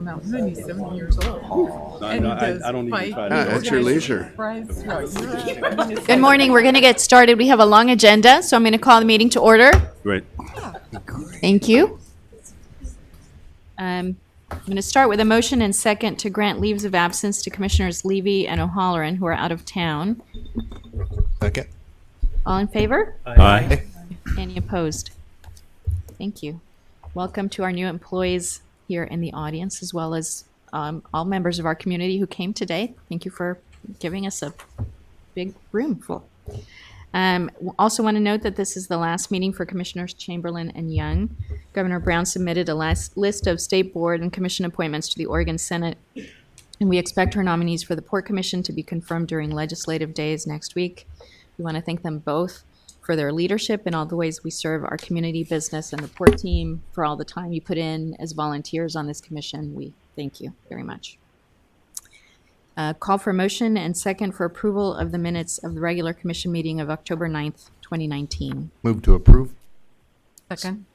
I'm 97 years old. And I don't need to try to Yeah, do at it. your leisure. Good morning. We're going to get started. We have a long agenda, so I'm going to call the meeting to order. Great. Thank you. I'm going to start with a motion and second to grant leaves of absence to Commissioners Levy and O'Halloran, who are out of town. Second. All in favor? Aye. Any opposed? Thank you. Welcome to our new employees here in the audience, as well as all members of our community who came today. Thank you for giving us a big room full. Also want to note that this is the last meeting for Commissioners Chamberlain and Young. Governor Brown submitted a list of state board and commission appointments to the Oregon Senate, and we expect her nominees for the Port Commission to be confirmed during legislative days next week. We want to thank them both for their leadership and all the ways we serve our community, business, and the Port team, for all the time you put in as volunteers on this commission. We thank you very much. Call for motion and second for approval of the minutes of the regular commission meeting of October 9th, 2019. Move to approve. Second.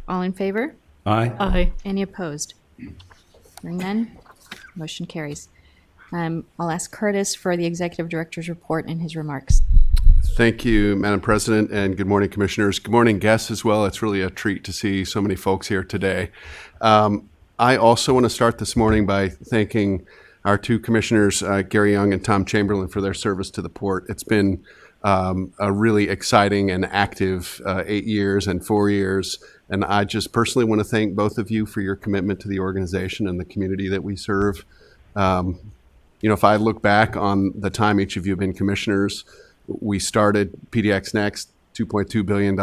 All in favor? Aye. Aye. Any opposed? Hearing none, motion carries. I'll ask Curtis for the executive director's report and his remarks. Thank you, Madam President, and good morning, Commissioners. Good morning, guests as well. It's really a treat to see so many folks here today. I also want to start this morning by thanking our two commissioners, Gary Young and Tom Chamberlain, for their service to the Port. It's been a really exciting and active 8 years and 4 years, and I just personally want to thank both of you for your commitment to the organization and the community that we serve. If I look back on the time each of you have been commissioners, we started PDX Next, $2.2 billion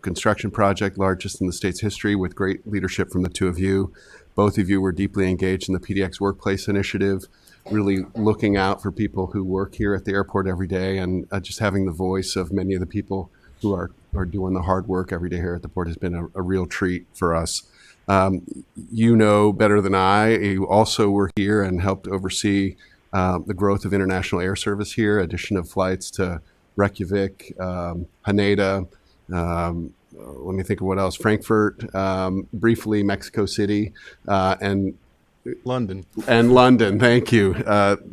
construction project, largest in the state's history, with great leadership from the two of you. Both of you were deeply engaged in the PDX Workplace Initiative, really looking out for people who work here at the airport every day, and just having the voice of many of the people who are doing the hard work every day here at the port has been a real treat for us. You know better than I, you also were here and helped oversee the growth of international air service here, addition of flights to Reykjavik, Haneda, let me think of what else, Frankfurt, briefly Mexico City, and London. Thank you.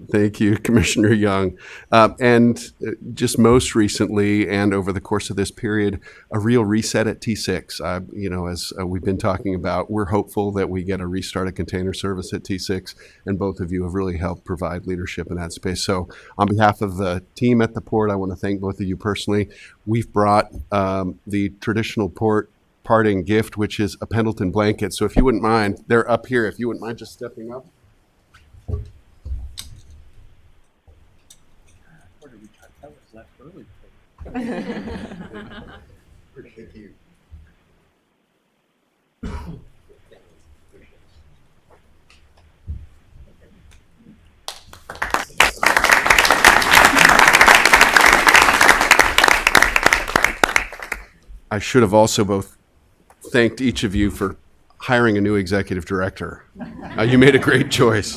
Thank you, Commissioner Young. And just most recently, and over the course of this period, a real reset at T6. As we've been talking about, we're hopeful that we get a restart of container service at T6, and both of you have really helped provide leadership in that space. So on behalf of the team at the port, I want to thank both of you personally. We've brought the traditional port parting gift, which is a Pendleton blanket. So if you wouldn't mind, they're up here. If you wouldn't mind just stepping up. Appreciate you. I should have also both thanked each of you for hiring a new executive director. You made a great choice.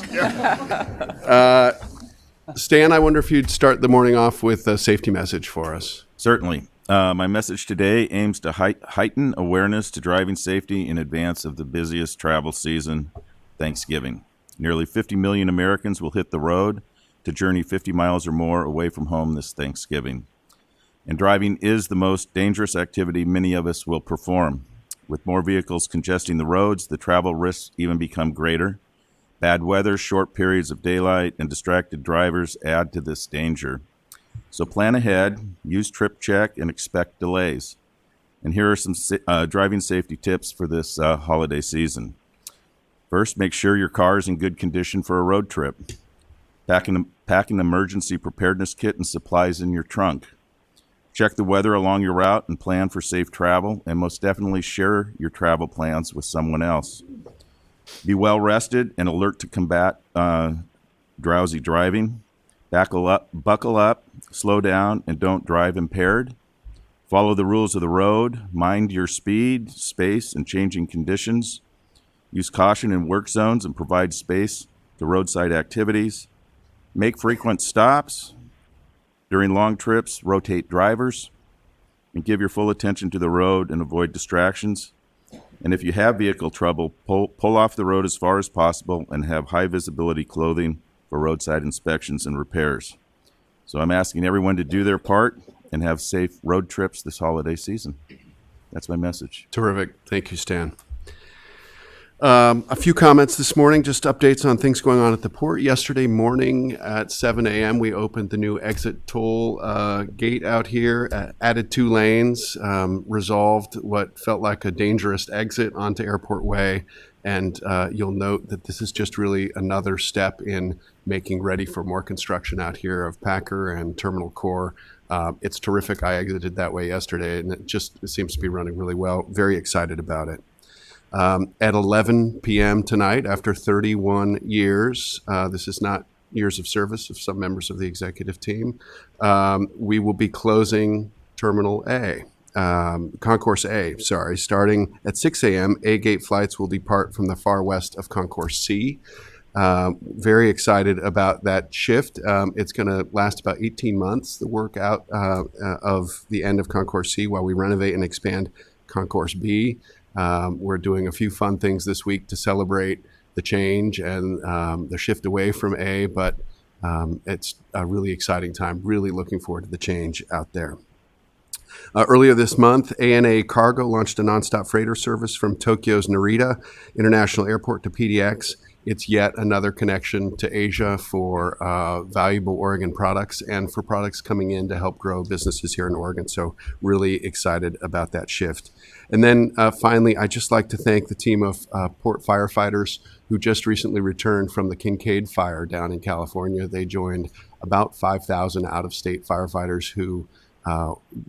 Stan, I wonder if you'd start the morning off with a safety message for us. Certainly. My message today aims to heighten awareness to driving safety in advance of the busiest travel season, Thanksgiving. Nearly 50 million Americans will hit the road to journey 50 miles or more away from home this Thanksgiving. And driving is the most dangerous activity many of us will perform. With more vehicles congesting the roads, the travel risks even become greater. Bad weather, short periods of daylight, and distracted drivers add to this danger. So plan ahead, use Trip Check, and expect delays. And here are some driving safety tips for this holiday season. First, make sure your car is in good condition for a road trip. Pack an emergency preparedness kit and supplies in your trunk. Check the weather along your route and plan for safe travel, and most definitely share your travel plans with someone else. Be well rested and alert to combat drowsy driving. Buckle up, slow down, and don't drive impaired. Follow the rules of the road. Mind your speed, space, and changing conditions. Use caution in work zones and provide space to roadside activities. Make frequent stops. During long trips, rotate drivers and give your full attention to the road and avoid distractions. And if you have vehicle trouble, pull off the road as far as possible and have high visibility clothing for roadside inspections and repairs. So I'm asking everyone to do their part and have safe road trips this holiday season. That's my message. Terrific. Thank you, Stan. A few comments this morning, just updates on things going on at the port. Yesterday morning at 7 a.m., we opened the new exit toll gate out here, added 2 lanes, resolved what felt like a dangerous exit onto Airport Way. And you'll note that this is just really another step in making ready for more construction out here of Packer and Terminal Core. It's terrific. I exited that way yesterday, and it seems to be running really well. Very excited about it. At 11 p.m. tonight, after 31 years, this is not years of service of some members of the executive team, we will be closing Terminal A, Concourse A, starting at 6 a.m. A-gate flights will depart from the far west of Concourse C. Very excited about that shift. It's going to last about 18 months, the work out of the end of Concourse C while we renovate and expand Concourse B. We're doing a few fun things this week to celebrate the change and the shift away from A, but it's a really exciting time. Really looking forward to the change out there. Earlier this month, ANA Cargo launched a nonstop freighter service from Tokyo's Narita International Airport to PDX. It's yet another connection to Asia for valuable Oregon products and for products coming in to help grow businesses here in Oregon. So really excited about that shift. And then finally, I'd just like to thank the team of port firefighters who just recently returned from the Kincaid fire down in California. They joined about 5,000 out-of-state firefighters who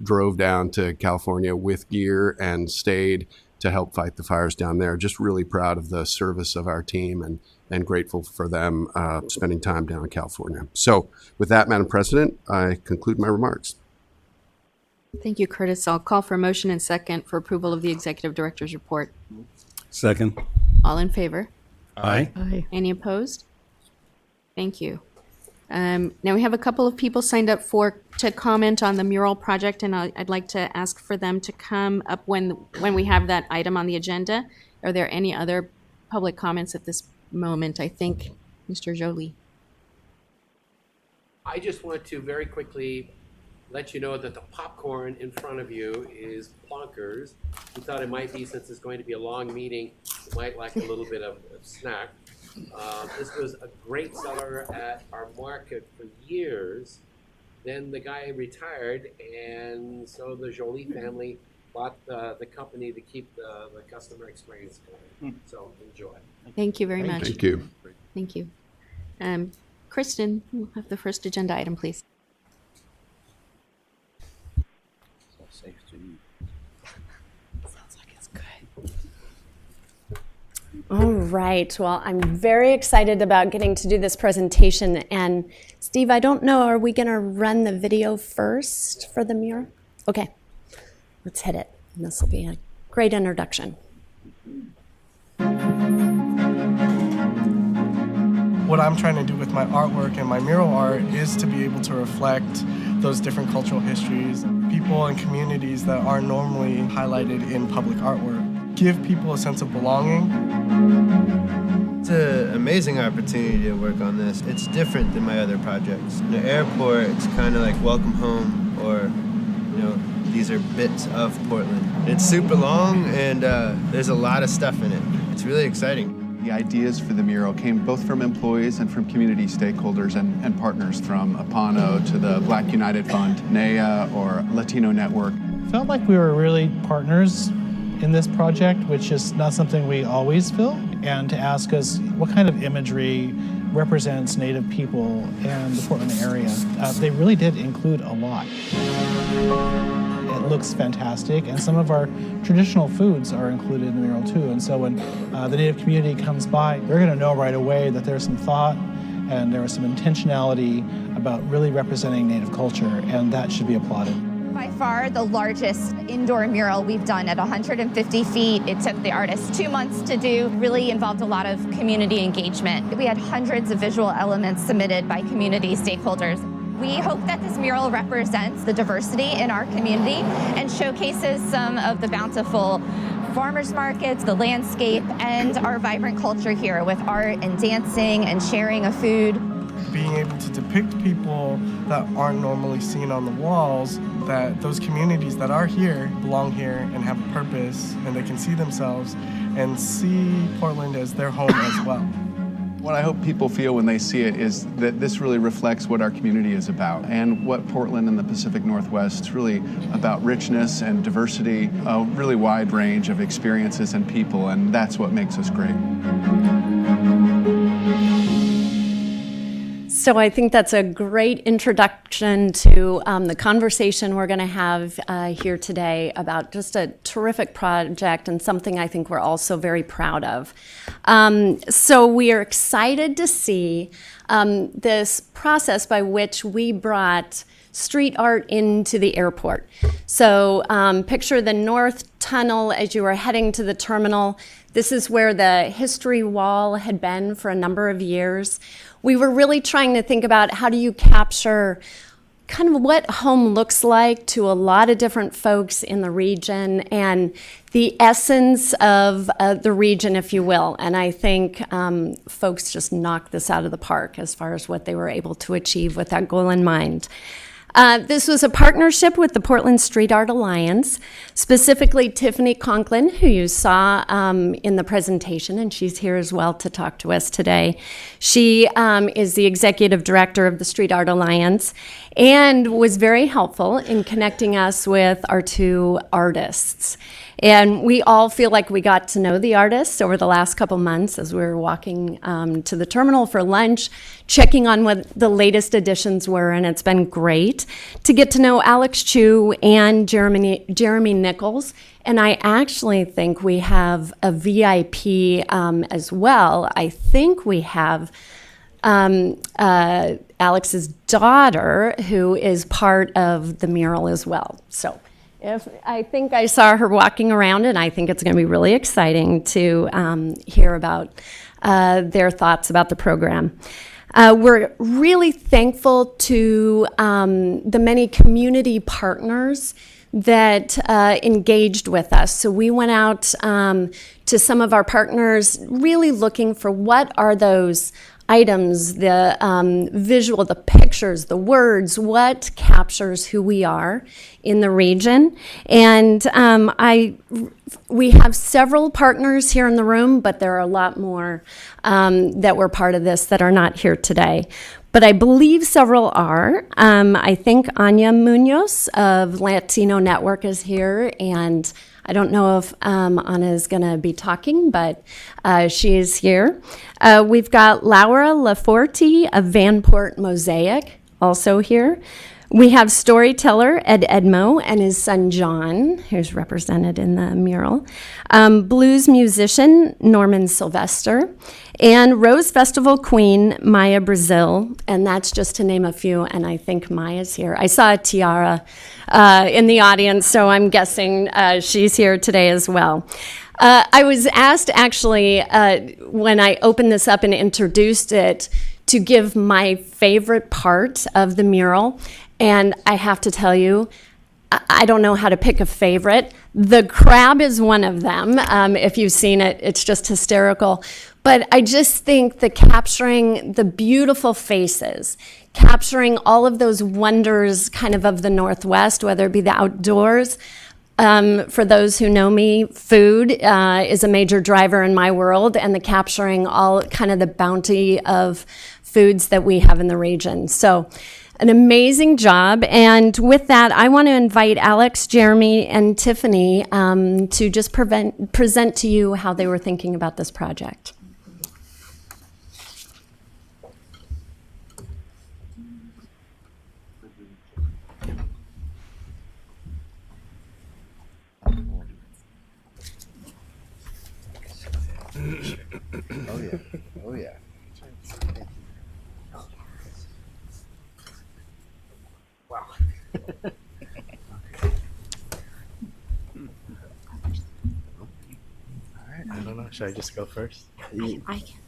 drove down to California with gear and stayed to help fight the fires down there. Just really proud of the service of our team and grateful for them spending time down in California. So with that, Madam President, I conclude my remarks. Thank you, Curtis. I'll call for a motion and second for approval of the Executive Director's report. Second. All in favor? Aye. Aye. Any opposed? Thank you. Now we have a couple of people signed up to comment on the mural project, and I'd like to ask for them to come up when we have that item on the agenda. Are there any other public comments at this moment? I think Mr. Joly. I just want to very quickly let you know that the popcorn in front of you is Plonkers. We thought it might be, since it's going to be a long meeting, you might like a little bit of snack. This was a great seller at our market for years. Then the guy retired, and so the Joly family bought the company to keep the customer experience going. So enjoy. Thank you very much. Thank you. Thank you. Kristen, we'll have the first agenda item, please. Sounds like it's good. All right. Well, I'm very excited about getting to do this presentation. And Steve, I don't know, are we going to run the video first for the mural? Okay. Let's hit it. And this will be a great introduction. What I'm trying to do with my artwork and my mural art is to be able to reflect those different cultural histories, people and communities that aren't normally highlighted in public artwork. Give people a sense of belonging. It's an amazing opportunity to work on this. It's different than my other projects. In the airport, it's kind of like welcome home, or, these are bits of Portland. It's super long, and there's a lot of stuff in it. It's really exciting. The ideas for the mural came both from employees and from community stakeholders and partners, from Apano to the Black United Fund, NEA, or Latino Network. Felt like we were really partners in this project, which is not something we always feel, and to ask us what kind of imagery represents Native people and the Portland area. They really did include a lot. It looks fantastic, and some of our traditional foods are included in the mural too. And so when the Native community comes by, they're going to know right away that there's some thought and there was some intentionality about really representing Native culture, and that should be applauded. By far the largest indoor mural we've done at 150 feet. It took the artist 2 months to do, really involved a lot of community engagement. We had hundreds of visual elements submitted by community stakeholders. We hope that this mural represents the diversity in our community and showcases some of the bountiful farmers markets, the landscape, and our vibrant culture here with art and dancing and sharing of food. Being able to depict people that aren't normally seen on the walls, that those communities that are here belong here and have a purpose, and they can see themselves and see Portland as their home as well. What I hope people feel when they see it is that this really reflects what our community is about and what Portland and the Pacific Northwest is really about: richness and diversity, a really wide range of experiences and people, and that's what makes us great. So I think that's a great introduction to the conversation we're going to have here today about just a terrific project and something I think we're also very proud of. So we are excited to see this process by which we brought street art into the airport. So picture the north tunnel as you are heading to the terminal. This is where the history wall had been for a number of years. We were really trying to think about how do you capture kind of what home looks like to a lot of different folks in the region and the essence of the region, if you will. And I think folks just knocked this out of the park as far as what they were able to achieve with that goal in mind. This was a partnership with the Portland Street Art Alliance, specifically Tiffany Conklin, who you saw in the presentation, and she's here as well to talk to us today. She is the executive director of the Street Art Alliance and was very helpful in connecting us with our two artists. And we all feel like we got to know the artists over the last couple months as we were walking to the terminal for lunch, checking on what the latest additions were, and it's been great to get to know Alex Chu and Jeremy Nichols. And I actually think we have a VIP as well. I think we have Alex's daughter, who is part of the mural as well. So I think I saw her walking around, and I think it's going to be really exciting to hear about their thoughts about the program. We're really thankful to the many community partners that engaged with us. So we went out to some of our partners really looking for what are those items, the visual, the pictures, the words, what captures who we are in the region. And we have several partners here in the room, but there are a lot more that were part of this that are not here today. But I believe several are. I think Anya Munoz of Latino Network is here, and I don't know if Anna is going to be talking, but she is here. We've got Laura Laforte of Vanport Mosaic also here. We have storyteller Ed Edmo and his son John, who's represented in the mural. Blues musician Norman Sylvester. And Rose Festival queen Maya Brazil, and that's just to name a few, and I think Maya's here. I saw a tiara in the audience, so I'm guessing she's here today as well. I was asked actually when I opened this up and introduced it to give my favorite part of the mural, and I have to tell you, I don't know how to pick a favorite. The crab is one of them. If you've seen it, it's just hysterical. But I just think that capturing the beautiful faces, capturing all of those wonders kind of the Northwest, whether it be the outdoors. For those who know me, food is a major driver in my world, and the capturing all kind of the bounty of foods that we have in the region. So an amazing job. And with that, I want to invite Alex, Jeremy, and Tiffany to just present to you how they were thinking about this project. Oh yeah. Oh yeah. Wow. I don't know. Should I just go first?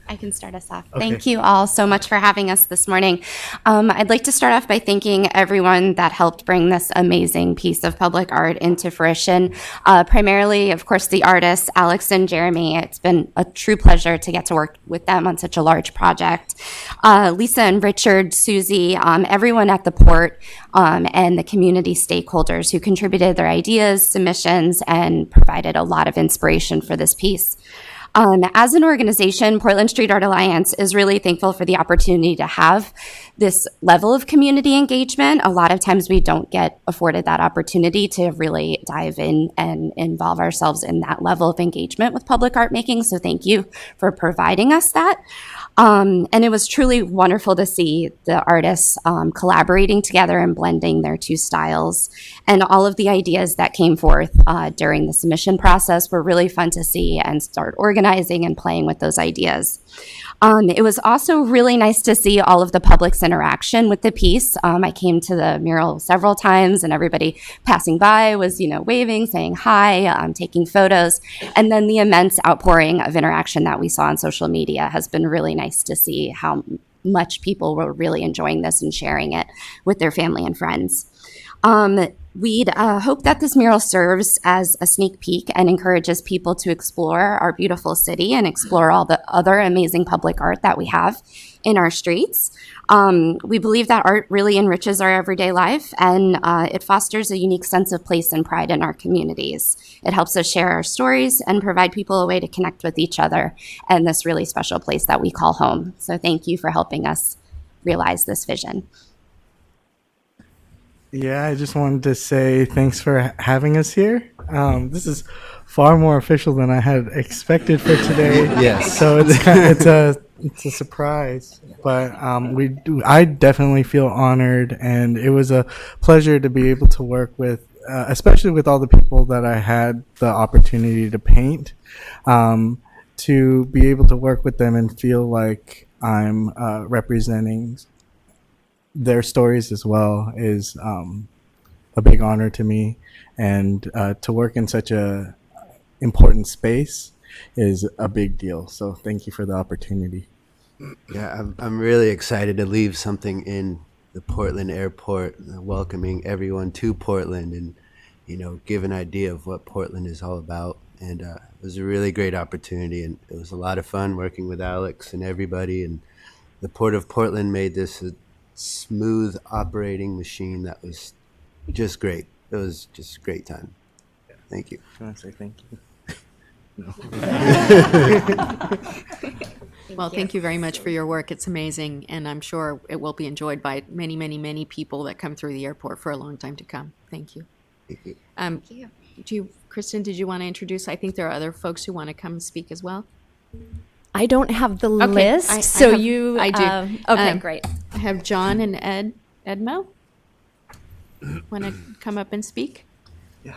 I I can start us off. Okay. Thank you all so much for having us this morning. I'd like to start off by thanking everyone that helped bring this amazing piece of public art into fruition. Primarily, of course, the artists, Alex and Jeremy. It's been a true pleasure to get to work with them on such a large project. Lisa and Richard, Susie, everyone at the port, and the community stakeholders who contributed their ideas, submissions, and provided a lot of inspiration for this piece. As an organization, Portland Street Art Alliance is really thankful for the opportunity to have this level of community engagement. A lot of times we don't get afforded that opportunity to really dive in and involve ourselves in that level of engagement with public art making. So thank you for providing us that. And it was truly wonderful to see the artists collaborating together and blending their two styles. And all of the ideas that came forth during the submission process were really fun to see and start organizing and playing with those ideas. It was also really nice to see all of the public's interaction with the piece. I came to the mural several times and everybody passing by was, waving, saying hi, taking photos. And then the immense outpouring of interaction that we saw on social media has been really nice to see how much people were really enjoying this and sharing it with their family and friends. We'd hope that this mural serves as a sneak peek and encourages people to explore our beautiful city and explore all the other amazing public art that we have in our streets. We believe that art really enriches our everyday life and it fosters a unique sense of place and pride in our communities. It helps us share our stories and provide people a way to connect with each other and this really special place that we call home. So thank you for helping us realize this vision. Yeah, I just wanted to say thanks for having us here. This is far more official than I had expected for today. Yes. So it's a surprise, but I definitely feel honored, and it was a pleasure to be able to work with, especially with all the people that I had the opportunity to paint, to be able to work with them and feel like I'm representing their stories as well is a big honor to me, and to work in such a important space is a big deal. So thank you for the opportunity. Yeah, I'm really excited to leave something in the Portland airport, welcoming everyone to Portland and, give an idea of what Portland is all about. And it was a really great opportunity, and it was a lot of fun working with Alex and everybody. And the Port of Portland made this a smooth operating machine that was just great. It was just a great time. Thank you. I want to say thank you. Well, thank you very much for your work. It's amazing, and I'm sure it will be enjoyed by many, many, many people that come through the airport for a long time to come. Thank you. Thank you. Kristen, did you want to introduce? I think there are other folks who want to come speak as well. I don't have the Okay, list, I so have- you. I do. Okay, great. I have John and Edmo. Want to come up and speak? Yeah.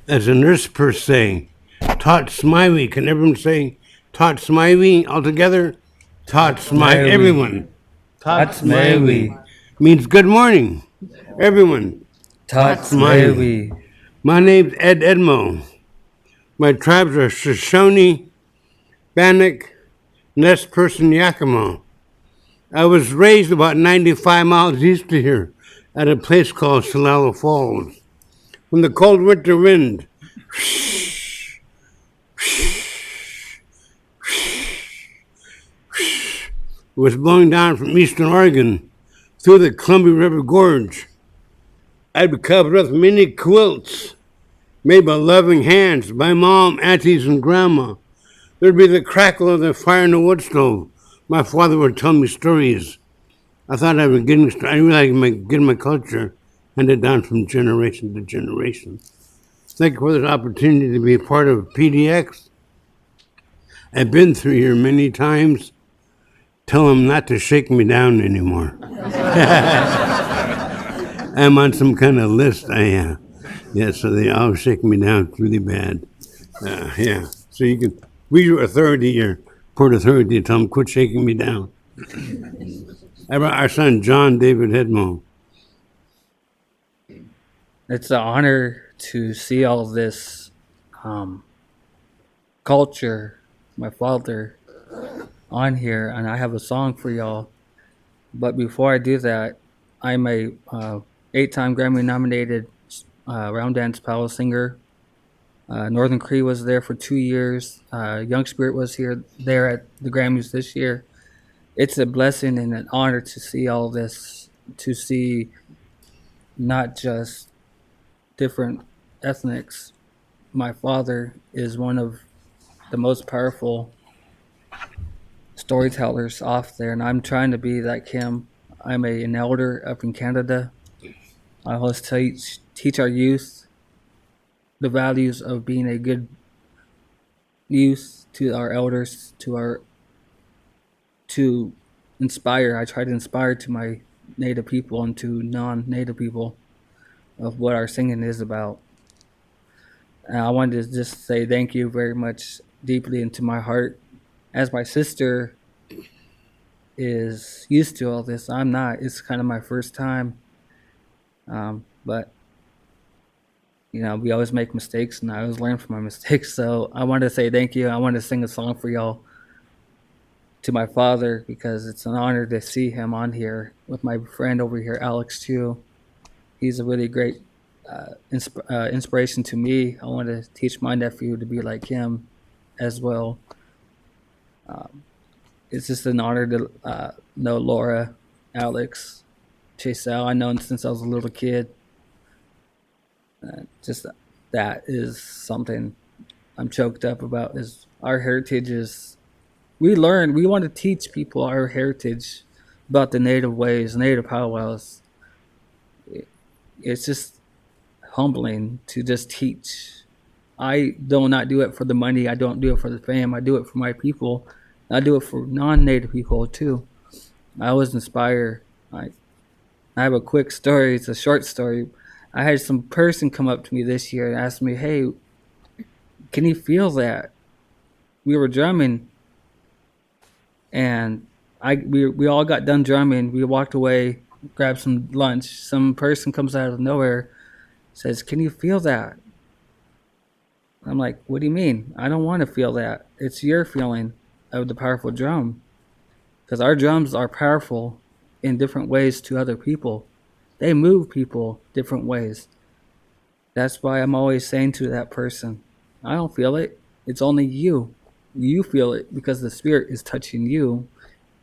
As a nurse per se, Tot Smiley. Can everyone say Tot Smiley all together? Tot Smiley. Everyone. Tot Smiley. Means good morning, everyone. Tot Smiley. My name's Ed Edmo. My tribes are Shoshone, Bannock, Nez Perce, Yakima. I was raised about 95 miles east of here at a place called Shalala Falls. When the cold winter wind was blowing down from eastern Oregon through the Columbia River Gorge, I'd be covered with many quilts made by loving hands by mom, aunties, and grandma. There'd be the crackle of the fire in the wood stove, my father would tell me stories. I thought I realized getting my culture handed down from generation to generation. Thank you for this opportunity to be a part of PDX. I've been through here many times. Tell them not to shake me down anymore. I'm on some kind of list, I am. Yeah, so they all shake me down really bad. Yeah, so you can, we your authority, your port authority, tell them quit shaking me down. How about our son, John David Hedmo? It's an honor to see all this culture, my father, on here, and I have a song for y'all. But before I do that, I'm a 8-time Grammy-nominated round dance palace singer. Northern Cree was there for 2 years. Young Spirit was there at the Grammys this year. It's a blessing and an honor to see all this, to see not just different ethnics. My father is one of the most powerful storytellers off there, and I'm trying to be like him. I'm an elder up in Canada. I always teach our youth the values of being a good youth, to our elders, to inspire. I try to inspire to my Native people and to non-Native people of what our singing is about. And I wanted to just say thank you very much, deeply into my heart. As my sister is used to all this, I'm not. It's kind of my first time. But, you know, we always make mistakes, and I always learn from my mistakes. So I want to say thank you. I want to sing a song for y'all to my father, because it's an honor to see him on here with my friend over here, Alex, too. He's a really great inspiration to me. I want to teach my nephew to be like him as well. It's just an honor to know Laura, Alex, Chasel. I know him since I was a little kid. Just that is something I'm choked up about. Is our heritage is, we want to teach people our heritage about the Native ways, Native powwows. It's just humbling to just teach. I do not do it for the money. I don't do it for the fame. I do it for my people. I do it for non-Native people too. I was inspired. I have a quick story. It's a short story. I had some person come up to me this year and ask me, "Hey, can you feel that?" We were drumming, and we all got done drumming. We walked away, grabbed some lunch. Some person comes out of nowhere, says, "Can you feel that?" I'm like, "What do you mean? I don't want to feel that. It's your feeling of the powerful drum." Because our drums are powerful in different ways to other people. They move people different ways. That's why I'm always saying to that person, I don't feel it. It's only you. You feel it because the Spirit is touching you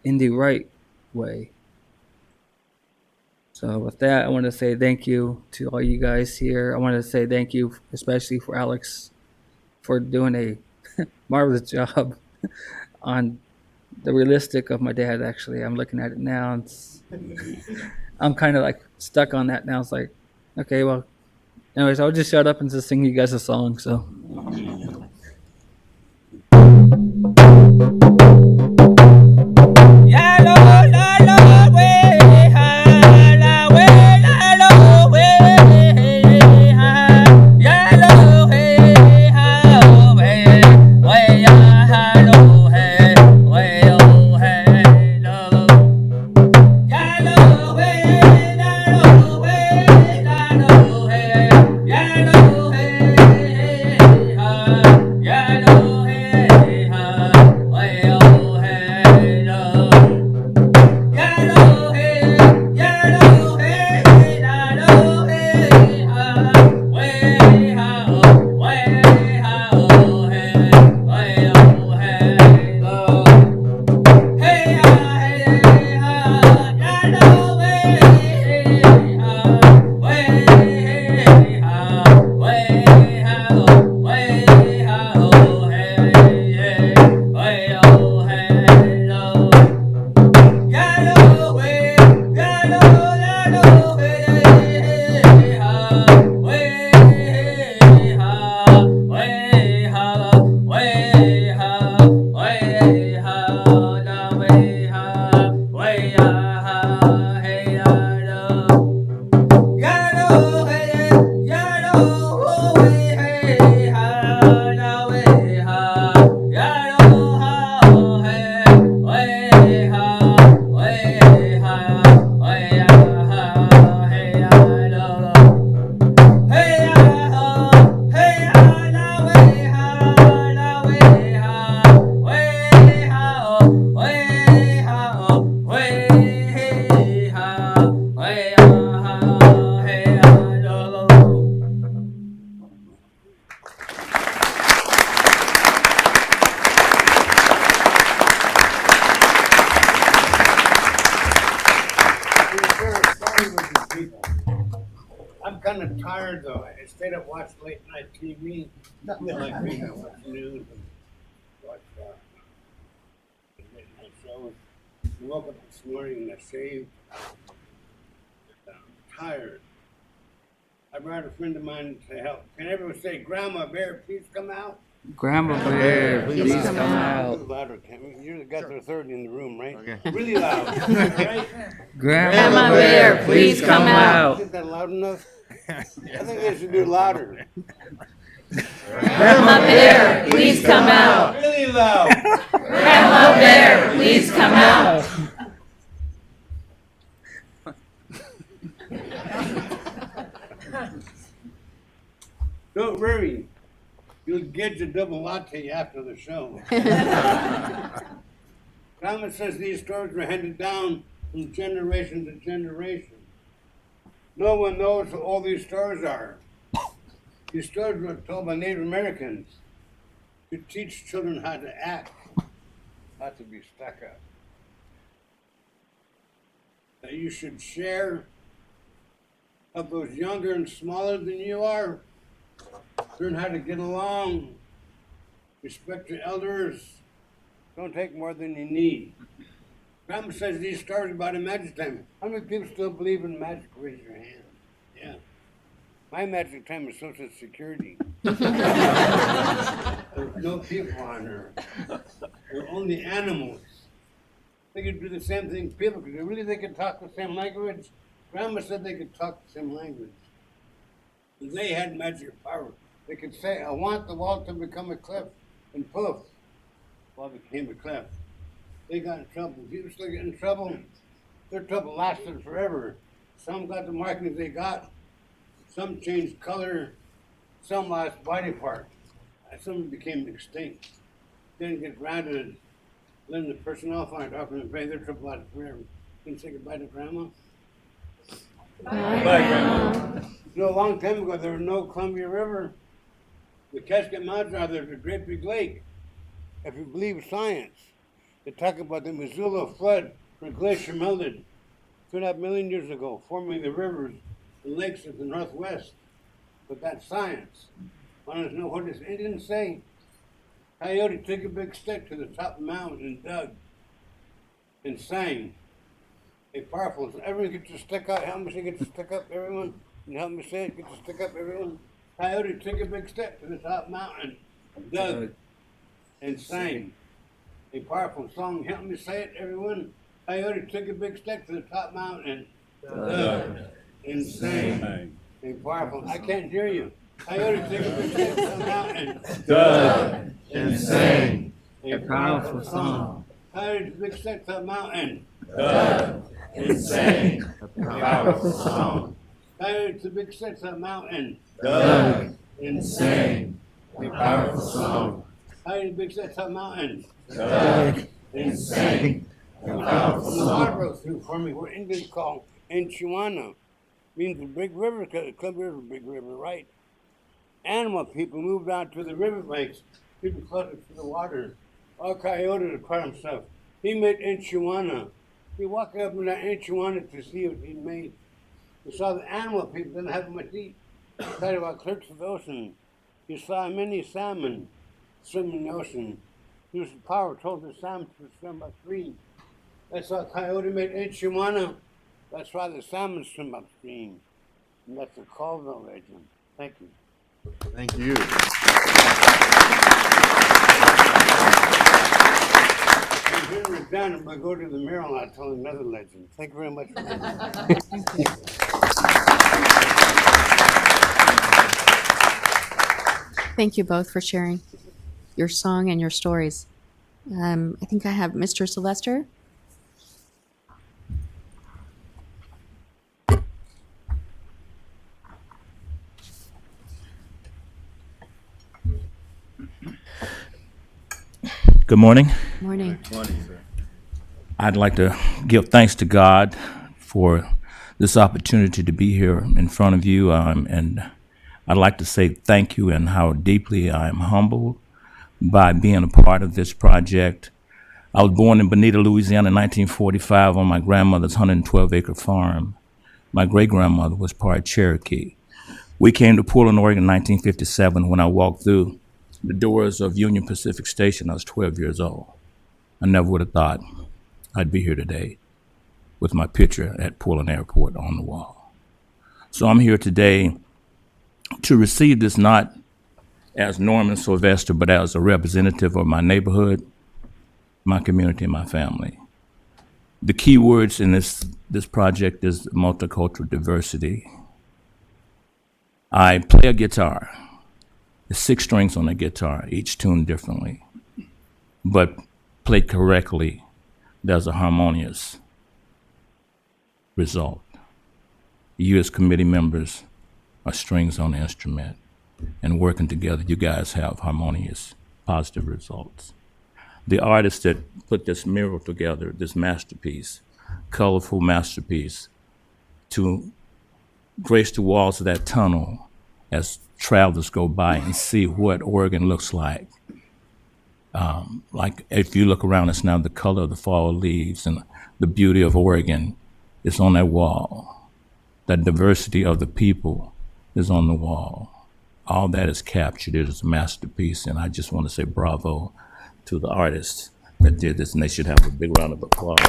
in the right way. So with that, I want to say thank you to all you guys here. I want to say thank you especially for Alex for doing a marvelous job on the realistic of my dad. Actually, I'm looking at it now. I'm kind of like stuck on that now. It's like, okay, well, anyways, I'll just shut up and just sing you guys a song. So. hey, hey, ha, hey, ha, hey, ha, lo, lo, lo. I'm kind of tired though. I stayed up watching late night TV. Nothing like me. I watch news and watch late night shows. I woke up this morning and I shaved. I'm tired. I brought a friend of mine to help. Can everyone say, "Grandma Bear, please come out"? Grandma Bear, please come out. A little louder, Tammy. You're the guy that's third in the room, right? Okay. Really loud, right? Grandma Bear, please come out. Is that loud enough? I think they should do louder. Grandma Bear, please come out. Really loud. Grandma Bear, please come out. Don't worry. You'll get your double latte after the show. Grandma says these stories were handed down from generation to generation. No one knows what all these stories are. These stories were told by Native Americans to teach children how to act, not to be stuck up. That you should share, help those younger and smaller than you are. Learn how to get along. Respect your elders. Don't take more than you need. Grandma says these stories about a magic time. How many people still believe in magic? Raise your hand. Yeah. My magic time is Social Security. There's no people on her. There are only animals. They could do the same thing people could do. Really, they could talk the same language. Grandma said they could talk the same language. They had magic power. They could say, "I want the wall to become a cliff," and poof, wall became a cliff. They got in trouble. People still get in trouble. Their trouble lasted forever. Some got the markings they got. Some changed color. Some lost body parts. Some became extinct. Then get grounded. Then the personnel find out and pay their trouble lasted forever. Can you say goodbye to Grandma? Bye, Grandma. You know, a long time ago, there was no Columbia River. The Cascade Mountains are there's a great big lake. If you believe science, they talk about the Missoula flood when a glacier melted 2.5 million years ago, forming the rivers and lakes of the Northwest. But that's science. Want to know what does Indians say? Coyote took a big stick to the top of the mountain and dug and sang. A powerful, everyone get your stick out. Help me say, get your stick up, everyone. And help me say it, get your stick up, everyone. Coyote took a big step to the top mountain, dug, and sang. A powerful song. Help me say it, everyone. Coyote took a big step to the top mountain, dug, and sang. A powerful. I can't hear you. Coyote took a big step to the mountain, dug, and sang. A powerful song. Coyote took a big step to the mountain, dug, and sang. A powerful song. Coyote took a big step to the mountain, dug, and sang. A powerful song. Coyote took a big step to the mountain, dug, and sang. A powerful song. The water broke through for me, what Indians call Enchuana. Means the big river, because Columbia River is a big river, right? Animal people moved out to the river banks. People flooded to the water. All Coyote to caught himself. He made Enchuana. He walked up in that Enchuana to see what he made. He saw the animal people didn't have much to eat. He thought about clerks of the ocean. He saw many salmon swim in the ocean. He was the power, told the salmon to swim upstream. That's why Coyote made Enchuana. That's why the salmon swim upstream. And that's the Colville legend. Thank you. Thank you. I'm here with Dan. I'm going to go to the mirror and I'll tell another legend. Thank you very much for listening. Thank you both for sharing your song and your stories. I think I have Mr. Sylvester. Good morning. Morning. I'd like to give thanks to God for this opportunity to be here in front of you, and I'd like to say thank you and how deeply I am humbled by being a part of this project. I was born in Bonita, Louisiana in 1945 on my grandmother's 112-acre farm. My great-grandmother was part Cherokee. We came to Portland, Oregon in 1957 when I walked through the doors of Union Pacific Station. I was 12 years old. I never would have thought I'd be here today with my picture at Portland Airport on the wall. So I'm here today to receive this not as Norman Sylvester, but as a representative of my neighborhood, my community, and my family. The key words in this project is multicultural diversity. I play a guitar. There's 6 strings on a guitar, each tuned differently. But played correctly, there's a harmonious result. You as committee members are strings on the instrument, and working together, you guys have harmonious, positive results. The artist that put this mural together, this masterpiece, colorful masterpiece, to grace the walls of that tunnel as travelers go by and see what Oregon looks like. Like if you look around us now, the color of the fall leaves and the beauty of Oregon is on that wall. That diversity of the people is on the wall. All that is captured. It is a masterpiece, and I just want to say bravo to the artists that did this, and they should have a big round of applause.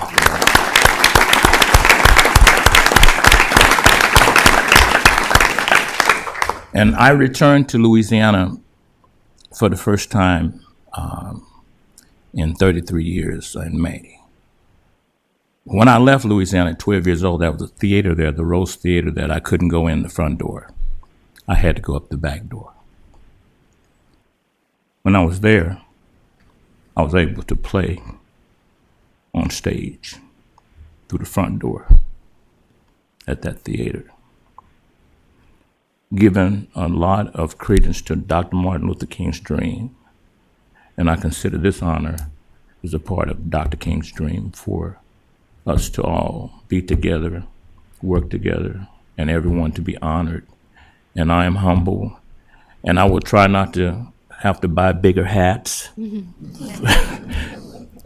And I returned to Louisiana for the first time in 33 years in May. When I left Louisiana at 12 years old, there was a theater there, the Rose Theater, that I couldn't go in the front door. I had to go up the back door. When I was there, I was able to play on stage through the front door at that theater, giving a lot of credence to Dr. Martin Luther King's dream. And I consider this honor as a part of Dr. King's dream for us to all be together, work together, and everyone to be honored. And I am humble, and I will try not to have to buy bigger hats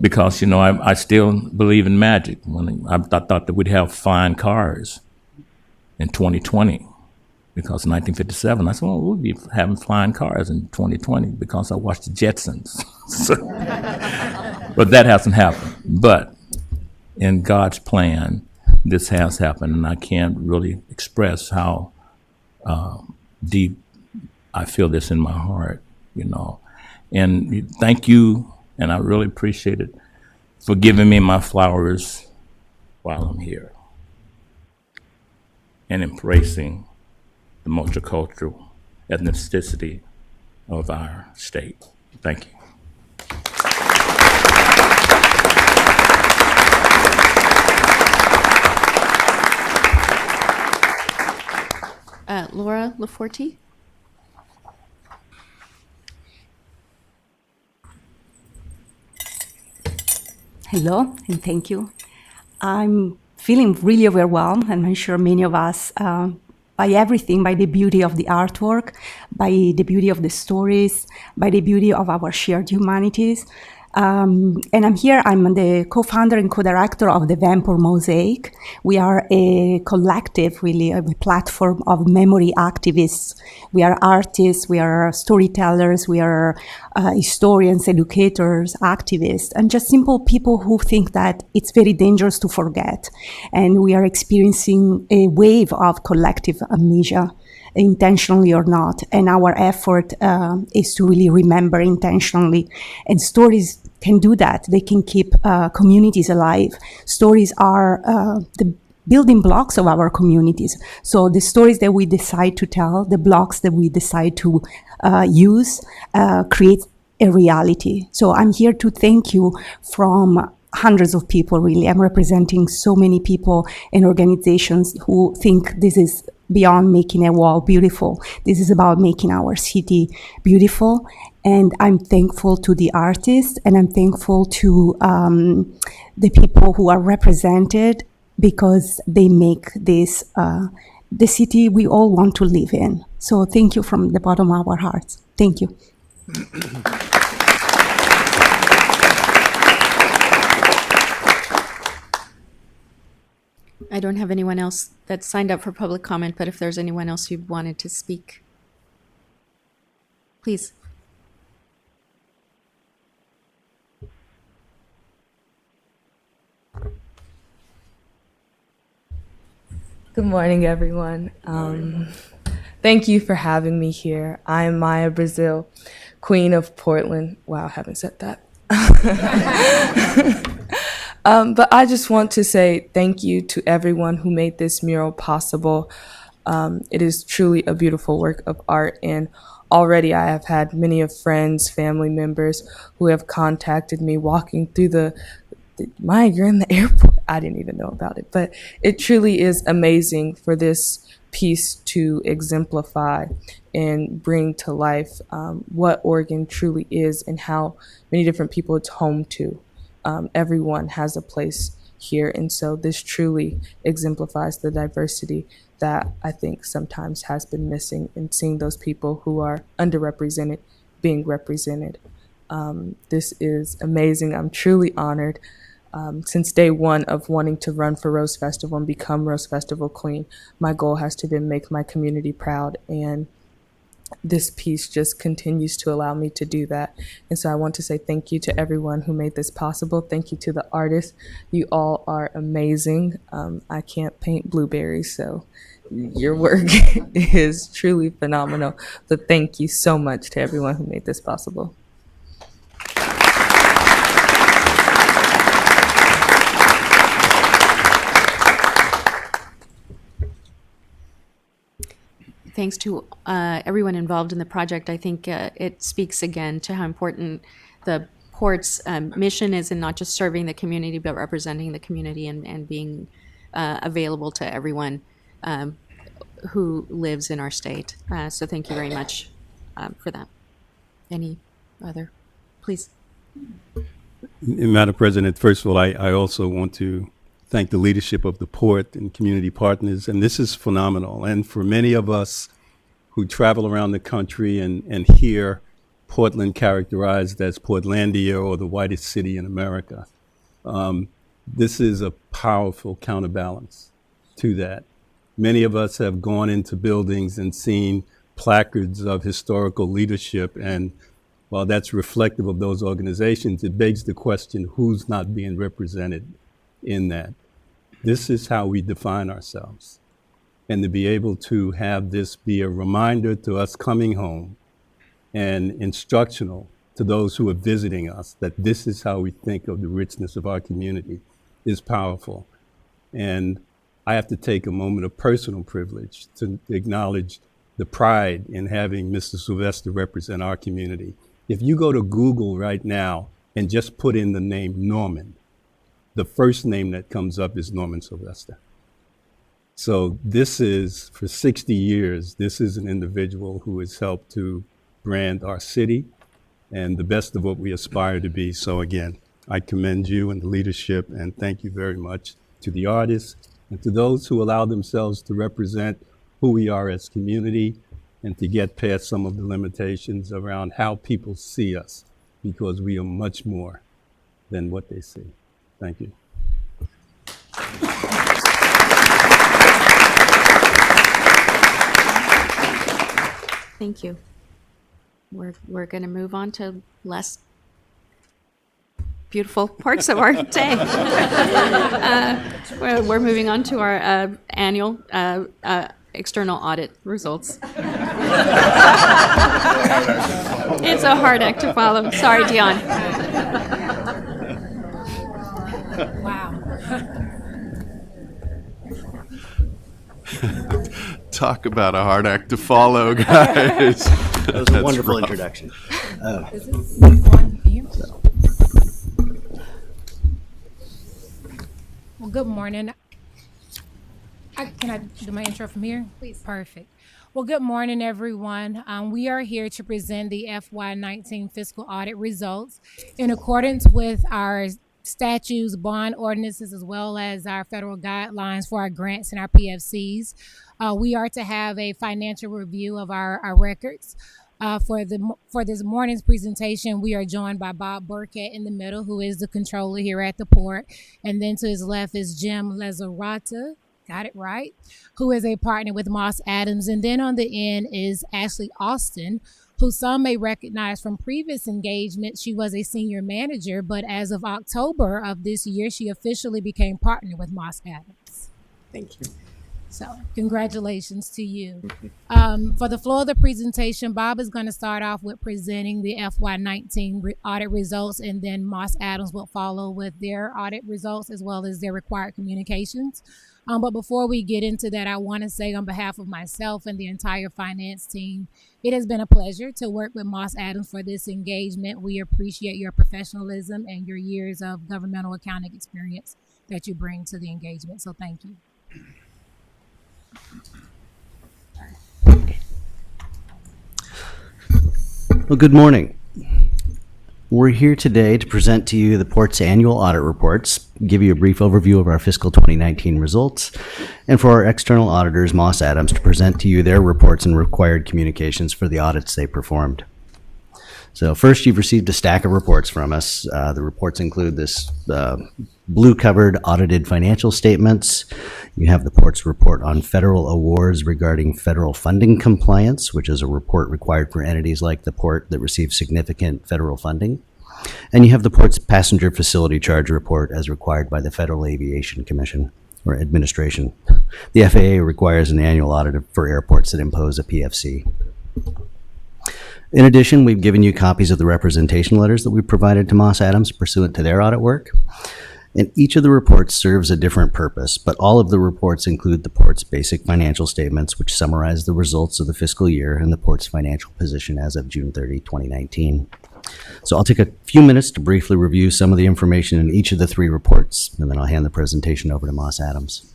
because, you know, I still believe in magic. When I thought that we'd have fine cars in 2020. Because in 1957, I said, well, we'll be having flying cars in 2020 because I watched the Jetsons. But that hasn't happened. But in God's plan, this has happened, and I can't really express how deep I feel this in my heart, you know. And thank you, and I really appreciate it, for giving me my flowers while I'm here and embracing the multicultural ethnicity of our state. Thank you. Laura Laforte. Hello, and thank you. I'm feeling really overwhelmed, and I'm sure many of us, by everything, by the beauty of the artwork, by the beauty of the stories, by the beauty of our shared humanities. And I'm here, I'm the co-founder and co-director of the Vampire Mosaic. We are a collective, really, a platform of memory activists. We are artists, we are storytellers, we are historians, educators, activists, and just simple people who think that it's very dangerous to forget. And we are experiencing a wave of collective amnesia, intentionally or not. And our effort is to really remember intentionally. And stories can do that. They can keep communities alive. Stories are the building blocks of our communities. So the stories that we decide to tell, the blocks that we decide to use, create a reality. So I'm here to thank you from hundreds of people, really. I'm representing so many people and organizations who think this is beyond making a wall beautiful. This is about making our city beautiful And I'm thankful to the artists, and I'm thankful to the people who are represented, because they make this the city we all want to live in. So thank you from the bottom of our hearts. Thank you. I don't have anyone else that signed up for public comment, but if there's anyone else who wanted to speak, please. Good morning, everyone. Thank you for having me here. I'm Maya Brazil, Queen of Portland. Wow, I haven't said that. But I just want to say thank you to everyone who made this mural possible. It is truly a beautiful work of art, and already I have had many of friends, family members who have contacted me walking through Maya, you're in the airport. I didn't even know about it, but it truly is amazing for this piece to exemplify and bring to life what Oregon truly is and how many different people it's home to. Everyone has a place here, and so this truly exemplifies the diversity that I think sometimes has been missing in seeing those people who are underrepresented being represented. This is amazing. I'm truly honored. Since day one of wanting to run for Rose Festival and become Rose Festival Queen, my goal has to be to make my community proud, and this piece just continues to allow me to do that. And so I want to say thank you to everyone who made this possible. Thank you to the artists. You all are amazing. I can't paint blueberries, so your work is truly phenomenal. But thank you so much to everyone who made this possible. Thanks to everyone involved in the project. I think it speaks again to how important the Port's mission is in not just serving the community, but representing the community and being available to everyone who lives in our state. So thank you very much for that. Any other, please? Madam President, first of all, I also want to thank the leadership of the Port and community partners, and this is phenomenal. And for many of us who travel around the country and hear Portland characterized as Portlandia or the whitest city in America, this is a powerful counterbalance to that. Many of us have gone into buildings and seen placards of historical leadership, and while that's reflective of those organizations, it begs the question, who's not being represented in that? This is how we define ourselves. And to be able to have this be a reminder to us coming home and instructional to those who are visiting us that this is how we think of the richness of our community is powerful. And I have to take a moment of personal privilege to acknowledge the pride in having Mr. Sylvester represent our community. If you go to Google right now and just put in the name Norman, the first name that comes up is Norman Sylvester. So this is, for 60 years, this is an individual who has helped to brand our city and the best of what we aspire to be. So again, I commend you and the leadership, and thank you very much to the artists and to those who allow themselves to represent who we are as community and to get past some of the limitations around how people see us, because we are much more than what they see. Thank you. Thank you. We're going to move on to less beautiful parts of our day. We're moving on to our annual external audit results. It's a hard act to follow. Sorry, Dion. Wow. Talk about a hard act to follow, guys. That was a That's wonderful rough. introduction. Is this on you? Well, good morning. Can I do my intro from here? Please. Perfect. Well, good morning, everyone. We are here to present the FY19 fiscal audit results in accordance with our statutes, bond ordinances, as well as our federal guidelines for our grants and our PFCs. We are to have a financial review of our records. For this morning's presentation, we are joined by Bob Burkett in the middle, who is the controller here at the port. And then to his left is Jim Lazarata, got it right, who is a partner with Moss Adams. And then on the end is Ashley Austin, who some may recognize from previous engagement. She was a senior manager, but as of October of this year, she officially became partner with Moss Adams. Thank you. So congratulations to you. For the flow of the presentation, Bob is going to start off with presenting the FY19 audit results, and then Moss Adams will follow with their audit results as well as their required communications. But before we get into that, I want to say on behalf of myself and the entire finance team, it has been a pleasure to work with Moss Adams for this engagement. We appreciate your professionalism and your years of governmental accounting experience that you bring to the engagement. So thank you. Well, good morning. We're here today to present to you the port's annual audit reports, give you a brief overview of our fiscal 2019 results, and for our external auditors, Moss Adams, to present to you their reports and required communications for the audits they performed. So first, you've received a stack of reports from us. The reports include this blue-covered audited financial statements. You have the port's report on federal awards regarding federal funding compliance, which is a report required for entities like the port that receive significant federal funding. And you have the port's passenger facility charge report as required by the Federal Aviation Commission or Administration. The FAA requires an annual audit for airports that impose a PFC. In addition, we've given you copies of the representation letters that we provided to Moss Adams pursuant to their audit work. And each of the reports serves a different purpose, but all of the reports include the port's basic financial statements, which summarize the results of the fiscal year and the port's financial position as of June 30, 2019. So I'll take a few minutes to briefly review some of the information in each of the three reports, and then I'll hand the presentation over to Moss Adams.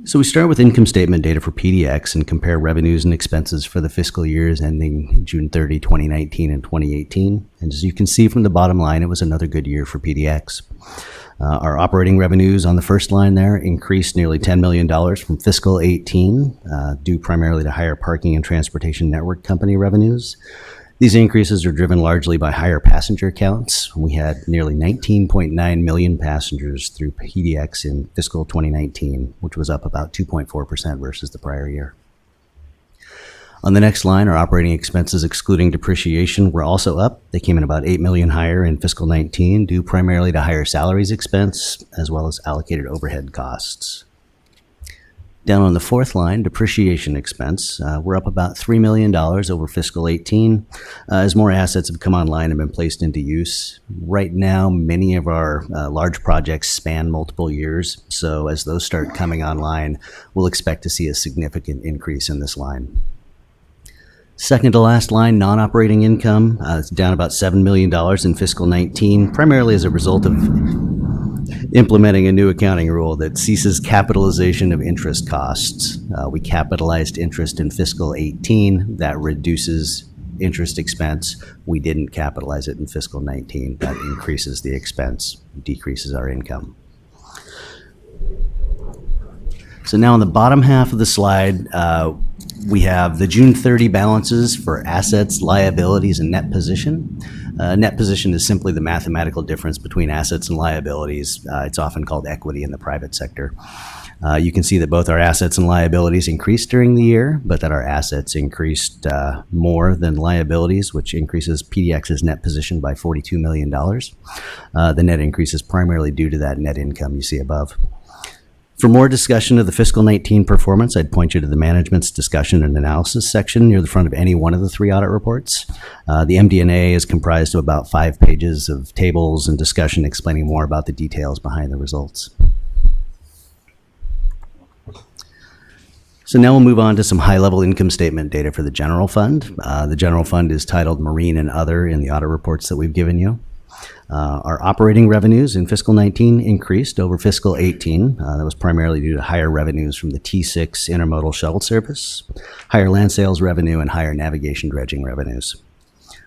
So we start with income statement data for PDX and compare revenues and expenses for the fiscal years ending June 30, 2019 and 2018. And as you can see from the bottom line, it was another good year for PDX. Our operating revenues on the first line there increased nearly $10 million from fiscal 18, due primarily to higher parking and transportation network company revenues. These increases are driven largely by higher passenger counts. We had nearly 19.9 million passengers through PDX in fiscal 2019, which was up about 2.4% versus the prior year. On the next line, our operating expenses excluding depreciation were also up. They came in about $8 million higher in fiscal 19, due primarily to higher salaries expense as well as allocated overhead costs. Down on the fourth line, depreciation expense, we're up about $3 million over fiscal 18 as more assets have come online and been placed into use. Right now, many of our large projects span multiple years, so as those start coming online, we'll expect to see a significant increase in this line. Second to last line, non-operating income, it's down about $7 million in fiscal 19, primarily as a result of implementing a new accounting rule that ceases capitalization of interest costs. We capitalized interest in fiscal 18. That reduces interest expense. We didn't capitalize it in fiscal 19. That increases the expense, decreases our income. So now on the bottom half of the slide, we have the June 30 balances for assets, liabilities, and net position. Net position is simply the mathematical difference between assets and liabilities. It's often called equity in the private sector. You can see that both our assets and liabilities increased during the year, but that our assets increased more than liabilities, which increases PDX's net position by $42 million. The net increase is primarily due to that net income you see above. For more discussion of the fiscal 19 performance, I'd point you to the management's discussion and analysis section near the front of any one of the three audit reports. The MD&A is comprised of about 5 pages of tables and discussion explaining more about the details behind the results. So now we'll move on to some high-level income statement data for the general fund. The general fund is titled Marine and Other in the audit reports that we've given you. Our operating revenues in fiscal 19 increased over fiscal 18. That was primarily due to higher revenues from the T6 intermodal shuttle service, higher land sales revenue, and higher navigation dredging revenues.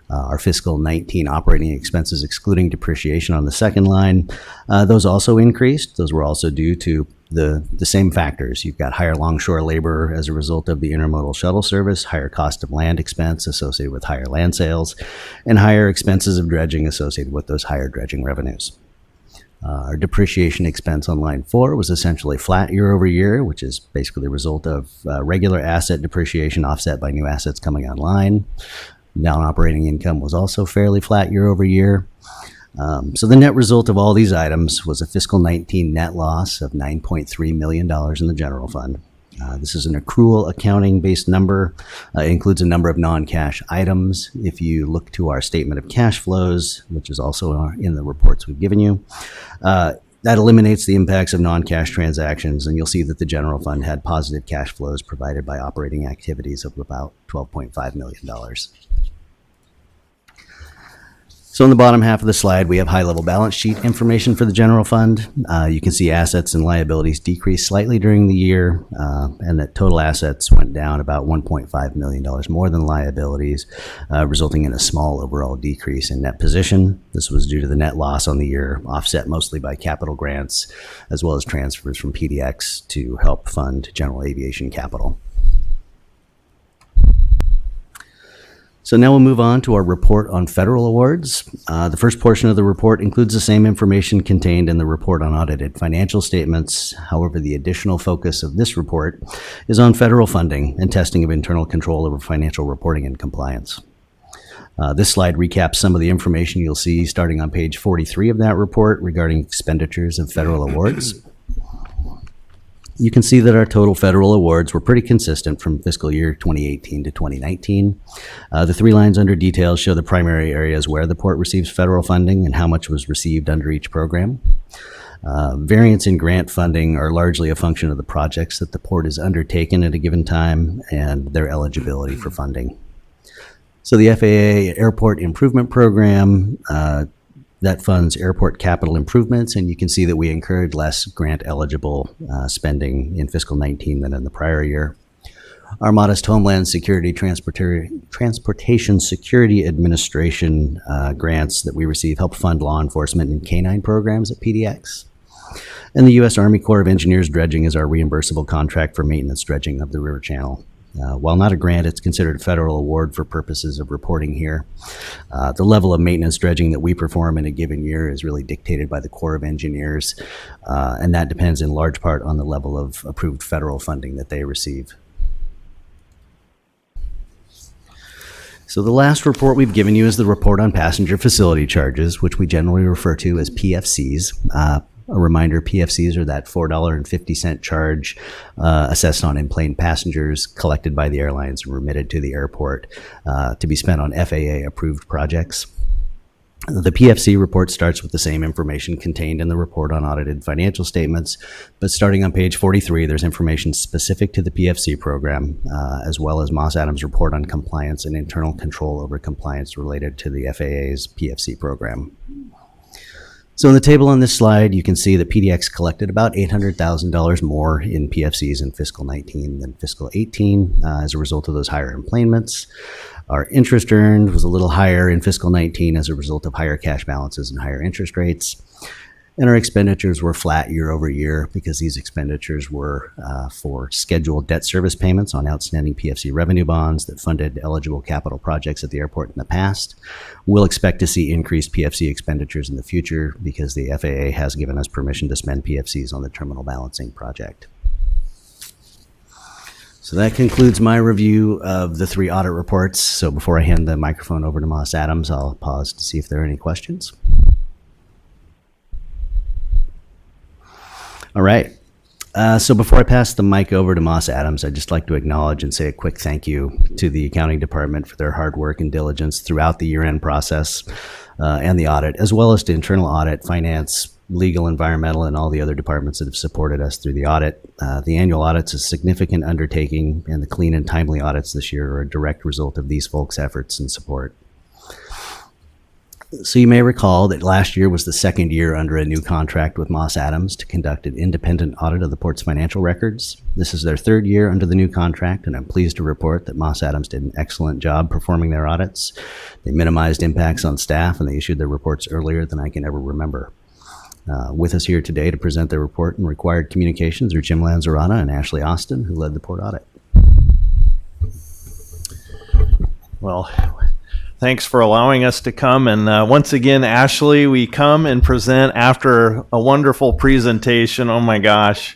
Our fiscal 19 operating expenses, excluding depreciation on the second line, those also increased. Those were also due to the same factors. You've got higher longshore labor as a result of the intermodal shuttle service, higher cost of land expense associated with higher land sales, and higher expenses of dredging associated with those higher dredging revenues. Our depreciation expense on line 4 was essentially flat year over year, which is basically the result of regular asset depreciation offset by new assets coming online. Non-operating income was also fairly flat year over year. So the net result of all these items was a fiscal 19 net loss of $9.3 million in the general fund. This is an accrual accounting based number. It includes a number of non-cash items. If you look to our statement of cash flows, which is also in the reports we've given you, that eliminates the impacts of non-cash transactions, and you'll see that the general fund had positive cash flows provided by operating activities of about $12.5 million. So in the bottom half of the slide, we have high-level balance sheet information for the general fund. You can see assets and liabilities decreased slightly during the year, and that total assets went down about $1.5 million more than liabilities, resulting in a small overall decrease in net position. This was due to the net loss on the year, offset mostly by capital grants, as well as transfers from PDX to help fund general aviation capital. So now we'll move on to our report on federal awards. The first portion of the report includes the same information contained in the report on audited financial statements. However, the additional focus of this report is on federal funding and testing of internal control over financial reporting and compliance. This slide recaps some of the information you'll see starting on page 43 of that report regarding expenditures of federal awards. You can see that our total federal awards were pretty consistent from fiscal year 2018 to 2019. The three lines under details show the primary areas where the port receives federal funding and how much was received under each program. Variance in grant funding are largely a function of the projects that the port has undertaken at a given time and their eligibility for funding. So the FAA Airport Improvement Program, that funds airport capital improvements, and you can see that we incurred less grant-eligible spending in fiscal 19 than in the prior year. Our modest Homeland Security Transportation Security Administration grants that we receive help fund law enforcement and canine programs at PDX. And the U.S. Army Corps of Engineers dredging is our reimbursable contract for maintenance dredging of the river channel. While not a grant, it's considered a federal award for purposes of reporting here. The level of maintenance dredging that we perform in a given year is really dictated by the Corps of Engineers, and that depends in large part on the level of approved federal funding that they receive. So the last report we've given you is the report on passenger facility charges, which we generally refer to as PFCs. A reminder, PFCs are that $4.50 charge assessed on in-plane passengers collected by the airlines and remitted to the airport to be spent on FAA-approved projects. The PFC report starts with the same information contained in the report on audited financial statements, but starting on page 43, there's information specific to the PFC program, as well as Moss Adams' report on compliance and internal control over compliance related to the FAA's PFC program. So in the table on this slide, you can see that PDX collected about $800,000 more in PFCs in fiscal 19 than fiscal 18 as a result of those higher emplanements. Our interest earned was a little higher in fiscal 19 as a result of higher cash balances and higher interest rates. And our expenditures were flat year over year because these expenditures were for scheduled debt service payments on outstanding PFC revenue bonds that funded eligible capital projects at the airport in the past. We'll expect to see increased PFC expenditures in the future because the FAA has given us permission to spend PFCs on the terminal balancing project. So that concludes my review of the three audit reports. So before I hand the microphone over to Moss Adams, I'll pause to see if there are any questions. All right. So before I pass the mic over to Moss Adams, I'd just like to acknowledge and say a quick thank you to the accounting department for their hard work and diligence throughout the year-end process and the audit, as well as to internal audit, finance, legal, environmental, and all the other departments that have supported us through the audit. The annual audit's a significant undertaking, and the clean and timely audits this year are a direct result of these folks' efforts and support. So you may recall that last year was the second year under a new contract with Moss Adams to conduct an independent audit of the port's financial records. This is their third year under the new contract, and I'm pleased to report that Moss Adams did an excellent job performing their audits. They minimized impacts on staff, and they issued their reports earlier than I can ever remember. With us here today to present their report and required communications are Jim Lanzarana and Ashley Austin, who led the port audit. Well, thanks for allowing us to come. And once again, Ashley, we come and present after a wonderful presentation. Oh my gosh.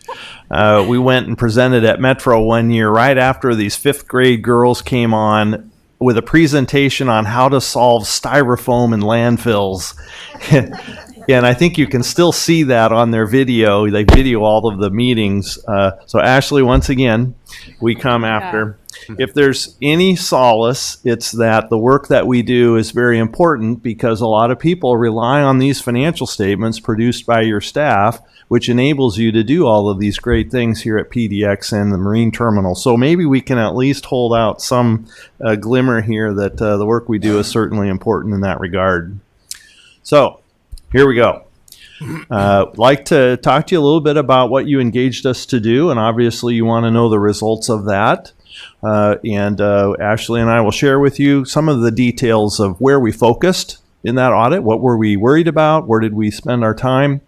We went and presented at Metro one year right after these 5th grade girls came on with a presentation on how to solve styrofoam in landfills. And I think you can still see that on their video. They video all of the meetings. So Ashley, once again, we come after. If there's any solace, it's that the work that we do is very important because a lot of people rely on these financial statements produced by your staff, which enables you to do all of these great things here at PDX and the Marine Terminal. So maybe we can at least hold out some glimmer here that the work we do is certainly important in that regard. So here we go. Like to talk to you a little bit about what you engaged us to do, and obviously you want to know the results of that. Ashley and I will share with you some of the details of where we focused in that audit. What were we worried about? Where did we spend our time?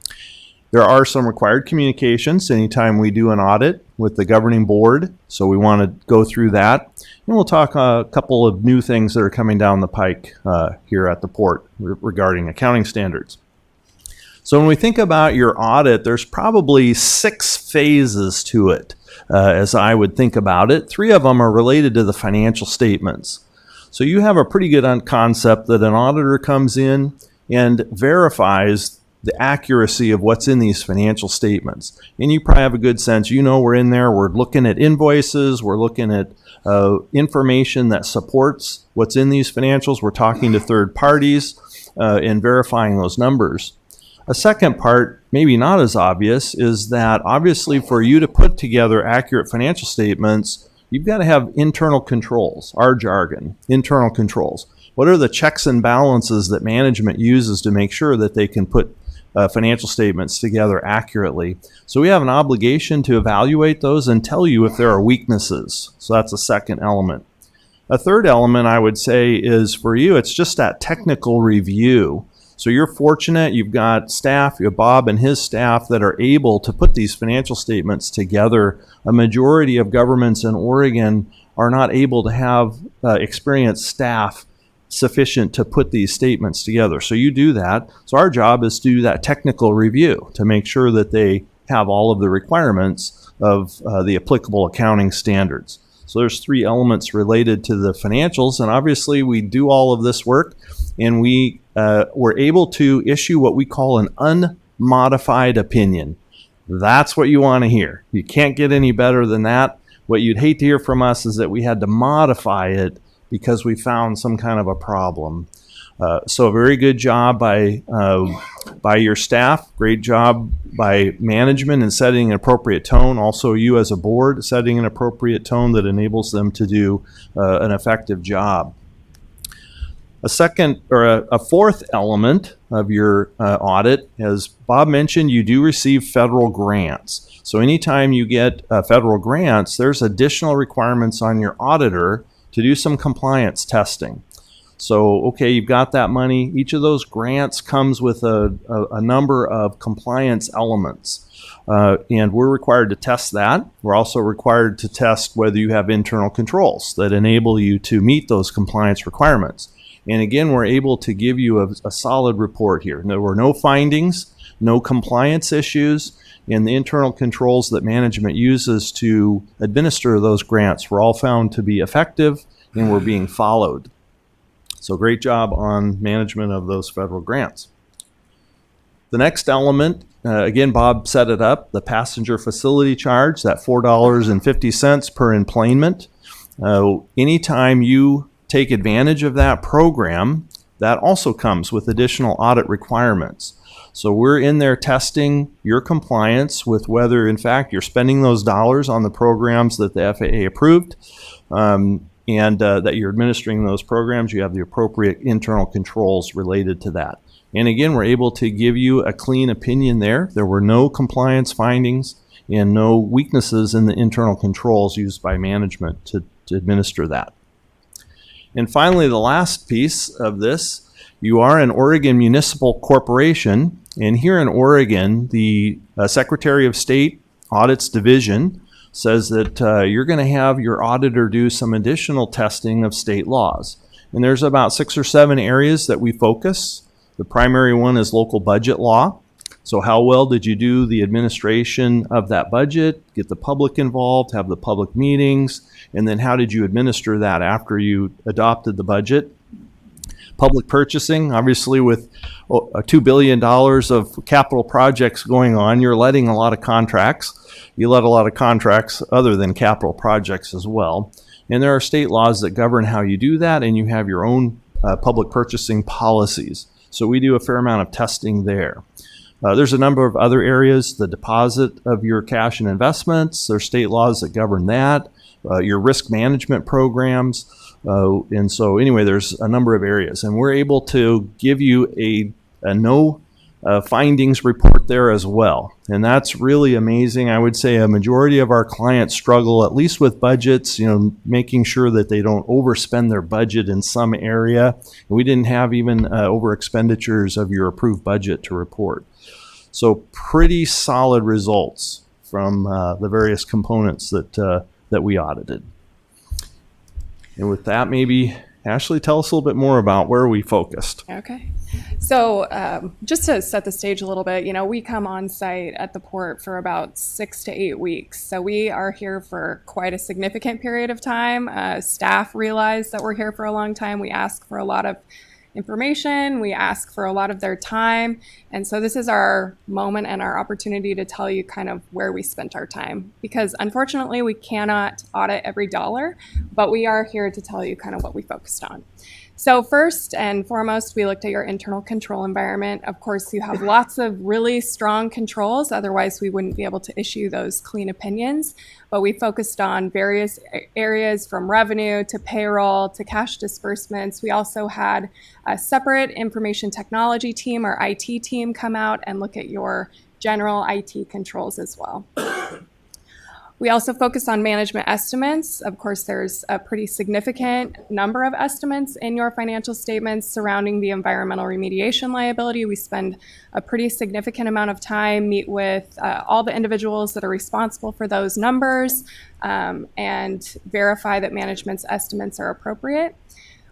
There are some required communications anytime we do an audit with the governing board, so we want to go through that. And we'll talk a couple of new things that are coming down the pike here at the port regarding accounting standards. So when we think about your audit, there's probably 6 phases to it. As I would think about it. 3 of them are related to the financial statements. So you have a pretty good concept that an auditor comes in and verifies the accuracy of what's in these financial statements. And you probably have a good sense, you know, we're in there, we're looking at invoices, we're looking at information that supports what's in these financials, we're talking to third parties and verifying those numbers. A second part, maybe not as obvious, is that obviously for you to put together accurate financial statements, you've got to have internal controls, our jargon, internal controls. What are the checks and balances that management uses to make sure that they can put financial statements together accurately? So we have an obligation to evaluate those and tell you if there are weaknesses. So that's a second element. A third element I would say is for you, it's just that technical review. So you're fortunate, you've got staff, you have Bob and his staff that are able to put these financial statements together. A majority of governments in Oregon are not able to have experienced staff sufficient to put these statements together. So you do that. So our job is to do that technical review to make sure that they have all of the requirements of the applicable accounting standards. So there's 3 elements related to the financials, and obviously we do all of this work and we were able to issue what we call an unmodified opinion. That's what you want to hear. You can't get any better than that. What you'd hate to hear from us is that we had to modify it because we found some kind of a problem. So a very good job by your staff, great job by management in setting an appropriate tone. Also you as a board setting an appropriate tone that enables them to do an effective job. A second or a fourth element of your audit, as Bob mentioned, you do receive federal grants. So anytime you get federal grants, there's additional requirements on your auditor to do some compliance testing. So, okay, you've got that money. Each of those grants comes with a number of compliance elements. And we're required to test that. We're also required to test whether you have internal controls that enable you to meet those compliance requirements. And again, we're able to give you a solid report here. There were no findings, no compliance issues, and the internal controls that management uses to administer those grants were all found to be effective and were being followed. So great job on management of those federal grants. The next element, again, Bob set it up, the passenger facility charge, that $4.50 per enplanement. Anytime you take advantage of that program, that also comes with additional audit requirements. So we're in there testing your compliance with whether, in fact, you're spending those dollars on the programs that the FAA approved. And and that you're administering those programs, you have the appropriate internal controls related to that. And again, we're able to give you a clean opinion there. There were no compliance findings and no weaknesses in the internal controls used by management to administer that. And finally, the last piece of this, you are an Oregon municipal corporation, and here in Oregon, the Secretary of State Audits Division says that you're going to have your auditor do some additional testing of state laws. And there's about 6 or 7 areas that we focus. The primary one is local budget law. So how well did you do the administration of that budget, get the public involved, have the public meetings, and then how did you administer that after you adopted the budget? Public purchasing, obviously with $2 billion of capital projects going on, you're letting a lot of contracts. You let a lot of contracts other than capital projects as well. And there are state laws that govern how you do that, and you have your own public purchasing policies. So we do a fair amount of testing there. There's a number of other areas, the deposit of your cash and investments, there's state laws that govern that, your risk management programs, and so anyway, there's a number of areas. And we're able to give you a no findings report there as well. And that's really amazing. I would say a majority of our clients struggle, at least with budgets, making sure that they don't overspend their budget in some area. And we didn't have even over expenditures of your approved budget to report. So pretty solid results from the various components that we audited. And with that, maybe Ashley, tell us a little bit more about where we focused. Okay. So just to set the stage a little bit, we come on site at the port for about 6 to 8 weeks. So we are here for quite a significant period of time. Staff realize that we're here for a long time. We ask for a lot of information. We ask for a lot of their time. And so this is our moment and our opportunity to tell you kind of where we spent our time. Because unfortunately, we cannot audit every dollar, but we are here to tell you kind of what we focused on. So first and foremost, we looked at your internal control environment. Of course, you have lots of really strong controls. Otherwise, we wouldn't be able to issue those clean opinions. But we focused on various areas from revenue to payroll to cash disbursements. We also had a separate information technology team, or IT team, come out and look at your general IT controls as well. We also focus on management estimates. Of course, there's a pretty significant number of estimates in your financial statements surrounding the environmental remediation liability. We spend a pretty significant amount of time, meet with all the individuals that are responsible for those numbers, and verify that management's estimates are appropriate.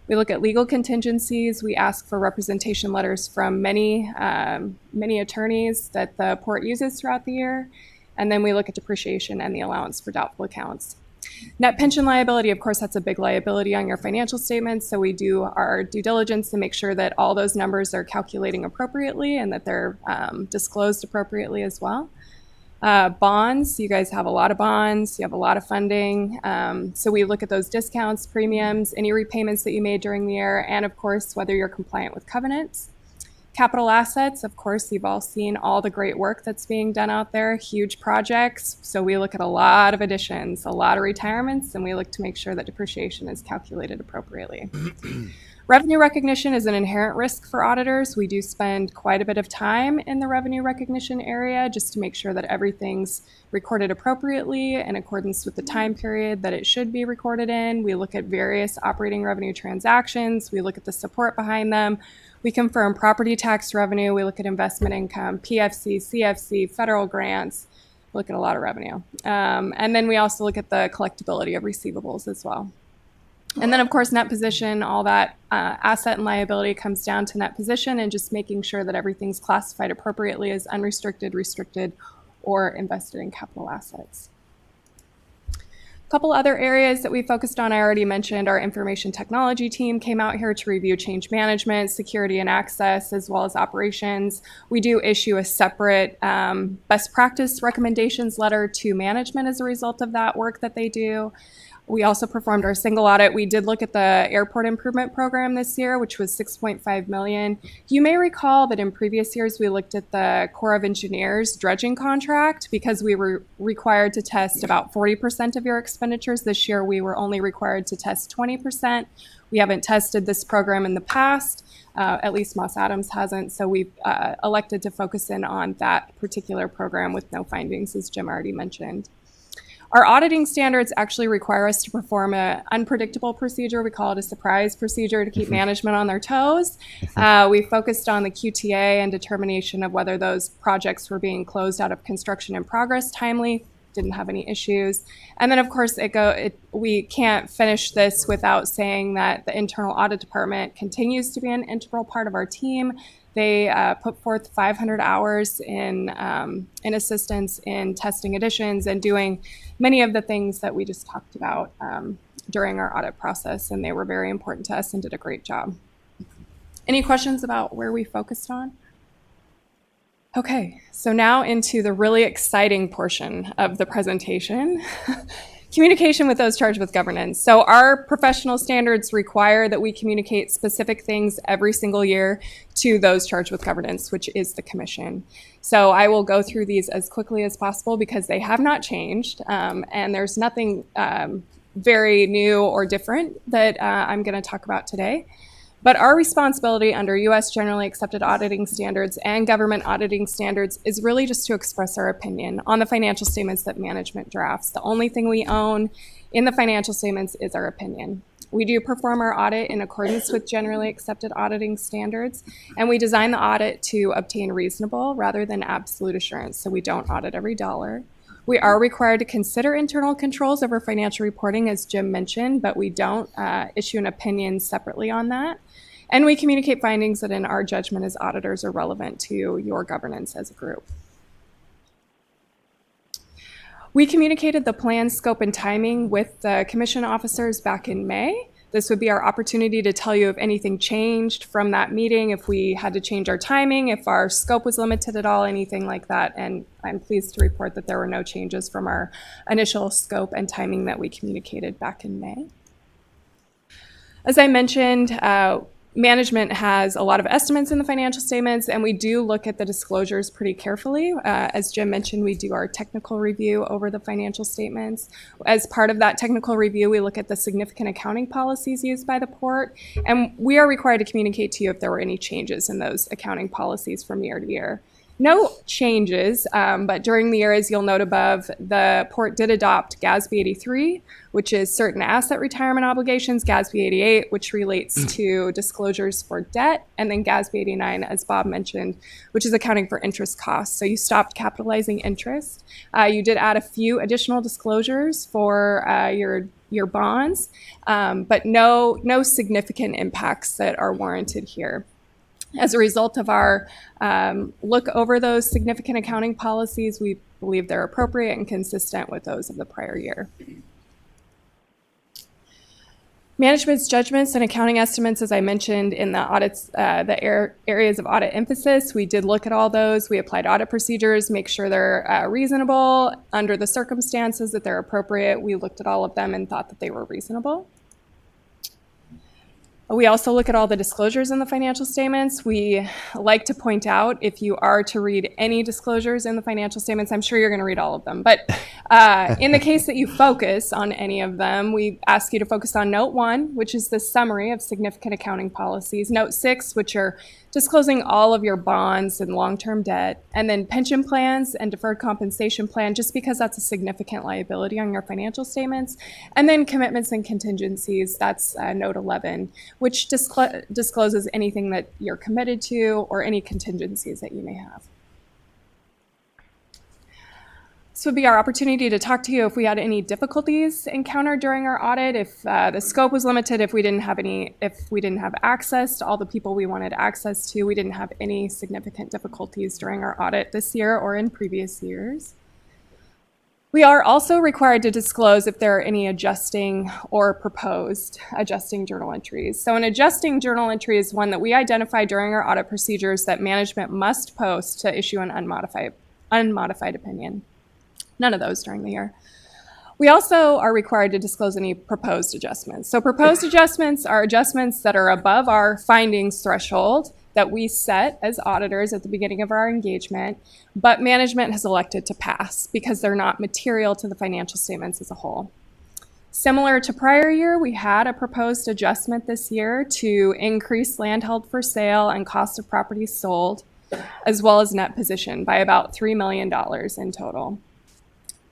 We look at legal contingencies. We ask for representation letters from many attorneys that the port uses throughout the year. And then we look at depreciation and the allowance for doubtful accounts. Net pension liability, of course, that's a big liability on your financial statements. So we do our due diligence to make sure that all those numbers are calculating appropriately and that they're disclosed appropriately as well. Bonds, you guys have a lot of bonds, you have a lot of funding. So we look at those discounts, premiums, any repayments that you made during the year, and of course, whether you're compliant with covenants. Capital assets, of course, you've all seen all the great work that's being done out there, huge projects. So we look at a lot of additions, a lot of retirements, and we look to make sure that depreciation is calculated appropriately. Revenue recognition is an inherent risk for auditors. We do spend quite a bit of time in the revenue recognition area just to make sure that everything's recorded appropriately in accordance with the time period that it should be recorded in. We look at various operating revenue transactions. We look at the support behind them. We confirm property tax revenue. We look at investment income, PFC, CFC, federal grants. We look at a lot of revenue. And then we also look at the collectability of receivables as well. And then, of course, net position, all that asset and liability comes down to net position and just making sure that everything's classified appropriately as unrestricted, restricted, or invested in capital assets. A couple other areas that we focused on, I already mentioned, our information technology team came out here to review change management, security and access, as well as operations. We do issue a separate best practice recommendations letter to management as a result of that work that they do. We also performed our single audit. We did look at the airport improvement program this year, which was $6.5 million. You may recall that in previous years we looked at the Corps of Engineers dredging contract because we were required to test about 40% of your expenditures. This year we were only required to test 20%. We haven't tested this program in the past, at least Moss Adams hasn't, so we've elected to focus in on that particular program with no findings, as Jim already mentioned. Our auditing standards actually require us to perform an unpredictable procedure. We call it a surprise procedure to keep management on their toes. We focused on the QTA and determination of whether those projects were being closed out of construction in progress timely, didn't have any issues. And then of course we can't finish this without saying that the internal audit department continues to be an integral part of our team. They put forth 500 hours in assistance in testing additions and doing many of the things that we just talked about during our audit process, and they were very important to us and did a great job. Any questions about where we focused on? Okay, so now into the really exciting portion of the presentation. Communication with those charged with governance. So our professional standards require that we communicate specific things every single year to those charged with governance, which is the commission. So I will go through these as quickly as possible because they have not changed, and there's nothing very new or different that I'm going to talk about today. But our responsibility under U.S. Generally Accepted Auditing Standards and government auditing standards is really just to express our opinion on the financial statements that management drafts. The only thing we own in the financial statements is our opinion. We do perform our audit in accordance with Generally Accepted Auditing Standards, and we design the audit to obtain reasonable rather than absolute assurance, so we don't audit every dollar. We are required to consider internal controls over financial reporting, as Jim mentioned, but we don't issue an opinion separately on that. And we communicate findings that in our judgment as auditors are relevant to your governance as a group. We communicated the plan, scope, and timing with the commission officers back in May. This would be our opportunity to tell you if anything changed from that meeting, if we had to change our timing, if our scope was limited at all, anything like that. And I'm pleased to report that there were no changes from our initial scope and timing that we communicated back in May. As I mentioned, management has a lot of estimates in the financial statements, and we do look at the disclosures pretty carefully. As Jim mentioned, we do our technical review over the financial statements. As part of that technical review, we look at the significant accounting policies used by the port, and we are required to communicate to you if there were any changes in those accounting policies from year to year. No changes, but during the year, as you'll note above, the port did adopt GASB 83, which is certain asset retirement obligations, GASB 88, which relates to disclosures for debt, and then GASB 89, as Bob mentioned, which is accounting for interest costs. So you stopped capitalizing interest. You did add a few additional disclosures for your bonds, but no significant impacts that are warranted here. As a result of our look over those significant accounting policies, we believe they're appropriate and consistent with those of the prior year. Management's judgments and accounting estimates, as I mentioned in the audits, areas of audit emphasis, we did look at all those. We applied audit procedures, make sure they're reasonable under the circumstances, that they're appropriate. We looked at all of them and thought that they were reasonable. We also look at all the disclosures in the financial statements. We like to point out, if you are to read any disclosures in the financial statements, I'm sure you're going to read all of them, but in the case that you focus on any of them, we ask you to focus on Note 1, which is the summary of significant accounting policies, Note 6, which are disclosing all of your bonds and long-term debt, and then pension plans and deferred compensation plan, just because that's a significant liability on your financial statements, and then commitments and contingencies, that's Note 11, which discloses anything that you're committed to or any contingencies that you may have. This would be our opportunity to talk to you if we had any difficulties encountered during our audit, if the scope was limited, if we didn't have access to all the people we wanted access to. We didn't have any significant difficulties during our audit this year or in previous years. We are also required to disclose if there are any adjusting or proposed adjusting journal entries. So an adjusting journal entry is one that we identify during our audit procedures that management must post to issue an unmodified opinion. None of those during the year. We also are required to disclose any proposed adjustments. So proposed adjustments are adjustments that are above our findings threshold that we set as auditors at the beginning of our engagement, but management has elected to pass because they're not material to the financial statements as a whole. Similar to prior year, we had a proposed adjustment this year to increase land held for sale and cost of properties sold, as well as net position by about $3 million in total.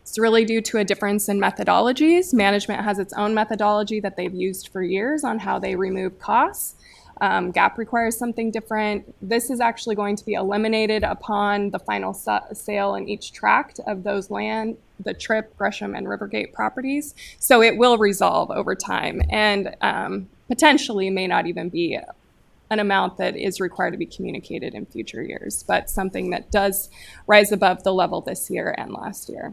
It's really due to a difference in methodologies. Management has its own methodology that they've used for years on how they remove costs. GAAP requires something different. This is actually going to be eliminated upon the final sale in each tract of those land, the Tripp, Gresham, and Rivergate properties. So it will resolve over time and potentially may not even be an amount that is required to be communicated in future years, but something that does rise above the level this year and last year.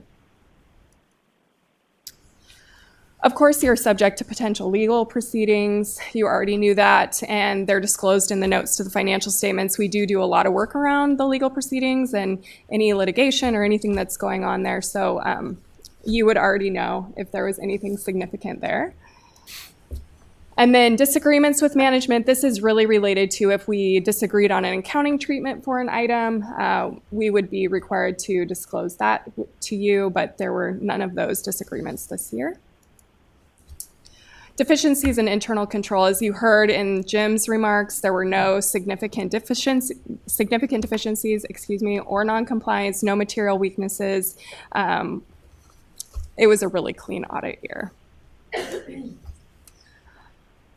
Of course, you're subject to potential legal proceedings. You already knew that, and they're disclosed in the notes to the financial statements. We do a lot of work around the legal proceedings and any litigation or anything that's going on there. So you would already know if there was anything significant there. And then disagreements with management. This is really related to if we disagreed on an accounting treatment for an item, we would be required to disclose that to you, but there were none of those disagreements this year. Deficiencies in internal control. As you heard in Jim's remarks, there were no significant deficiencies, or non-compliance, no material weaknesses. It was a really clean audit year.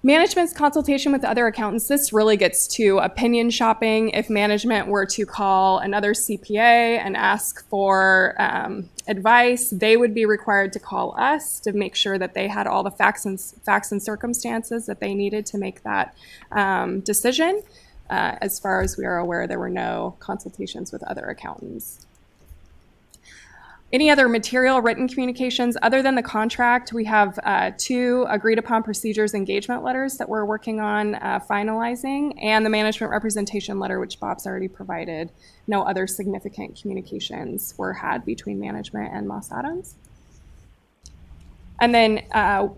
Management's consultation with other accountants, this really gets to opinion shopping. If management were to call another CPA and ask for advice, they would be required to call us to make sure that they had all the facts and circumstances that they needed to make that decision. As far as we are aware, there were no consultations with other accountants. Any other material written communications other than the contract? We have 2 agreed upon procedures engagement letters that we're working on finalizing, and the management representation letter, which Bob's already provided. No other significant communications were had between management and Moss Adams. And then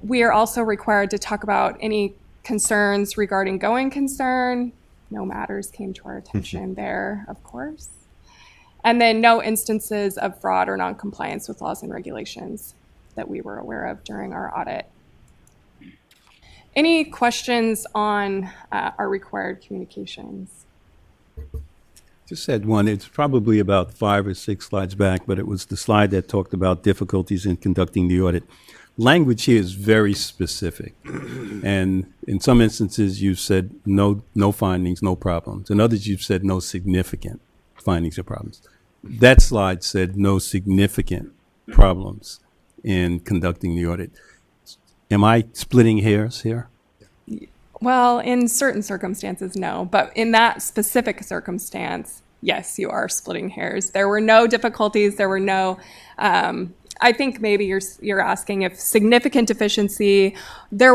we are also required to talk about any concerns regarding going concern. No matters came to our attention there, of course. And then no instances of fraud or noncompliance with laws and regulations that we were aware of during our audit. Any questions on our required communications? Just had one. It's probably about 5 or 6 slides back, but it was the slide that talked about difficulties in conducting the audit. Language here is very specific. And in some instances, you've said no findings, no problems. In others, you've said no significant findings or problems. That slide said no significant problems in conducting the audit. Am I splitting hairs here? Well, in certain circumstances, no. But in that specific circumstance, yes, you are splitting hairs. There were no difficulties. There were no I think maybe you're asking if significant deficiency, there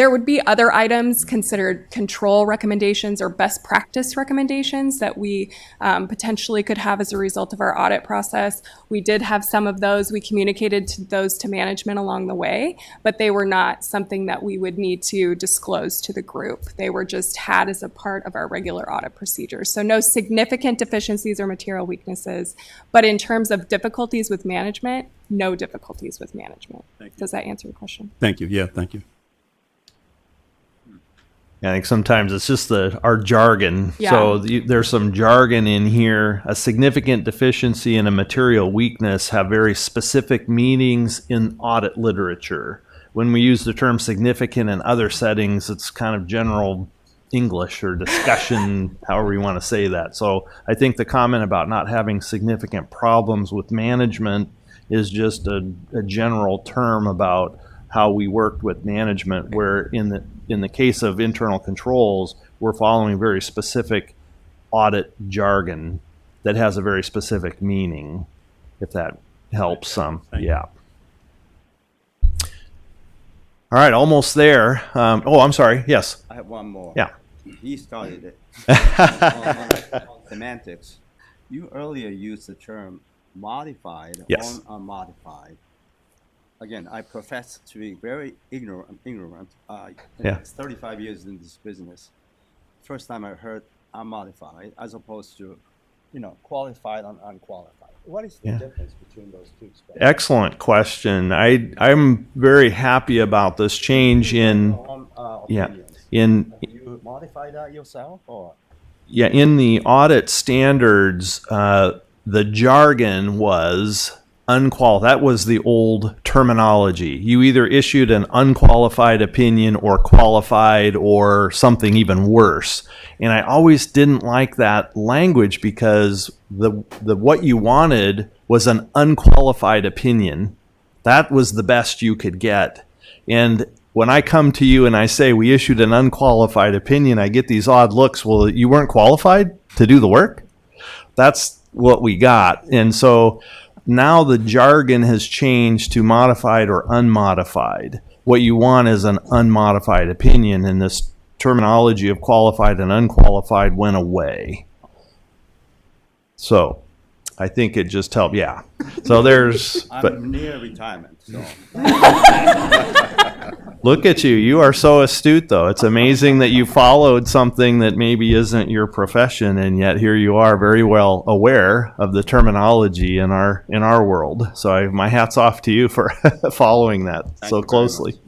would be other items considered control recommendations or best practice recommendations that we potentially could have as a result of our audit process. We did have some of those. We communicated those to management along the way, but they were not something that we would need to disclose to the group. They were just had as a part of our regular audit procedures. So no significant deficiencies or material weaknesses, but in terms of difficulties with management, no difficulties with management. Does that answer your question? Thank you. Yeah, thank you. I think sometimes it's just our jargon. Yeah. So there's some jargon in here. A significant deficiency and a material weakness have very specific meanings in audit literature. When we use the term significant in other settings, it's kind of general English or discussion, however you want to say that. So I think the comment about not having significant problems with management is just a general term about how we worked with management, where in the case of internal controls, we're following very specific audit jargon that has a very specific meaning, if that helps some. Yeah. All right, almost there. I'm sorry. Yes. I have one more. Yeah. He started it. on semantics. You earlier used the term modified Yes. or unmodified. again, I profess to be very ignorant. Yeah. It's 35 years in this business. First time I heard unmodified as opposed to, qualified and unqualified. What is the Yeah. difference between those two expressions? Excellent question. I'm very happy about this change in Opinions. in Have you modify that yourself or? in the audit standards, the jargon was unqualified. That was the old terminology. You either issued an unqualified opinion or qualified or something even worse. And I always didn't like that language because the what you wanted was an unqualified opinion. That was the best you could get. And when I come to you and I say we issued an unqualified opinion, I get these odd looks. Well, you weren't qualified to do the work? That's what we got. And so now the jargon has changed to modified or unmodified. What you want is an unmodified opinion, and this terminology of qualified and unqualified went away. So I think it just helped. Yeah. So there's. I'm near retirement, so. Look at you. You are so astute, though. It's amazing that you followed something that maybe isn't your profession, and yet here you are very well aware of the terminology in our world. So my hat's off to you for following that so closely.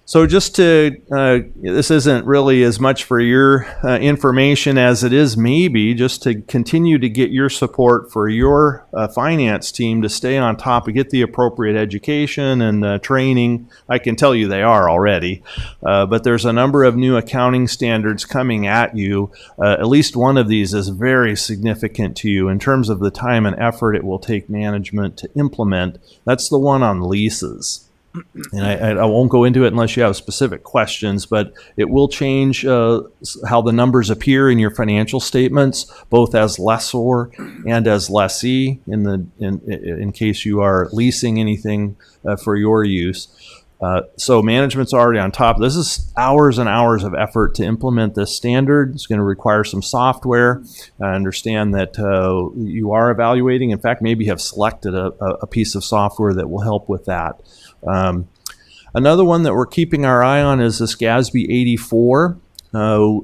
So just to, this isn't really as much for your information as it is maybe just to continue to get your support for your finance team to stay on top and get the appropriate education and training. I can tell you they are already, but there's a number of new accounting standards coming at you. At least one of these is very significant to you in terms of the time and effort it will take management to implement. That's the one on leases. And I won't go into it unless you have specific questions, but it will change how the numbers appear in your financial statements, both as lessor and as lessee, in case you are leasing anything for your use. So management's already on top. This is hours and hours of effort to implement this standard. It's going to require some software. I understand that you are evaluating, in fact, maybe have selected a piece of software that will help with that. Another one that we're keeping our eye on is this GASB 84,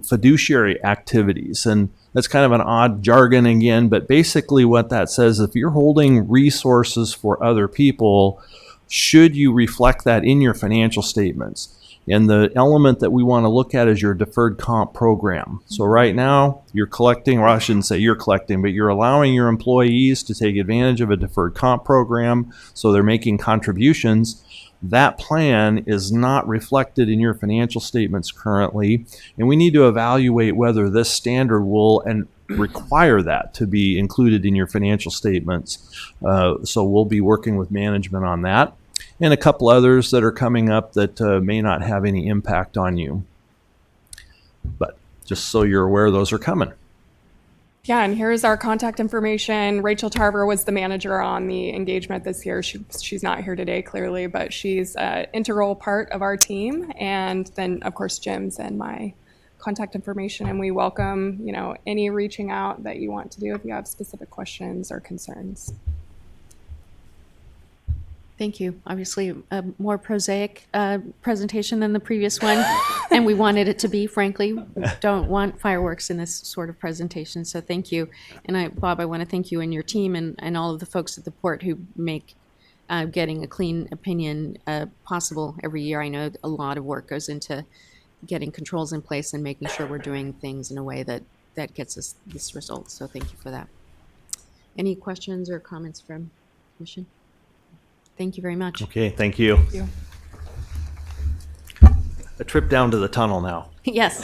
fiduciary activities. And that's kind of an odd jargon again, but basically what that says, if you're holding resources for other people, should you reflect that in your financial statements? And the element that we want to look at is your deferred comp program. So right now you're collecting, or I shouldn't say you're collecting, but you're allowing your employees to take advantage of a deferred comp program. So they're making contributions. That plan is not reflected in your financial statements currently. And we need to evaluate whether this standard will and require that to be included in your financial statements. So we'll be working with management on that, and a couple others that are coming up that may not have any impact on you. But just so you're aware, those are coming. Yeah, and here's our contact information. Rachel Tarver was the manager on the engagement this year. She's not here today, clearly, but she's an integral part of our team. And then, of course, Jim's and my contact information. And we welcome, any reaching out that you want to do if you have specific questions or concerns. Thank you. Obviously, a more prosaic presentation than the previous one, and we wanted it to be, frankly. We don't want fireworks in this sort of presentation, so thank you. And Bob, I want to thank you and your team and all of the folks at the port who make getting a clean opinion possible every year. I know a lot of work goes into getting controls in place and making sure we're doing things in a way that gets us this result, so thank you for that. Any questions or comments from Commission? Thank you very much. Okay, thank you. Thank you. A trip down to the tunnel now. Yes.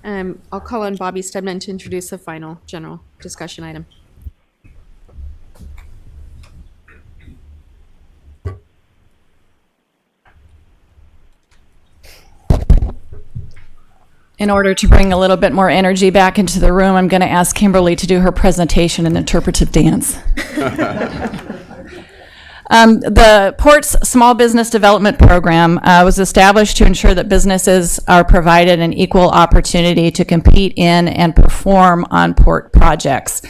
I'll call on Bobby Stedman to introduce the final general discussion item. In order to bring a little bit more energy back into the room, I'm going to ask Kimberly to do her presentation in interpretive dance. The Port's Small Business Development Program was established to ensure that businesses are provided an equal opportunity to compete in and perform on Port projects.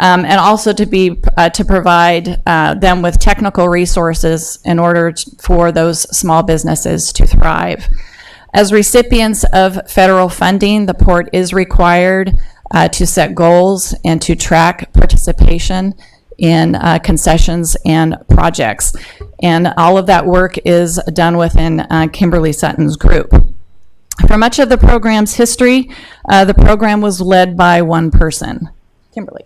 and also to provide them with technical resources in order for those small businesses to thrive. As recipients of federal funding, the port is required to set goals and to track participation in concessions and projects. And all of that work is done within Kimberly Sutton's group. For much of the program's history, the program was led by one person, Kimberly.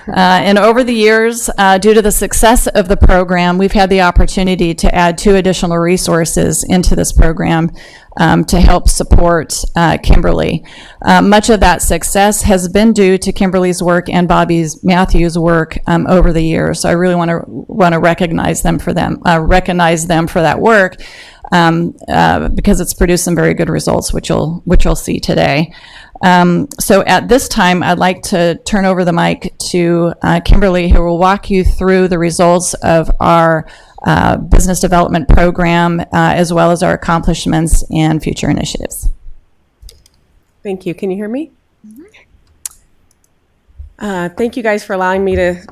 And over the years, due to the success of the program, we've had the opportunity to add 2 additional resources into this program to help support Kimberly. Much of that success has been due to Kimberly's work and Bobby Matthews' work over the years. So I really want to recognize them for that work because it's produced some very good results, which you'll see today. So at this time, I'd like to turn over the mic to Kimberly, who will walk you through the results of our business development program, as well as our accomplishments and future initiatives. Thank you. Can you hear me? Thank you guys for allowing me to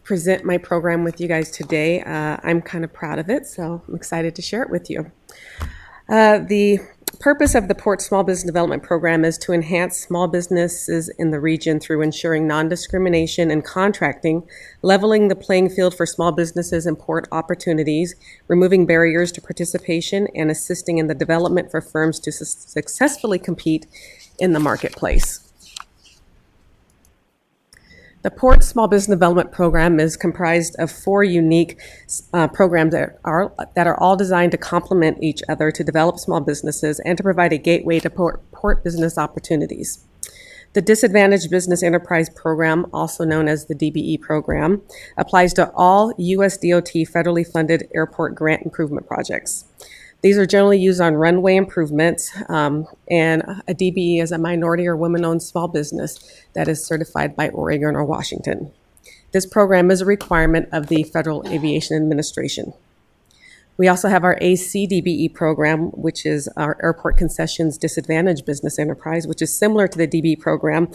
present my program with you guys today. I'm kind of proud of it, so I'm excited to share it with you. The purpose of the Port Small Business Development Program is to enhance small businesses in the region through ensuring non-discrimination in contracting, leveling the playing field for small businesses and port opportunities, removing barriers to participation, and assisting in the development for firms to successfully compete in the marketplace. The Port Small Business Development Program is comprised of 4 unique programs that are all designed to complement each other to develop small businesses and to provide a gateway to port business opportunities. The Disadvantaged Business Enterprise Program, also known as the DBE program, applies to all U.S. DOT federally funded airport grant improvement projects. These are generally used on runway improvements, and a DBE is a minority or women-owned small business that is certified by Oregon or Washington. This program is a requirement of the Federal Aviation Administration. We also have our ACDBE program, which is our Airport Concessions Disadvantaged Business Enterprise, which is similar to the DBE program,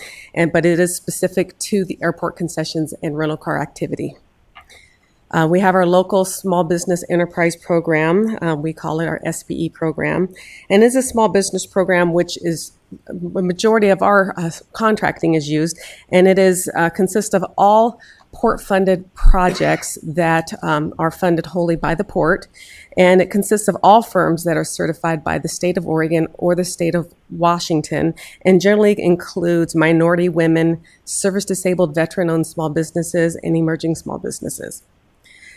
but it is specific to the airport concessions and rental car activity. We have our local small business enterprise program. We call it our SBE program. And it's a small business program which is a majority of our contracting is used. And it is consists of all port-funded projects that are funded wholly by the port. And it consists of all firms that are certified by the state of Oregon or the state of Washington, and generally includes minority, women, service-disabled, veteran-owned small businesses, and emerging small businesses.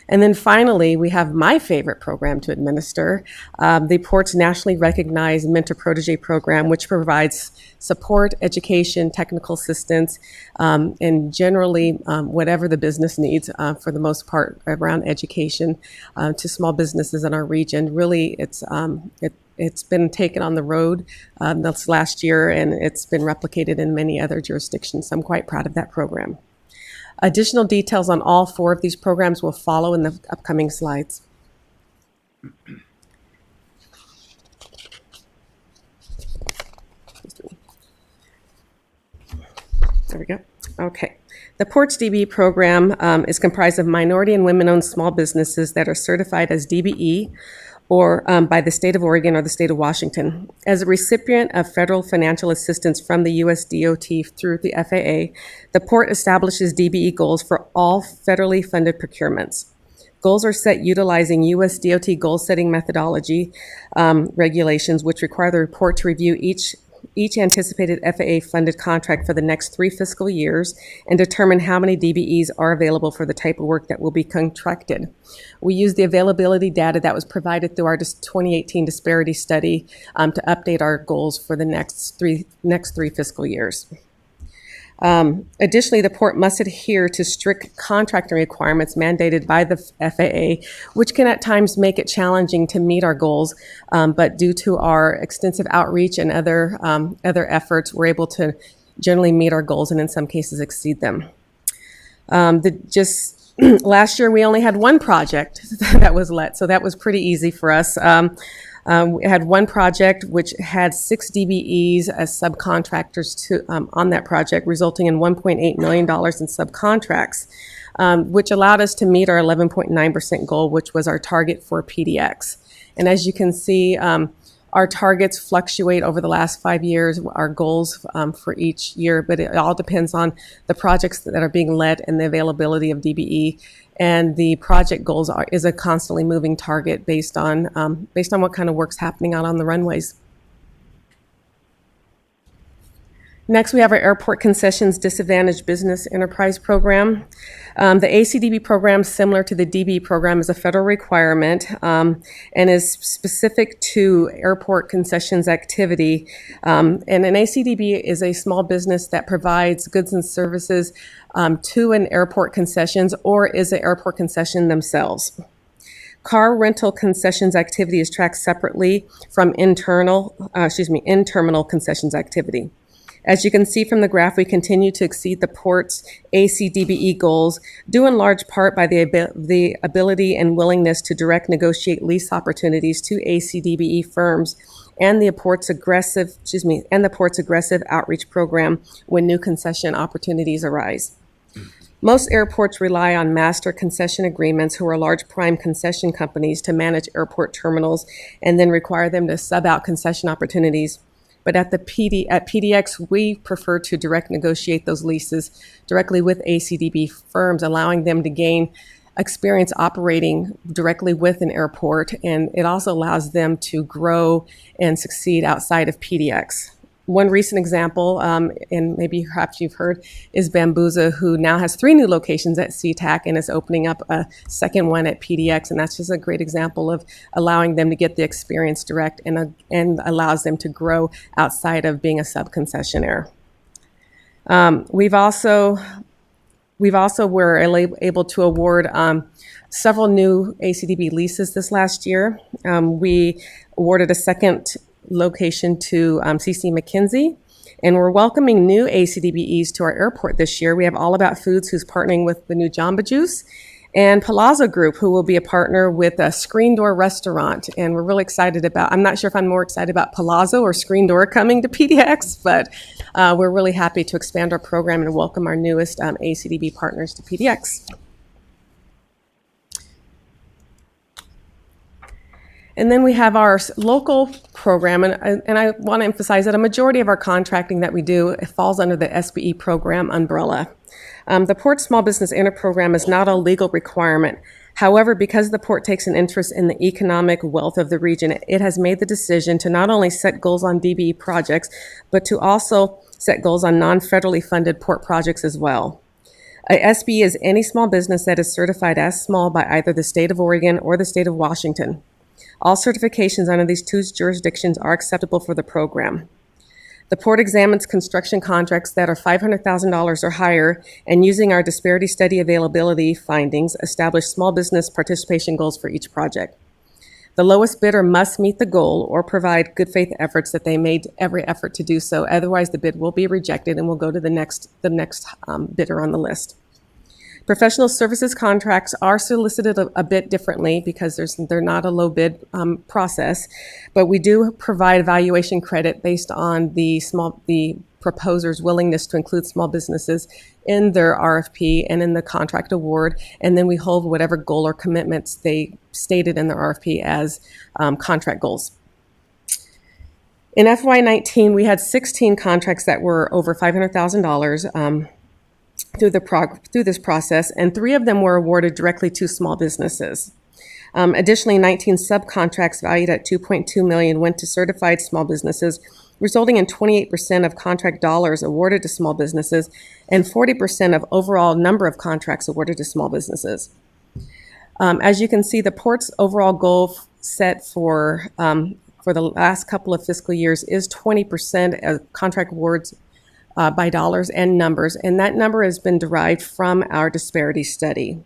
And then finally, we have my favorite program to administer, the Port's nationally recognized Mentor Protege program, which provides support, education, technical assistance, and generally whatever the business needs, for the most part, around education to small businesses in our region. Really, it's been taken on the road this last year, and it's been replicated in many other jurisdictions. So I'm quite proud of that program. Additional details on all 4 of these programs will follow in the upcoming slides. There we go. Okay. The Ports DBE program is comprised of minority and women-owned small businesses that are certified as DBE or by the state of Oregon or the state of Washington. As a recipient of federal financial assistance from the U.S. DOT through the FAA, the Port establishes DBE goals for all federally funded procurements. Goals are set utilizing U.S. DOT goal-setting methodology regulations, which require the report to review each anticipated FAA-funded contract for the next 3 fiscal years and determine how many DBEs are available for the type of work that will be contracted. We use the availability data that was provided through our 2018 disparity study to update our goals for the next three fiscal years. Additionally, the Port must adhere to strict contracting requirements mandated by the FAA, which can at times make it challenging to meet our goals, but due to our extensive outreach and other efforts, we're able to generally meet our goals and in some cases exceed them. Last year, we only had 1 project that was let, so that was pretty easy for us. We had one project which had 6 DBEs as subcontractors on that project, resulting in $1.8 million in subcontracts, which allowed us to meet our 11.9% goal, which was our target for PDX. And as you can see, our targets fluctuate over the last 5 years, our goals for each year, but it all depends on the projects that are being led and the availability of DBE. And the project goals is a constantly moving target based on what kind of work's happening out on the runways. Next, we have our Airport Concessions Disadvantaged Business Enterprise Program. The ACDB program, similar to the DB program, is a federal requirement and is specific to airport concessions activity. And an ACDB is a small business that provides goods and services to an airport concessions or is an airport concession themselves. Car rental concessions activity is tracked separately from in-terminal concessions activity. As you can see from the graph, we continue to exceed the port's ACDBE goals, due in large part by the ability and willingness to direct negotiate lease opportunities to ACDBE firms and the port's aggressive outreach program when new concession opportunities arise. Most airports rely on master concession agreements, who are large prime concession companies, to manage airport terminals and then require them to sub out concession opportunities. But at PDX, we prefer to direct negotiate those leases directly with ACDB firms, allowing them to gain experience operating directly with an airport, and it also allows them to grow and succeed outside of PDX. One recent example, and maybe perhaps you've heard, is Bambuza, who now has 3 new locations at SeaTac and is opening up a second one at PDX. And that's just a great example of allowing them to get the experience direct and allows them to grow outside of being a sub-concessionaire. We've also were able to award several new ACDB leases this last year. We awarded a second location to CC McKinsey, and we're welcoming new ACDBEs to our airport this year. We have All About Foods, who's partnering with the new Jamba Juice, and Palazzo Group, who will be a partner with a Screen Door restaurant. And we're really excited I'm not sure if I'm more excited about Palazzo or Screen Door coming to PDX, but we're really happy to expand our program and welcome our newest ACDB partners to PDX. And then we have our local program, and I want to emphasize that a majority of our contracting that we do falls under the SBE program umbrella. The Port Small Business Enter program is not a legal requirement. However, because the port takes an interest in the economic wealth of the region, it has made the decision to not only set goals on DBE projects, but to also set goals on non-federally funded port projects as well. A SBE is any small business that is certified as small by either the state of Oregon or the state of Washington. All certifications under these 2 jurisdictions are acceptable for the program. The port examines construction contracts that are $500,000 or higher, and using our disparity study availability findings, establish small business participation goals for each project. The lowest bidder must meet the goal or provide good faith efforts that they made every effort to do so. Otherwise, the bid will be rejected and will go to the next bidder on the list. Professional services contracts are solicited a bit differently because they're not a low bid process, but we do provide evaluation credit based on the proposer's willingness to include small businesses in their RFP and in the contract award, and then we hold whatever goal or commitments they stated in their RFP as contract goals. In FY19, we had 16 contracts that were over $500,000 through this process, and 3 of them were awarded directly to small businesses. Additionally, 19 subcontracts valued at $2.2 million went to certified small businesses, resulting in 28% of contract dollars awarded to small businesses and 40% of overall number of contracts awarded to small businesses. As you can see, the port's overall goal set for the last couple of fiscal years is 20% of contract awards by dollars and numbers, and that number has been derived from our disparity study.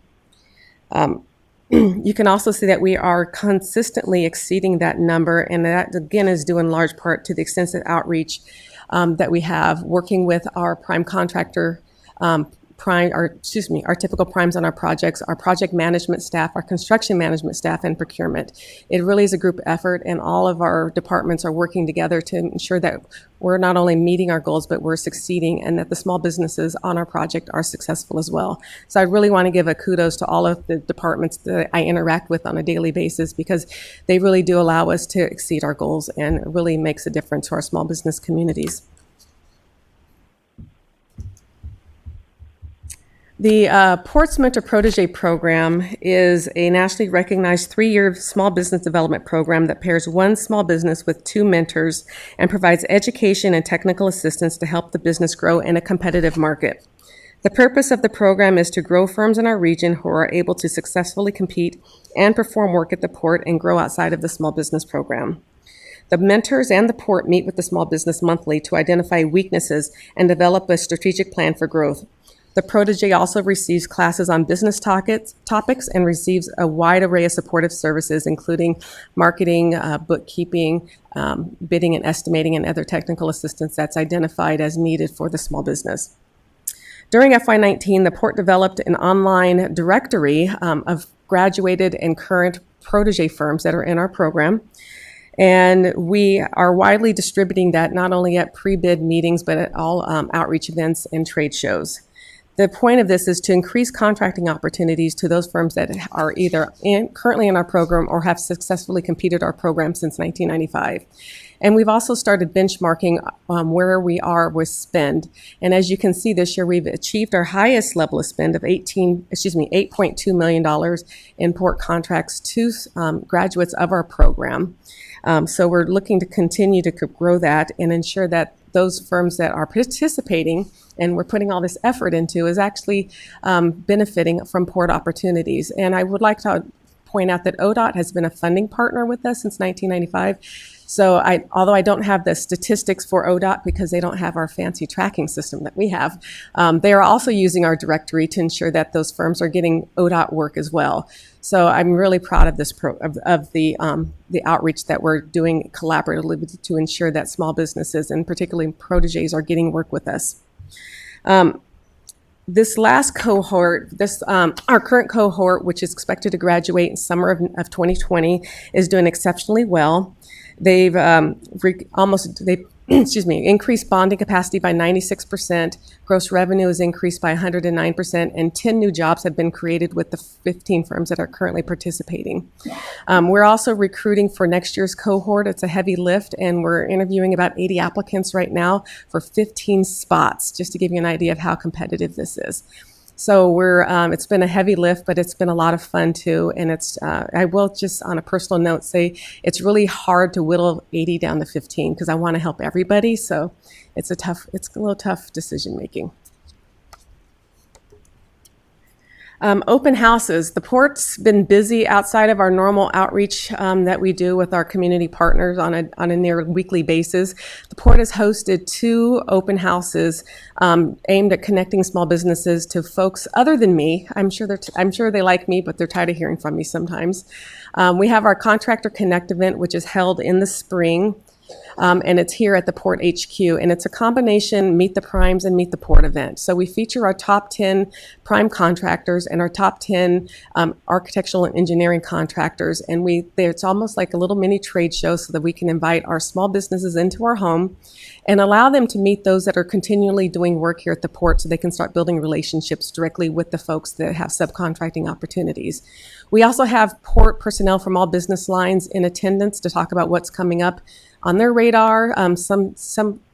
You can also see that we are consistently exceeding that number, and that again is due in large part to the extensive outreach that we have working with our prime contractor our typical primes on our projects, our project management staff, our construction management staff, and procurement. It really is a group effort, and all of our departments are working together to ensure that we're not only meeting our goals, but we're succeeding, and that the small businesses on our project are successful as well. So I really want to give a kudos to all of the departments that I interact with on a daily basis, because they really do allow us to exceed our goals, and it really makes a difference to our small business communities. The Ports Mentor Protege Program is a nationally recognized 3-year small business development program that pairs one small business with 2 mentors and provides education and technical assistance to help the business grow in a competitive market. The purpose of the program is to grow firms in our region who are able to successfully compete and perform work at the port and grow outside of the small business program. The mentors and the port meet with the small business monthly to identify weaknesses and develop a strategic plan for growth. The protege also receives classes on business topics and receives a wide array of supportive services, including marketing, bookkeeping, bidding and estimating, and other technical assistance that's identified as needed for the small business. During FY19, the port developed an online directory of graduated and current protege firms that are in our program. And we are widely distributing that not only at pre-bid meetings, but at all outreach events and trade shows. The point of this is to increase contracting opportunities to those firms that are either currently in our program or have successfully competed our program since 1995. And we've also started benchmarking where we are with spend. And as you can see, this year we've achieved our highest level of spend of $8.2 million in port contracts to graduates of our program. So we're looking to continue to grow that and ensure that those firms that are participating and we're putting all this effort into is actually benefiting from port opportunities. And I would like to point out that ODOT has been a funding partner with us since 1995. So although I don't have the statistics for ODOT because they don't have our fancy tracking system that we have, they are also using our directory to ensure that those firms are getting ODOT work as well. So I'm really proud of this of the outreach that we're doing collaboratively to ensure that small businesses and particularly proteges are getting work with us. This last cohort, our current cohort, which is expected to graduate in summer of 2020, is doing exceptionally well. They've increased bonding capacity by 96%. Gross revenue has increased by 109%, and 10 new jobs have been created with the 15 firms that are currently participating. We're also recruiting for next year's cohort. It's a heavy lift, and we're interviewing about 80 applicants right now for 15 spots, just to give you an idea of how competitive this is. So it's been a heavy lift, but it's been a lot of fun too. And I will just on a personal note say it's really hard to whittle 80 down to 15 because I want to help everybody. So it's a little tough decision making. Open houses. The port's been busy outside of our normal outreach that we do with our community partners on a near weekly basis. The port has hosted 2 open houses aimed at connecting small businesses to folks other than me. I'm sure they like me, but they're tired of hearing from me sometimes. We have our Contractor Connect event, which is held in the spring. And it's here at the Port HQ, and it's a combination Meet the Primes and Meet the Port event. So we feature our top 10 prime contractors and our top 10 architectural and engineering contractors, and it's almost like a little mini trade show so that we can invite our small businesses into our home and allow them to meet those that are continually doing work here at the port so they can start building relationships directly with the folks that have subcontracting opportunities. We also have port personnel from all business lines in attendance to talk about what's coming up on their radar.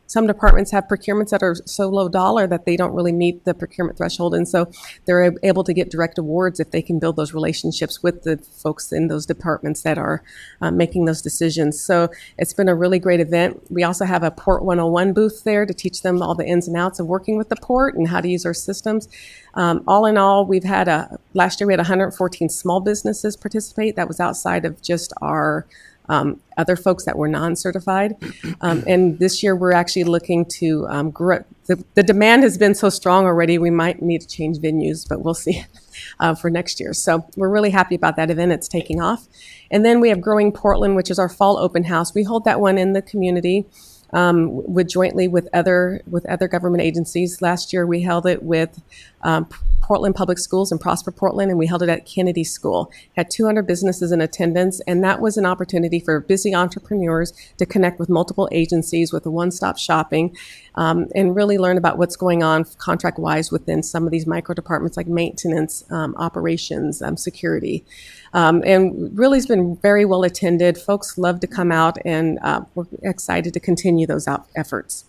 Some departments have procurements that are so low dollar that they don't really meet the procurement threshold, and so they're able to get direct awards if they can build those relationships with the folks in those departments that are making those decisions. So it's been a really great event. We also have a Port 101 booth there to teach them all the ins and outs of working with the port and how to use our systems. All in all, last year we had 114 small businesses participate. That was outside of just our other folks that were non-certified. And this year we're actually looking to grow. The demand has been so strong already, we might need to change venues, but we'll see for next year. So we're really happy about that event. It's taking off. And then we have Growing Portland, which is our fall open house. We hold that one in the community. with jointly with other government agencies. Last year, we held it with Portland Public Schools and Prosper Portland, and we held it at Kennedy School. Had 200 businesses in attendance, and that was an opportunity for busy entrepreneurs to connect with multiple agencies with a one-stop shopping, and really learn about what's going on contract-wise within some of these micro departments like maintenance, operations, security. And really has been very well attended. Folks love to come out, and we're excited to continue those efforts.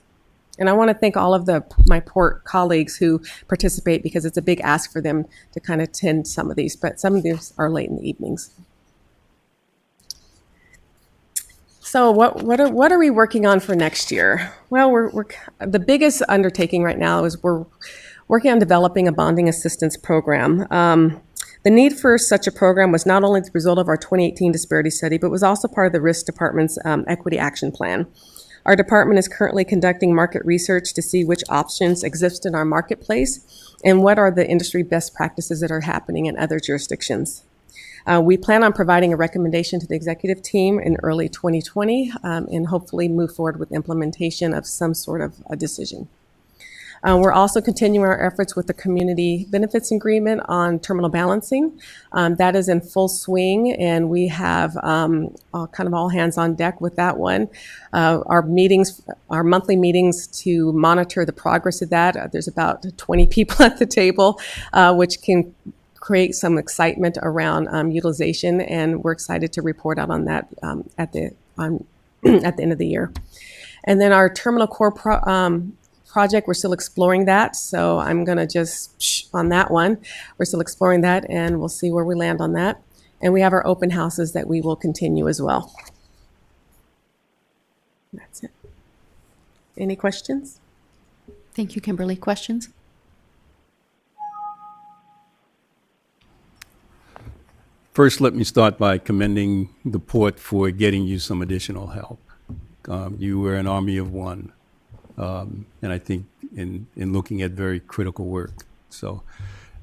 And I want to thank all of my port colleagues who participate, because it's a big ask for them to kind of attend some of these, but some of these are late in the evenings. So what are we working on for next year? Well, we're the biggest undertaking right now is we're working on developing a bonding assistance program. The need for such a program was not only the result of our 2018 disparity study, but was also part of the Risk Department's Equity Action Plan. Our department is currently conducting market research to see which options exist in our marketplace and what are the industry best practices that are happening in other jurisdictions. We plan on providing a recommendation to the executive team in early 2020 and hopefully move forward with implementation of some sort of a decision. We're also continuing our efforts with the community benefits agreement on terminal balancing. That is in full swing, and we have kind of all hands on deck with that one. Our monthly meetings to monitor the progress of that. There's about 20 people at the table, which can create some excitement around utilization, and we're excited to report out on that at the end of the year. And then our terminal core project, we're still exploring that, so I'm going to just on that one. We're still exploring that, and we'll see where we land on that. And we have our open houses that we will continue as well. That's it. Any questions? Thank you, Kimberly. Questions? First, let me start by commending the port for getting you some additional help. You were an army of one. And I think in looking at very critical work. So,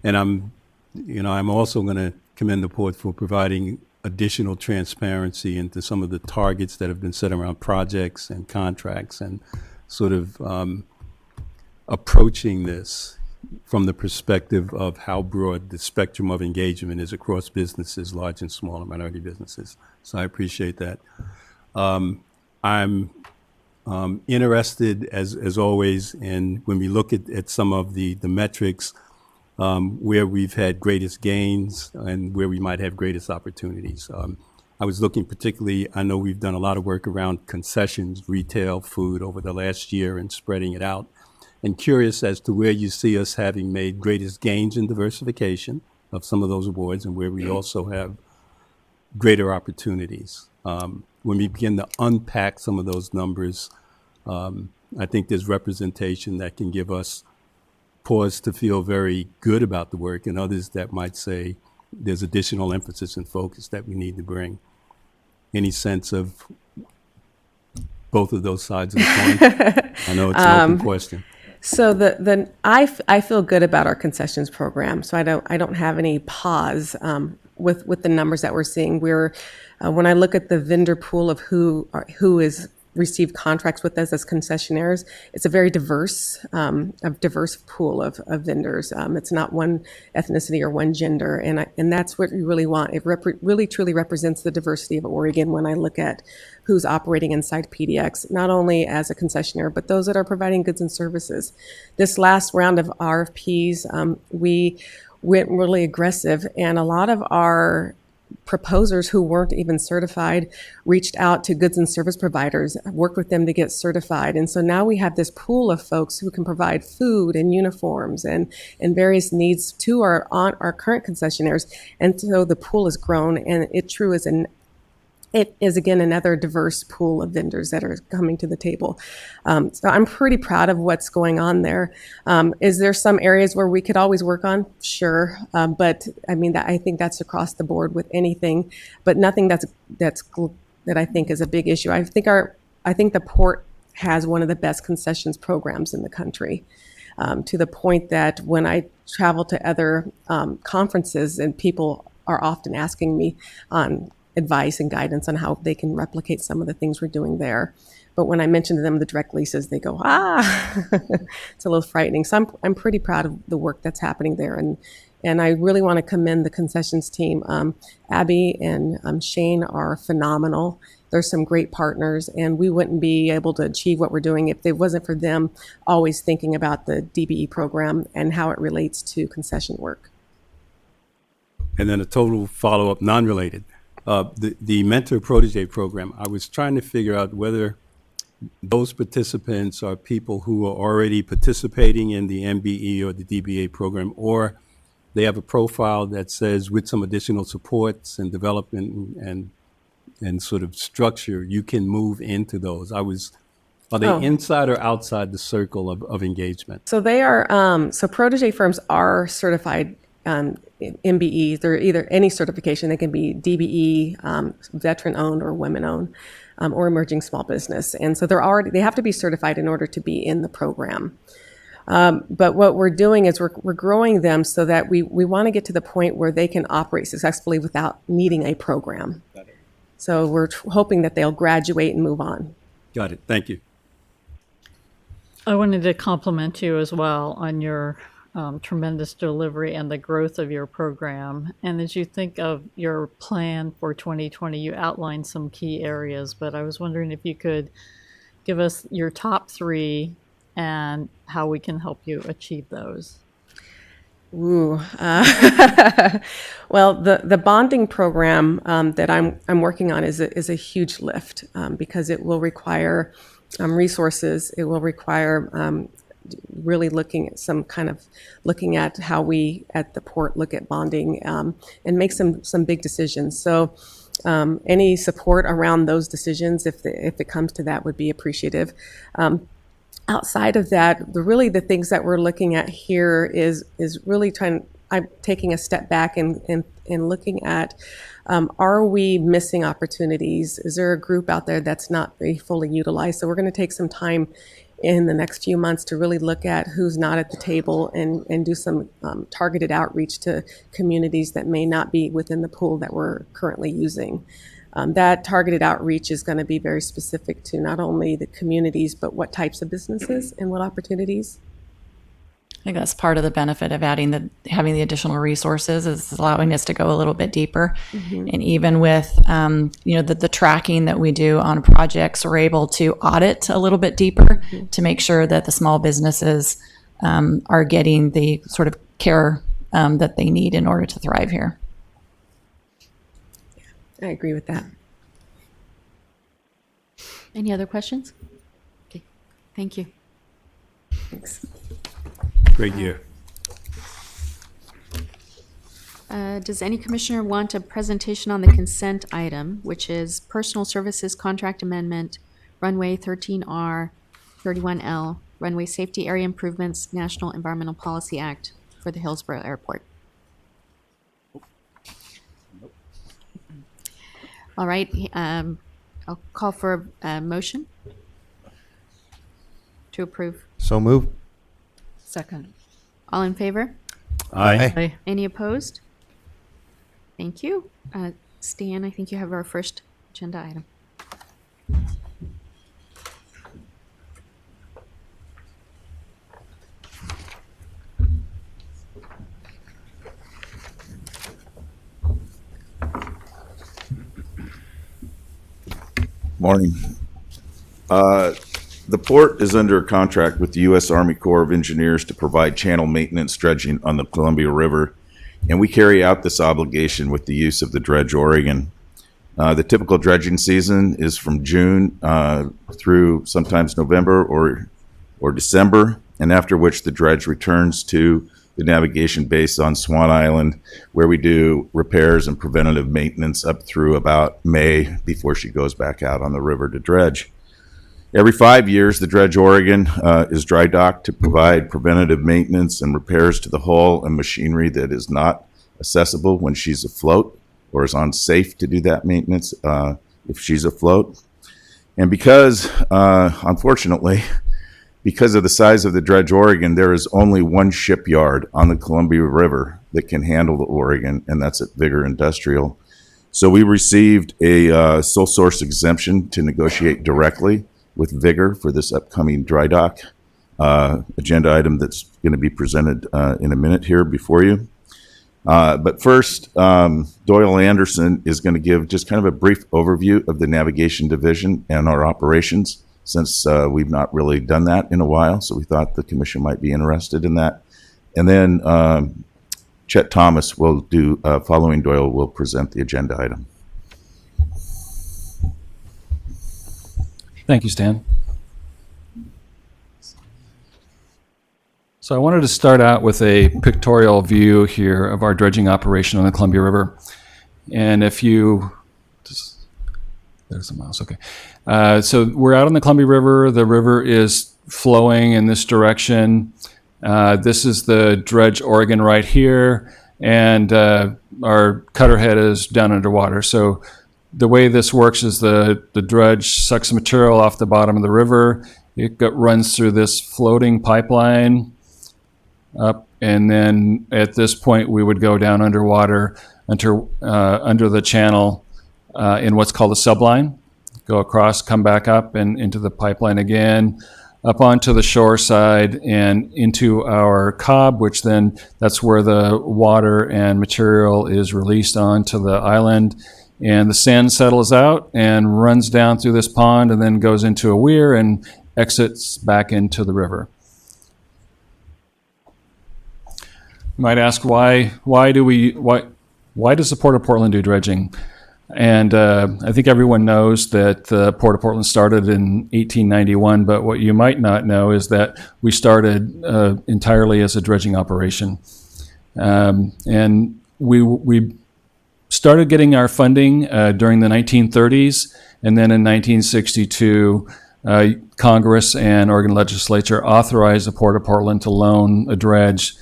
and I'm also going to commend the port for providing additional transparency into some of the targets that have been set around projects and contracts, and sort of approaching this from the perspective of how broad the spectrum of engagement is across businesses, large and small, and minority businesses. So I appreciate that. I'm interested, as always, in when we look at some of the metrics, where we've had greatest gains and where we might have greatest opportunities. I was looking particularly, I know we've done a lot of work around concessions, retail, food over the last year and spreading it out. And curious as to where you see us having made greatest gains in diversification of some of those awards, and where we also have greater opportunities. When we begin to unpack some of those numbers, I think there's representation that can give us pause to feel very good about the work, and others that might say there's additional emphasis and focus that we need to bring. Any sense of both of those sides of the coin? I know it's an open question. So I feel good about our concessions program. So I don't have any pause with the numbers that we're seeing. When I look at the vendor pool of who is received contracts with us as concessionaires, it's a very diverse pool of vendors. It's not one ethnicity or one gender, and that's what we really want. It really truly represents the diversity of Oregon when I look at who's operating inside PDX, not only as a concessionaire, but those that are providing goods and services. This last round of RFPs, we went really aggressive, and a lot of our proposers who weren't even certified reached out to goods and service providers, worked with them to get certified. And so now we have this pool of folks who can provide food and uniforms and various needs to our current concessionaires. And so the pool has grown, and it is again another diverse pool of vendors that are coming to the table. So I'm pretty proud of what's going on there. Is there some areas where we could always work on? Sure, but I mean I think that's across the board with anything, but nothing that I think is a big issue. I think the port has one of the best concessions programs in the country, to the point that when I travel to other conferences and people are often asking me on advice and guidance on how they can replicate some of the things we're doing there. But when I mention to them the direct leases, they go, it's a little frightening. So I'm pretty proud of the work that's happening there. And I really want to commend the concessions team. Abby and Shane are phenomenal. They're some great partners, and we wouldn't be able to achieve what we're doing if it wasn't for them always thinking about the DBE program and how it relates to concession work. And then a total follow-up, non-related. The mentor protege program, I was trying to figure out whether those participants are people who are already participating in the MBE or the DBA program, or they have a profile that says with some additional supports and development and sort of structure, you can move into those. Are they inside or outside the circle of engagement? So they are, so protege firms are certified MBEs. They're either any certification. They can be DBE, veteran-owned or women-owned, or emerging small business. And so they have to be certified in order to be in the program. But what we're doing is we're growing them so that we want to get to the point where they can operate successfully without needing a program. So we're hoping that they'll graduate and move on. Got it. Thank you. I wanted to compliment you as well on your tremendous delivery and the growth of your program. And as you think of your plan for 2020, you outlined some key areas, but I was wondering if you could give us your top 3 and how we can help you achieve those. Ooh, well, the bonding program that I'm working on is a huge lift because it will require resources. It will require really looking at how we at the port look at bonding and make some big decisions. So any support around those decisions, if it comes to that, would be appreciative. Outside of that, the things that we're looking at here is really I'm taking a step back and looking at, are we missing opportunities? Is there a group out there that's not very fully utilized? So we're going to take some time in the next few months to really look at who's not at the table and do some targeted outreach to communities that may not be within the pool that we're currently using. That targeted outreach is going to be very specific to not only the communities, but what types of businesses and what opportunities. I think that's part of the benefit of having the additional resources is allowing us to go a little bit deeper. Mm-hmm. And even with the tracking that we do on projects, we're able to audit a little bit deeper to make sure that the small businesses are getting the sort of care that they need in order to thrive here. I agree with that. Any other questions? Okay, thank you. Thanks. Great year. Does any commissioner want a presentation on the consent item, which is Personal Services Contract Amendment, Runway 13R, 31L, Runway Safety Area Improvements, National Environmental Policy Act for the Hillsborough Airport? All right, I'll call for a motion to approve. So move. Second. All in favor? Aye. Any opposed? Thank you. Stan, I think you have our first agenda item. Morning. The port is under a contract with the U.S. Army Corps of Engineers to provide channel maintenance dredging on the Columbia River, and we carry out this obligation with the use of the Dredge Oregon. The typical dredging season is from June through sometimes November or December, and after which the dredge returns to the navigation base on Swan Island, where we do repairs and preventative maintenance up through about May before she goes back out on the river to dredge. Every 5 years, the Dredge Oregon is dry docked to provide preventative maintenance and repairs to the hull and machinery that is not accessible when she's afloat or is unsafe to do that maintenance if she's afloat. And because, unfortunately, because of the size of the Dredge Oregon, there is only one shipyard on the Columbia River that can handle the Oregon, and that's at Vigor Industrial. So we received a sole source exemption to negotiate directly with Vigor for this upcoming dry dock agenda item that's going to be presented in a minute here before you. But first, Doyle Anderson is going to give just kind of a brief overview of the navigation division and our operations, since we've not really done that in a while. So we thought the commission might be interested in that. And then Chet Thomas will do, following Doyle, will present the agenda item. Thank you, Stan. So I wanted to start out with a pictorial view here of our dredging operation on the Columbia River. And if you, there's the mouse, okay. So we're out on the Columbia River. The river is flowing in this direction. This is the dredge Oregon right here. And our cutter head is down underwater. So the way this works is the dredge sucks material off the bottom of the river. It runs through this floating pipeline up, and then at this point we would go down underwater under the channel in what's called a subline, go across, come back up and into the pipeline again, up onto the shore side and into our cob, which then that's where the water and material is released onto the island, and the sand settles out and runs down through this pond and then goes into a weir and exits back into the river. You might ask why does the Port of Portland do dredging? And I think everyone knows that the Port of Portland started in 1891, but what you might not know is that we started entirely as a dredging operation. And we started getting our funding during the 1930s, and then in 1962, Congress and Oregon Legislature authorized the Port of Portland to loan a dredge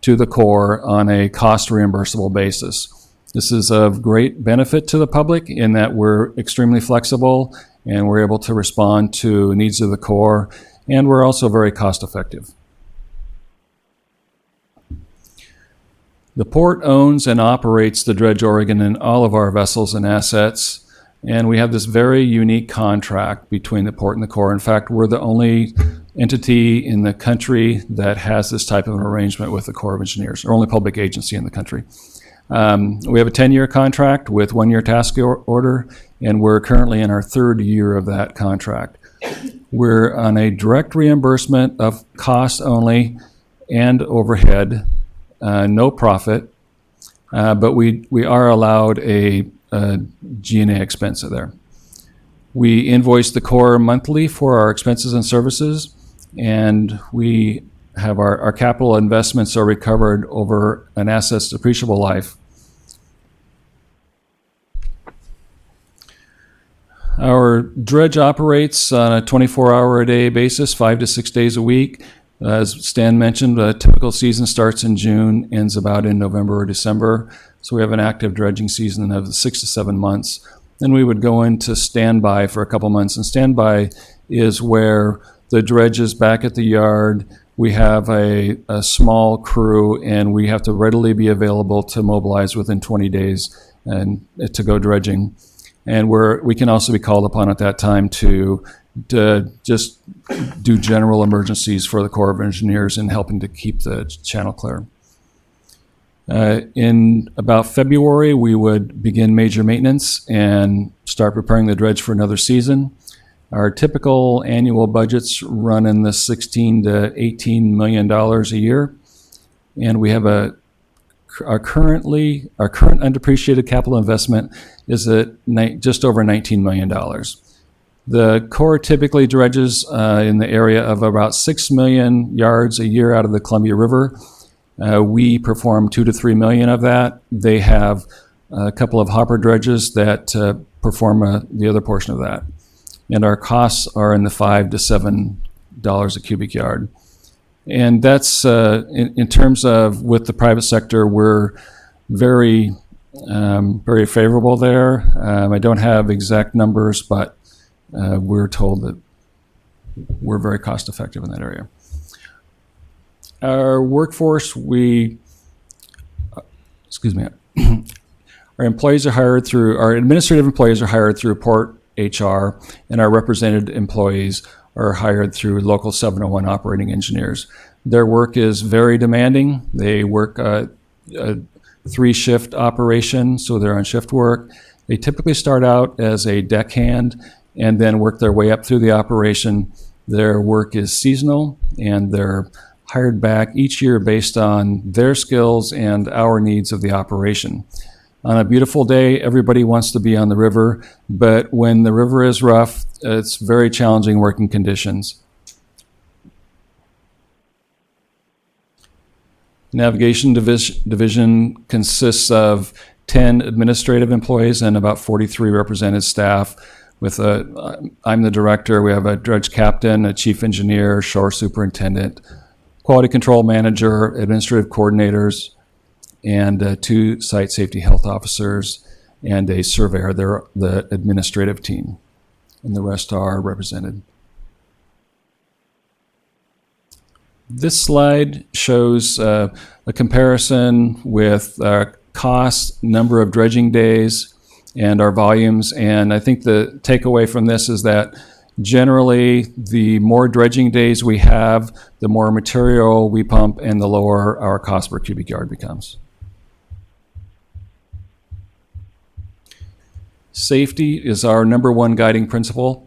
to the Corps on a cost reimbursable basis. This is of great benefit to the public in that we're extremely flexible and we're able to respond to needs of the Corps, and we're also very cost effective. The Port owns and operates the Dredge Oregon and all of our vessels and assets, and we have this very unique contract between the Port and the Corps. In fact, we're the only entity in the country that has this type of an arrangement with the Corps of Engineers, or only public agency in the country. We have a 10-year contract with 1-year task order, and we're currently in our 3rd year of that contract. We're on a direct reimbursement of costs only and overhead, no profit, but we are allowed a G&A expense there. We invoice the Corps monthly for our expenses and services, and we have our capital investments are recovered over an asset's depreciable life. Our dredge operates on a 24-hour-a-day basis, 5 to 6 days a week. As Stan mentioned, a typical season starts in June, ends about in November or December. So we have an active dredging season of 6 to 7 months. Then we would go into standby for a couple months. And standby is where the dredge is back at the yard. We have a small crew, and we have to readily be available to mobilize within 20 days and to go dredging. And we can also be called upon at that time to just do general emergencies for the Corps of Engineers in helping to keep the channel clear. In about February, we would begin major maintenance and start preparing the dredge for another season. Our typical annual budgets run in the $16 to $18 million a year, and we have our current undepreciated capital investment is at just over $19 million. The Corps typically dredges in the area of about 6 million yards a year out of the Columbia River. We perform 2 to 3 million of that. They have a couple of hopper dredges that perform the other portion of that. And our costs are in the $5 to $7 a cubic yard. And that's, in terms of with the private sector, we're very, very favorable there. I don't have exact numbers, but we're told that we're very cost effective in that area. Our workforce, Our administrative employees are hired through Port HR, and our represented employees are hired through Local 701 operating engineers. Their work is very demanding. They work a 3-shift operation, so they're on shift work. They typically start out as a deckhand and then work their way up through the operation. Their work is seasonal, and they're hired back each year based on their skills and our needs of the operation. On a beautiful day, everybody wants to be on the river, but when the river is rough, it's very challenging working conditions. Navigation division consists of 10 administrative employees and about 43 represented staff. I'm the director. We have a dredge captain, a chief engineer, shore superintendent, quality control manager, administrative coordinators, and 2 site safety health officers and a surveyor. They're the administrative team, and the rest are represented. This slide shows a comparison with cost, number of dredging days, and our volumes. And I think the takeaway from this is that generally the more dredging days we have, the more material we pump and the lower our cost per cubic yard becomes. Safety is our number one guiding principle.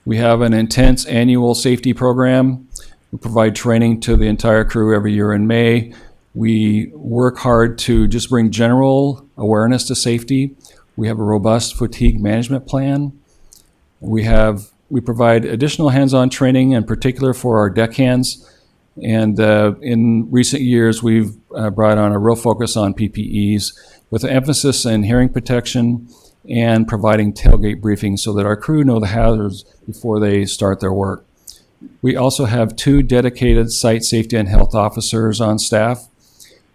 We have an intense annual safety program. We provide training to the entire crew every year in May. We work hard to just bring general awareness to safety. We have a robust fatigue management plan. We provide additional hands-on training, in particular for our deckhands. And in recent years, we've brought on a real focus on PPEs with an emphasis in hearing protection and providing tailgate briefings so that our crew know the hazards before they start their work. We also have 2 dedicated site safety and health officers on staff,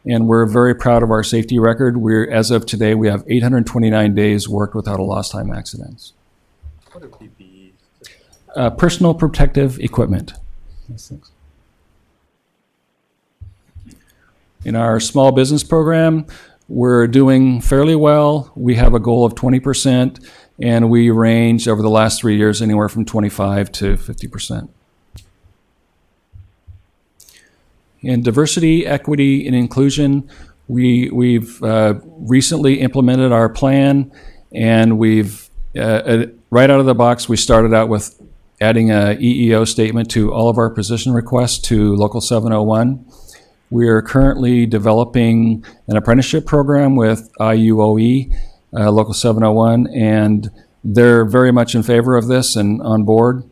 and we're very proud of our safety record. As of today, we have 829 days worked without a lost time accidents. What are PPEs? Personal protective equipment. In our small business program, we're doing fairly well. We have a goal of 20%, and we range over the last 3 years anywhere from 25 to 50%. In diversity, equity, and inclusion, we've recently implemented our plan, and we've right out of the box, we started out with adding a EEO statement to all of our position requests to Local 701. We are currently developing an apprenticeship program with IUOE, Local 701, and they're very much in favor of this and on board.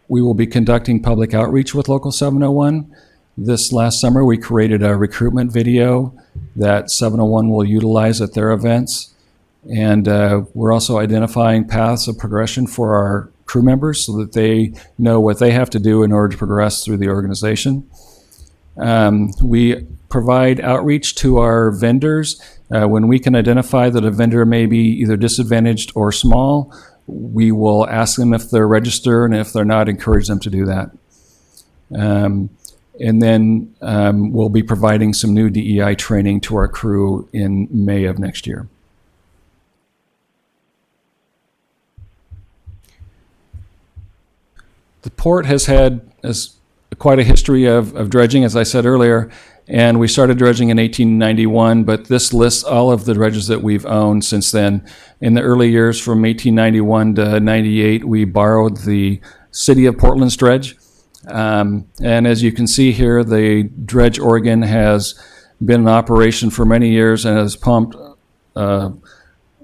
We will be conducting public outreach with Local 701. This last summer, we created a recruitment video that 701 will utilize at their events. And we're also identifying paths of progression for our crew members so that they know what they have to do in order to progress through the organization. We provide outreach to our vendors. When we can identify that a vendor may be either disadvantaged or small, we will ask them if they're registered, and if they're not, encourage them to do that. And then we'll be providing some new DEI training to our crew in May of next year. The port has had quite a history of dredging, as I said earlier, and we started dredging in 1891, but this lists all of the dredges that we've owned since then. In the early years, from 1891 to 98, we borrowed the City of Portland's dredge. And as you can see here, the Dredge Oregon has been in operation for many years and has pumped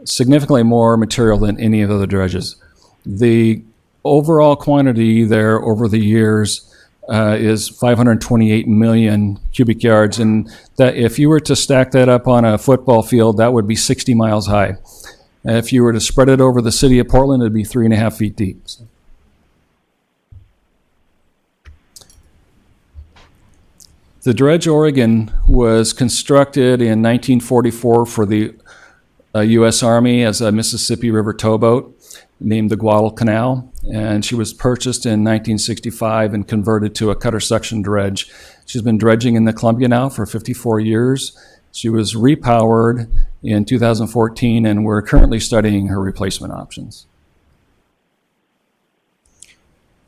significantly more material than any of the other dredges. The overall quantity there over the years is 528 million cubic yards, and that if you were to stack that up on a football field, that would be 60 miles high. And if you were to spread it over the city of Portland, it'd be 3.5 feet deep. The Dredge Oregon was constructed in 1944 for the U.S. Army as a Mississippi River towboat named the Guadalcanal, and she was purchased in 1965 and converted to a cutter suction dredge. She's been dredging in the Columbia now for 54 years. She was repowered in 2014, and we're currently studying her replacement options.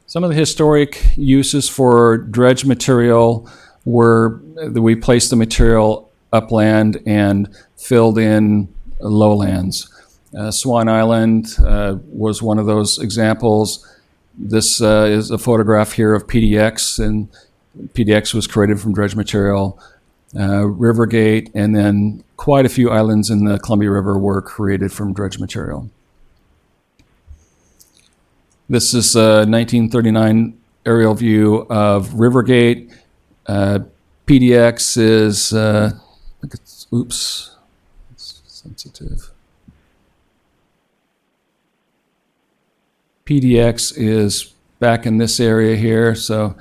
Some of the historic uses for dredge material were that we placed the material upland and filled in lowlands. Swan Island was one of those examples. This is a photograph here of PDX, and PDX was created from dredge material. Rivergate, and then quite a few islands in the Columbia River were created from dredge material. This is a 1939 aerial view of Rivergate. PDX is, I think it's, oops, it's sensitive. PDX is back in this area here. So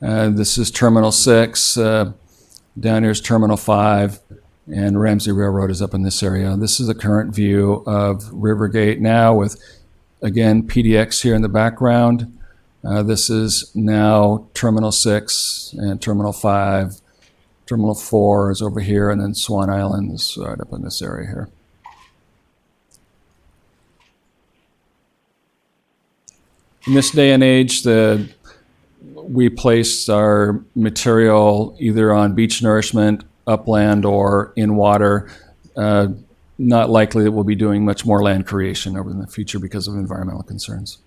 this is Terminal 6. Down here is Terminal 5, and Ramsey Railroad is up in this area. This is a current view of Rivergate now with, again, PDX here in the background. This is now Terminal 6 and Terminal 5. Terminal 4 is over here, and then Swan Island is right up in this area here. In this day and age, we place our material either on beach nourishment, upland, or in water. Not likely that we'll be doing much more land creation over in the future because of environmental concerns.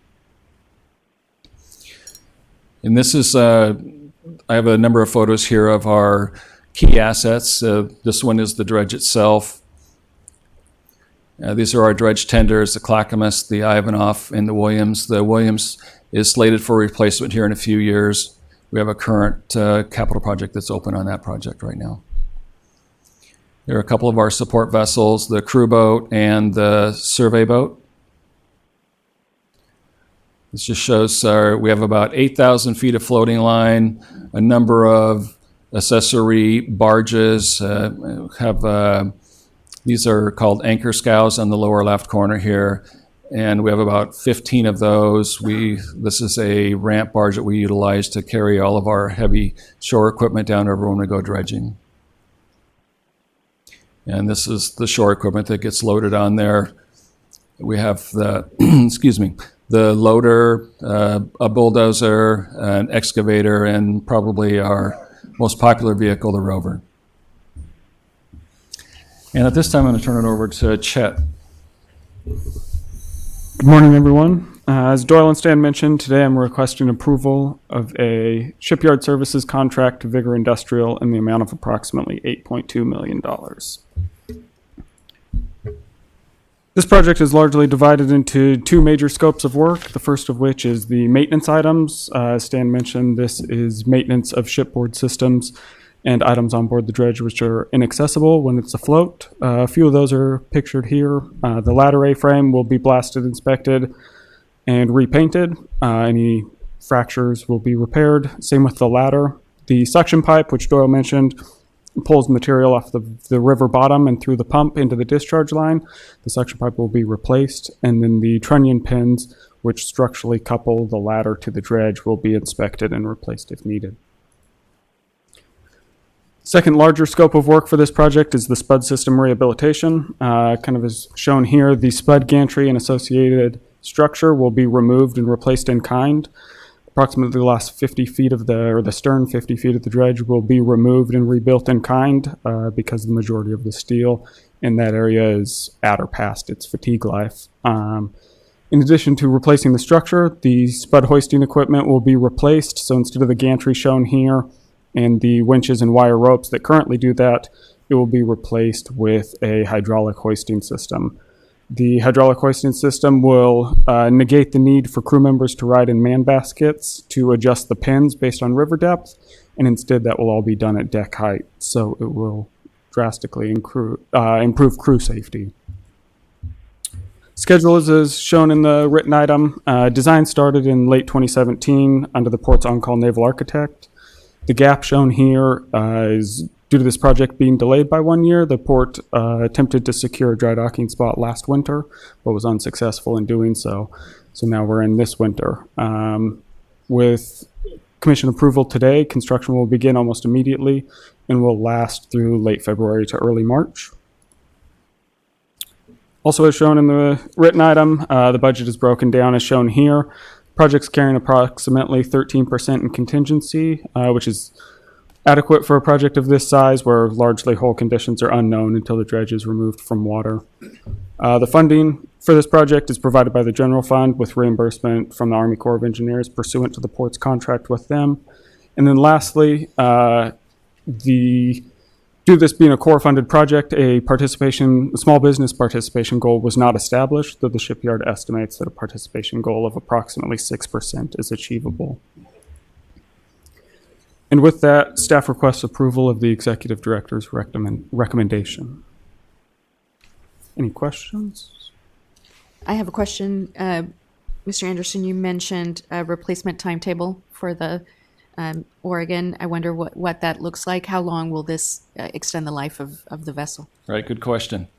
And this is, I have a number of photos here of our key assets. This one is the dredge itself. These are our dredge tenders, the Clackamas, the Ivanhoe, and the Williams. The Williams is slated for replacement here in a few years. We have a current capital project that's open on that project right now. There are a couple of our support vessels, the crew boat and the survey boat. This just shows we have about 8,000 feet of floating line, a number of accessory barges. These are called anchor scows on the lower left corner here, and we have about 15 of those. This is a ramp barge that we utilize to carry all of our heavy shore equipment down over when we go dredging. And this is the shore equipment that gets loaded on there. We have the, excuse me, the loader, a bulldozer, an excavator, and probably our most popular vehicle, the rover. And at this time, I'm going to turn it over to Chet. Good morning, everyone. As Doyle and Stan mentioned, today I'm requesting approval of a shipyard services contract to Vigor Industrial in the amount of approximately $8.2 million. This project is largely divided into two major scopes of work, the first of which is the maintenance items. As Stan mentioned, this is maintenance of shipboard systems and items on board the dredge which are inaccessible when it's afloat. A few of those are pictured here. The ladder A-frame will be blasted, inspected, and repainted. Any fractures will be repaired. Same with the ladder. The suction pipe, which Doyle mentioned, pulls material off the river bottom and through the pump into the discharge line. The suction pipe will be replaced, and then the trunnion pins, which structurally couple the ladder to the dredge, will be inspected and replaced if needed. Second larger scope of work for this project is the spud system rehabilitation. Kind of as shown here, the spud gantry and associated structure will be removed and replaced in kind. Approximately the last 50 feet of the stern 50 feet of the dredge will be removed and rebuilt in kind because the majority of the steel in that area is at or past its fatigue life. In addition to replacing the structure, the spud hoisting equipment will be replaced. So instead of the gantry shown here and the winches and wire ropes that currently do that, it will be replaced with a hydraulic hoisting system. The hydraulic hoisting system will negate the need for crew members to ride in man baskets to adjust the pins based on river depth, and instead that will all be done at deck height, so it will drastically improve crew safety. Schedule is as shown in the written item. Design started in late 2017 under the Port's on-call naval architect. The gap shown here is due to this project being delayed by 1 year. The Port attempted to secure a dry docking spot last winter, but was unsuccessful in doing so. So now we're in this winter. With commission approval today, construction will begin almost immediately and will last through late February to early March. Also, as shown in the written item, the budget is broken down as shown here. Project's carrying approximately 13% in contingency, which is adequate for a project of this size where largely hull conditions are unknown until the dredge is removed from water. The funding for this project is provided by the general fund with reimbursement from the Army Corps of Engineers pursuant to the port's contract with them. And then lastly, due to this being a core-funded project, a small business participation goal was not established, though the shipyard estimates that a participation goal of approximately 6% is achievable. And with that, staff requests approval of the executive director's recommendation. Any questions? I have a question. Mr. Anderson, you mentioned a replacement timetable for the Oregon. I wonder what that looks like. How long will this extend the life of the vessel? Right, good question.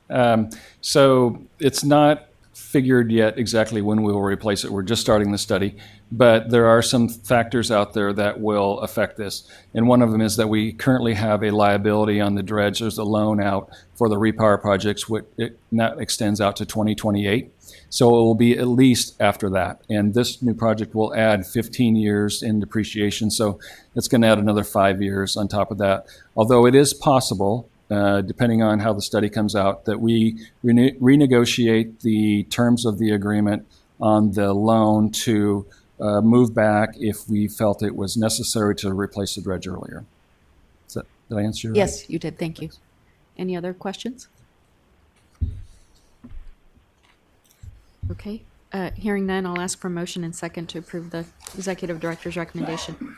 So it's not figured yet exactly when we will replace it. We're just starting the study, but there are some factors out there that will affect this. And one of them is that we currently have a liability on the dredge. There's a loan out for the repower projects, and that extends out to 2028. So it will be at least after that. And this new project will add 15 years in depreciation. So it's going to add another 5 years on top of that. Although it is possible, depending on how the study comes out, that we renegotiate the terms of the agreement on the loan to move back if we felt it was necessary to replace the dredge earlier. Did I answer your? Yes, you did. Thank you. Any other questions? Okay. Hearing none, I'll ask for a motion and second to approve the executive director's recommendation.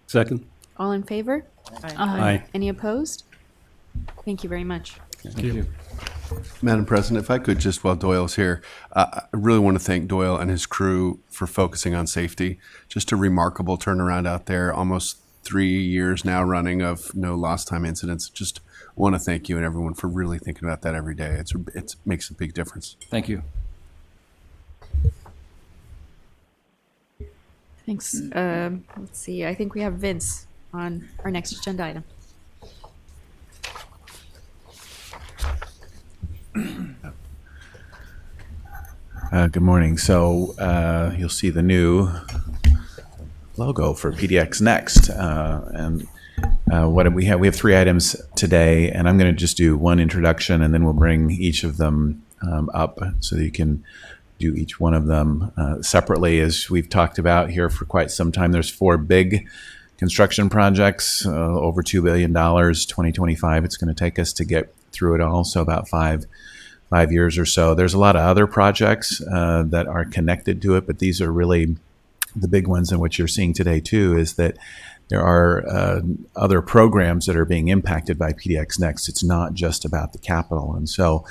Second. All in favor? Aye. Any opposed? Thank you very much. Thank you. Madam President, if I could just, while Doyle's here, I really want to thank Doyle and his crew for focusing on safety. Just a remarkable turnaround out there, almost 3 years now running of no lost time incidents. Just want to thank you and everyone for really thinking about that every day. It makes a big difference. Thank you. Thanks. Let's see. I think we have Vince on our next agenda item. Good morning. So you'll see the new logo for PDX Next. What do we have? We have 3 items today, and I'm going to just do one introduction, and then we'll bring each of them up so that you can do each one of them separately. As we've talked about here for quite some time, there's 4 big construction projects, over $2 billion, 2025. It's going to take us to get through it all, so about five years or so. There's a lot of other projects that are connected to it, but these are really the big ones. And what you're seeing today too is that there are other programs that are being impacted by PDX Next. It's not just about the capital. And so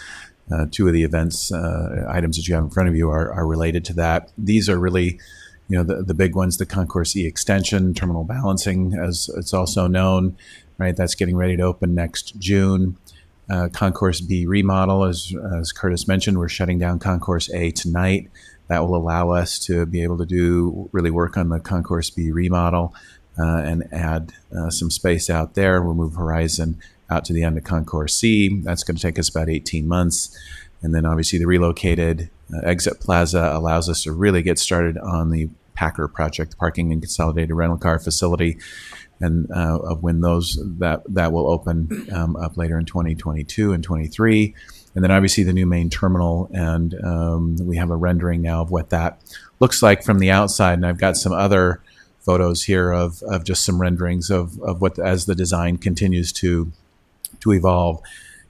2 of the events items that you have in front of you are related to that. These are really, the big ones, the Concourse E extension, terminal balancing, as it's also known, right? That's getting ready to open next June. Concourse B remodel, as Curtis mentioned, we're shutting down Concourse A tonight. That will allow us to be able to really work on the Concourse B remodel and add some space out there. We'll move Horizon out to the end of Concourse C. That's going to take us about 18 months. And then obviously the relocated exit plaza allows us to really get started on the Packer project, parking and consolidated rental car facility, and of when that will open up later in 2022 and 23. And then obviously the new main terminal, and we have a rendering now of what that looks like from the outside. And I've got some other photos here of just some renderings of what, as the design continues to evolve.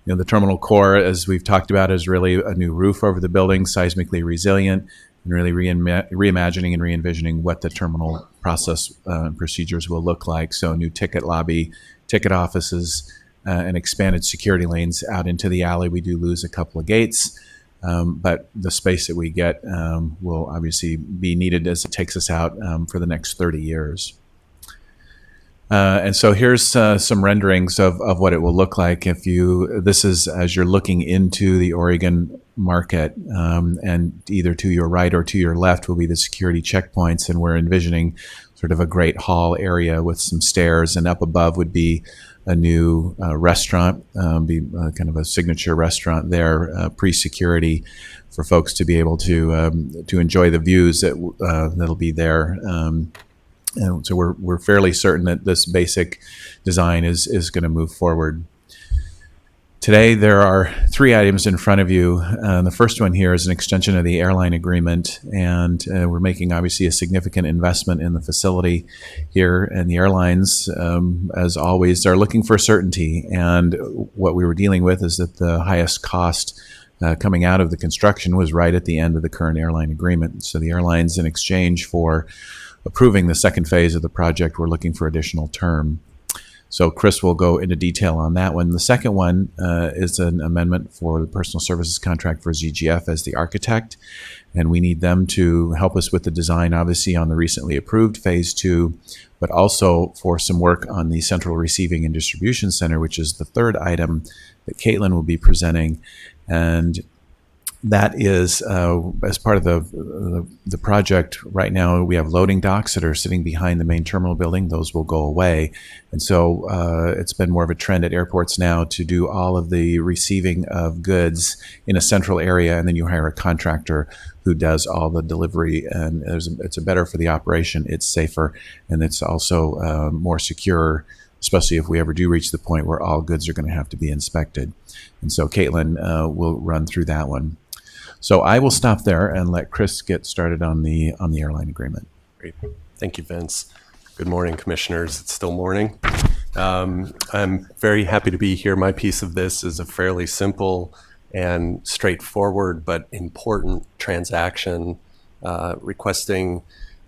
The terminal core, as we've talked about, is really a new roof over the building, seismically resilient, and really reimagining and re-envisioning what the terminal process and procedures will look like. So new ticket lobby, ticket offices, and expanded security lanes out into the alley. We do lose a couple of gates, but the space that we get will obviously be needed as it takes us out for the next 30 years. And so here's some renderings of what it will look like if this is as you're looking into the Oregon market, and either to your right or to your left will be the security checkpoints, and we're envisioning sort of a great hall area with some stairs, and up above would be a new restaurant, kind of a signature restaurant there, pre-security, for folks to be able to enjoy the views that'll be there. And so we're fairly certain that this basic design is going to move forward. Today, there are 3 items in front of you. The first one here is an extension of the airline agreement, and we're making obviously a significant investment in the facility here. And the airlines, as always, are looking for certainty. And what we were dealing with is that the highest cost coming out of the construction was right at the end of the current airline agreement. So the airlines, in exchange for approving the second phase of the project, were looking for additional term. So Chris will go into detail on that one. The second one is an amendment for the personal services contract for ZGF as the architect. And we need them to help us with the design, obviously, on the recently approved phase 2, but also for some work on the central receiving and distribution center, which is the third item that Caitlin will be presenting. And that is as part of the project. Right now, we have loading docks that are sitting behind the main terminal building. Those will go away. And so it's been more of a trend at airports now to do all of the receiving of goods in a central area, and then you hire a contractor who does all the delivery. And it's better for the operation. It's safer, and it's also more secure, especially if we ever do reach the point where all goods are going to have to be inspected. And so Caitlin will run through that one. So I will stop there and let Chris get started on the airline agreement. Great. Thank you, Vince. Good morning, commissioners. It's still morning. I'm very happy to be here. My piece of this is a fairly simple and straightforward but important transaction requesting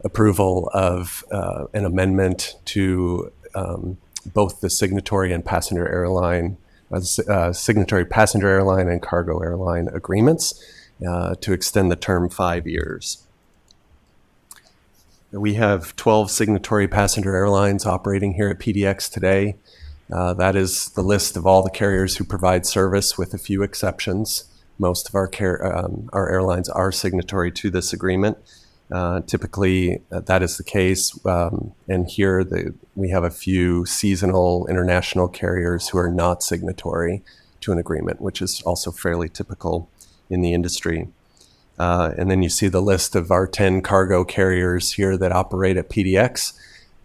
approval of an amendment to both the signatory and passenger airline, signatory passenger airline and cargo airline agreements to extend the term 5 years. We have 12 signatory passenger airlines operating here at PDX today. That is the list of all the carriers who provide service, with a few exceptions. Most of our airlines are signatory to this agreement. Typically, that is the case. And here we have a few seasonal international carriers who are not signatory to an agreement, which is also fairly typical in the industry. And then you see the list of our 10 cargo carriers here that operate at PDX.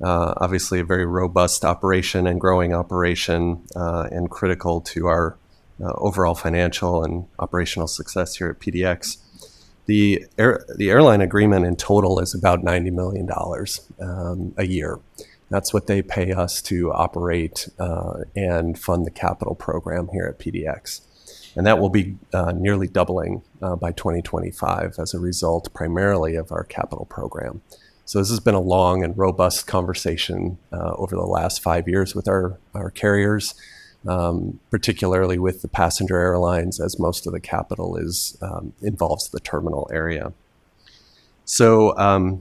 Obviously a very robust operation and growing operation, and critical to our overall financial and operational success here at PDX. The airline agreement in total is about $90 million a year. That's what they pay us to operate and fund the capital program here at PDX. And that will be nearly doubling by 2025 as a result primarily of our capital program. So this has been a long and robust conversation over the last 5 years with our carriers, particularly with the passenger airlines, as most of the capital involves the terminal area. So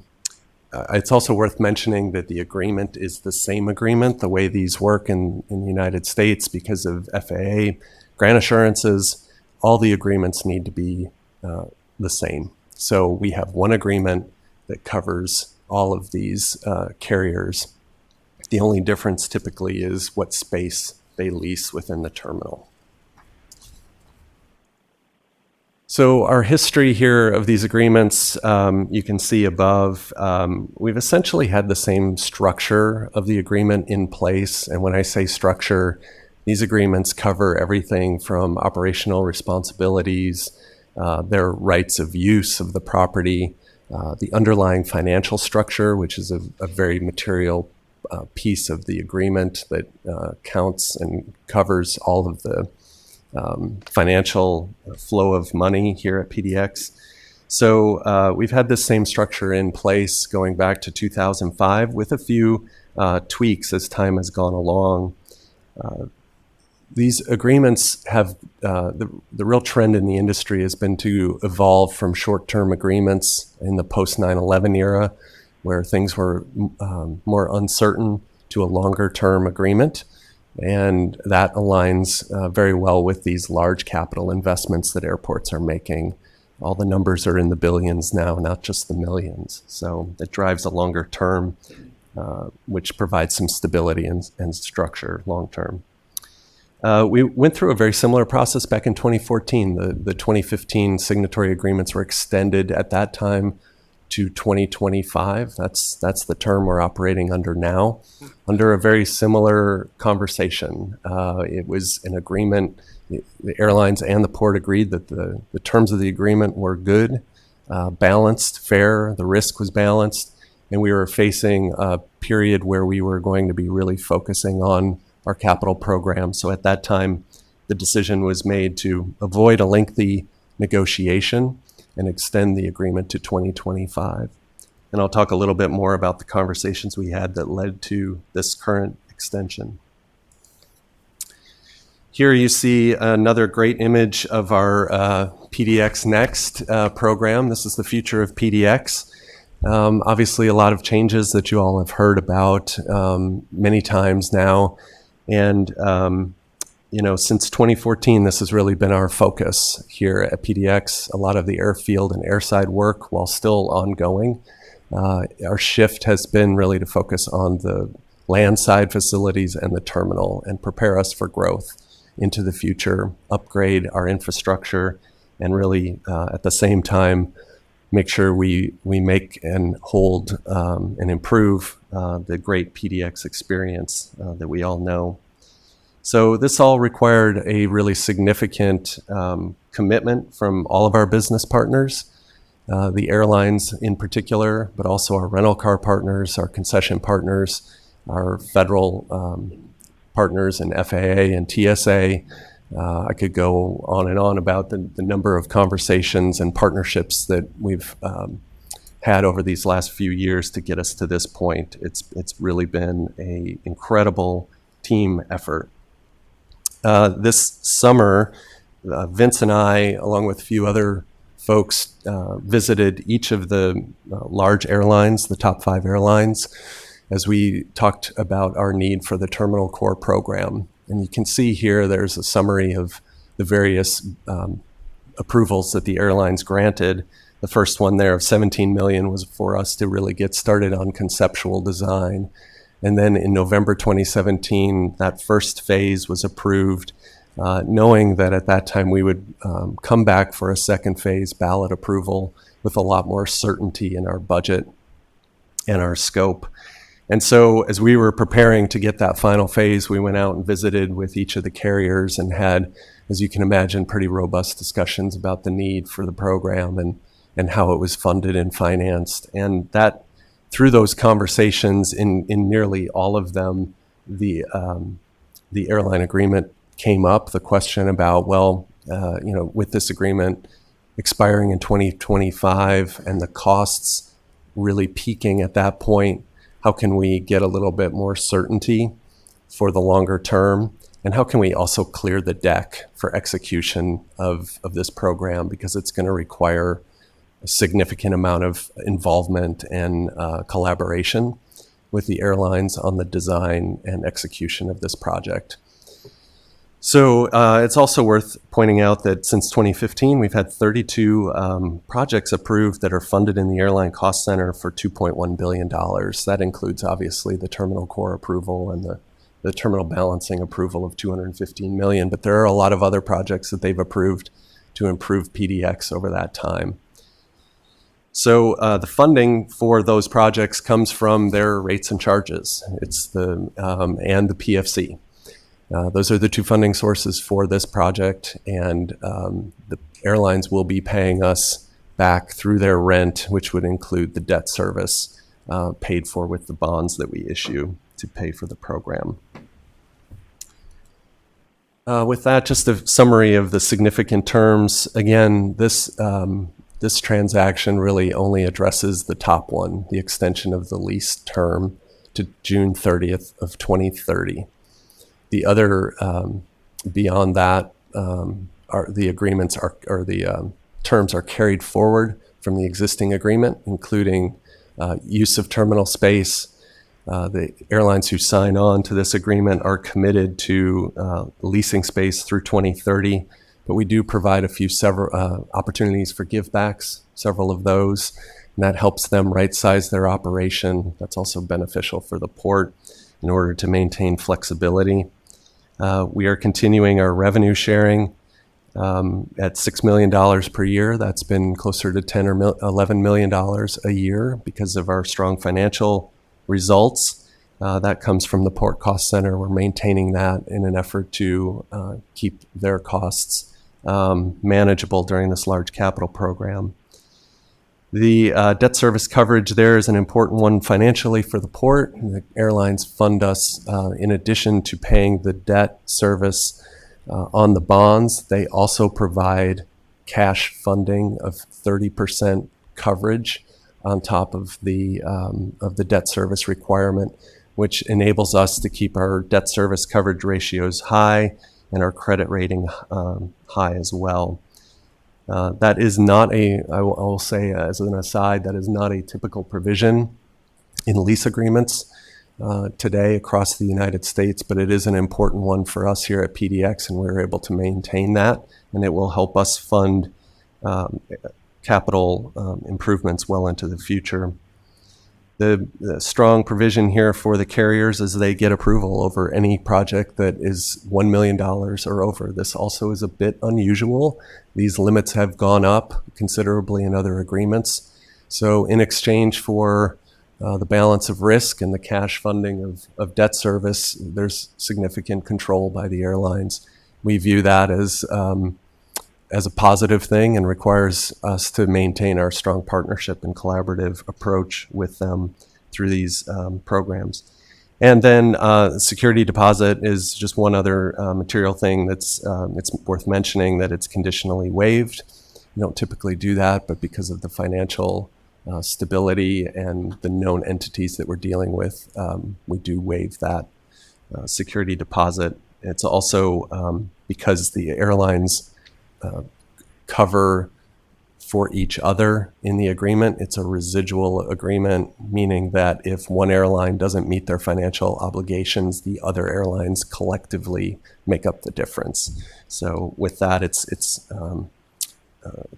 it's also worth mentioning that the agreement is the same agreement, the way these work in the United States, because of FAA grant assurances. All the agreements need to be the same. So we have one agreement that covers all of these carriers. The only difference typically is what space they lease within the terminal. So our history here of these agreements, you can see above, we've essentially had the same structure of the agreement in place. And when I say structure, these agreements cover everything from operational responsibilities, their rights of use of the property, the underlying financial structure, which is a very material piece of the agreement that counts and covers all of the financial flow of money here at PDX. So we've had this same structure in place going back to 2005 with a few tweaks as time has gone along. These agreements have, the real trend in the industry has been to evolve from short-term agreements in the post 9/11 era, where things were more uncertain, to a longer-term agreement, and that aligns very well with these large capital investments that airports are making. All the numbers are in the billions now, not just the millions. So it drives a longer term, which provides some stability and structure long term. We went through a very similar process back in 2014. The 2015 signatory agreements were extended at that time to 2025. That's the term we're operating under now, under a very similar conversation. It was an agreement. The airlines and the port agreed that the terms of the agreement were good, balanced, fair, the risk was balanced, and we were facing a period where we were going to be really focusing on our capital program. So at that time, the decision was made to avoid a lengthy negotiation and extend the agreement to 2025. And I'll talk a little bit more about the conversations we had that led to this current extension. Here you see another great image of our PDX Next program. This is the future of PDX. Obviously, a lot of changes that you all have heard about many times now. And, since 2014, this has really been our focus here at PDX. A lot of the airfield and airside work, while still ongoing, our shift has been really to focus on the landside facilities and the terminal and prepare us for growth into the future, upgrade our infrastructure, and really at the same time make sure we make and hold and improve the great PDX experience that we all know. So this all required a really significant commitment from all of our business partners, the airlines in particular, but also our rental car partners, our concession partners, our federal partners in FAA and TSA. I could go on and on about the number of conversations and partnerships that we've had over these last few years to get us to this point. It's really been an incredible team effort. This summer, Vince and I, along with a few other folks, visited each of the large airlines, the top 5 airlines, as we talked about our need for the Terminal Core program. And you can see here there's a summary of the various approvals that the airlines granted. The first one there of $17 million was for us to really get started on conceptual design. And then in November 2017, that first phase was approved, knowing that at that time we would come back for a second phase ballot approval with a lot more certainty in our budget and our scope. And so as we were preparing to get that final phase, we went out and visited with each of the carriers and had, as you can imagine, pretty robust discussions about the need for the program and how it was funded and financed. And that, through those conversations, in nearly all of them, the airline agreement came up. The question about, with this agreement expiring in 2025 and the costs really peaking at that point, how can we get a little bit more certainty for the longer term? And how can we also clear the deck for execution of this program? Because it's going to require a significant amount of involvement and collaboration with the airlines on the design and execution of this project. So it's also worth pointing out that since 2015, we've had 32 projects approved that are funded in the Airline Cost Center for $2.1 billion. That includes, obviously, the Terminal Core approval and the terminal balancing approval of $215 million. But there are a lot of other projects that they've approved to improve PDX over that time. So the funding for those projects comes from their rates and charges. It's and the PFC. Those are the two funding sources for this project, and the airlines will be paying us back through their rent, which would include the debt service paid for with the bonds that we issue to pay for the program. With that, just a summary of the significant terms. Again, this transaction really only addresses the top one, the extension of the lease term to June 30th of 2030. The other, beyond that, are the agreements or the terms are carried forward from the existing agreement, including use of terminal space, The airlines who sign on to this agreement are committed to leasing space through 2030, but we do provide several opportunities for givebacks, several of those, and that helps them right-size their operation. That's also beneficial for the port in order to maintain flexibility. We are continuing our revenue sharing at $6 million per year. That's been closer to $10 or $11 million a year because of our strong financial results. That comes from the Port Cost Center. We're maintaining that in an effort to keep their costs manageable during this large capital program. The debt service coverage there is an important one financially for the port. The airlines fund us in addition to paying the debt service on the bonds. They also provide cash funding of 30% coverage on top of the debt service requirement, which enables us to keep our debt service coverage ratios high and our credit rating high as well. That is not I will say as an aside, that is not a typical provision in lease agreements today across the United States, but it is an important one for us here at PDX, and we're able to maintain that, and it will help us fund capital improvements well into the future. The strong provision here for the carriers is they get approval over any project that is $1 million or over. This also is a bit unusual. These limits have gone up considerably in other agreements. So in exchange for the balance of risk and the cash funding of debt service, there's significant control by the airlines. We view that as a positive thing and requires us to maintain our strong partnership and collaborative approach with them through these programs. And then security deposit is just one other material thing that's it's worth mentioning, that it's conditionally waived. You don't typically do that, but because of the financial stability and the known entities that we're dealing with, we do waive that security deposit. It's also because the airlines cover for each other in the agreement. It's a residual agreement, meaning that if one airline doesn't meet their financial obligations, the other airlines collectively make up the difference. So with that, it's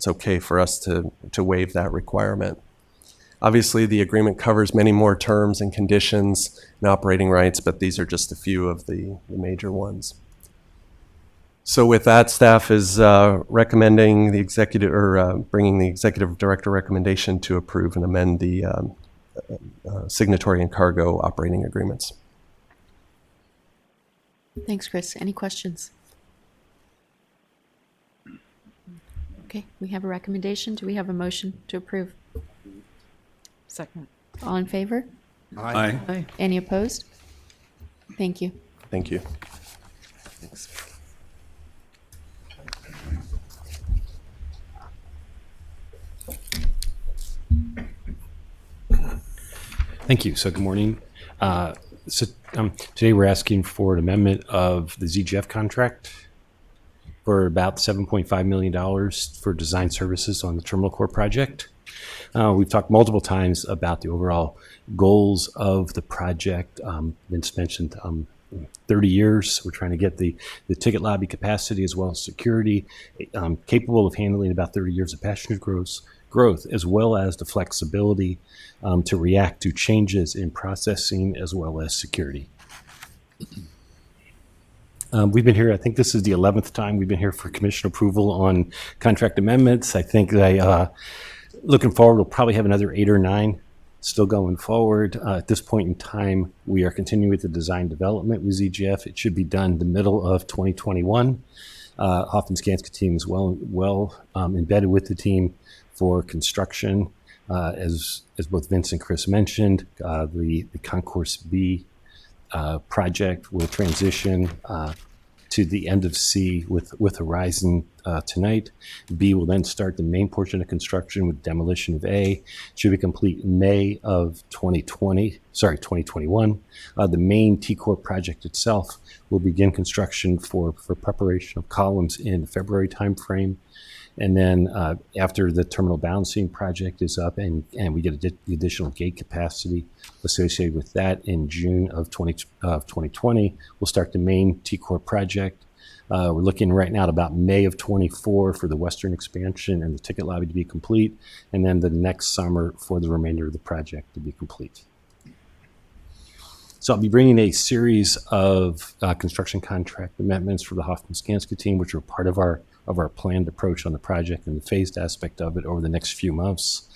okay for us to waive that requirement. Obviously, the agreement covers many more terms and conditions and operating rights, but these are just a few of the major ones. So with that, staff is recommending the executive, or bringing the executive director recommendation to approve and amend the signatory and cargo operating agreements. Thanks, Chris. Any questions? Okay, we have a recommendation. Do we have a motion to approve? Second. All in favor? Aye. Aye. Any opposed? Thank you. Thank you. Thanks. Thank you. So good morning. Today we're asking for an amendment of the ZGF contract for about $7.5 million for design services on the Terminal Core project. We've talked multiple times about the overall goals of the project. Vince mentioned 30 years. We're trying to get the ticket lobby capacity as well as security capable of handling about 30 years of passenger growth, as well as the flexibility to react to changes in processing as well as security. We've been here, I think this is the 11th time we've been here for commission approval on contract amendments. I think looking forward, we'll probably have another 8 or 9 still going forward. At this point in time, we are continuing with the design development with ZGF. It should be done the middle of 2021. Hoffman Skanska team is well embedded with the team for construction. As both Vince and Chris mentioned, the Concourse B project will transition to the end of C with Horizon tonight. B will then start the main portion of construction with demolition of A. Should be complete May of 2021. The main T-Core project itself will begin construction for preparation of columns in the February timeframe. And then after the terminal balancing project is up and we get the additional gate capacity associated with that in June of 2020, we'll start the main T-Core project. We're looking right now at about May of 24 for the western expansion and the ticket lobby to be complete, and then the next summer for the remainder of the project to be complete. So I'll be bringing a series of construction contract amendments for the Hoffman-Skanska team, which are part of our planned approach on the project and the phased aspect of it over the next few months.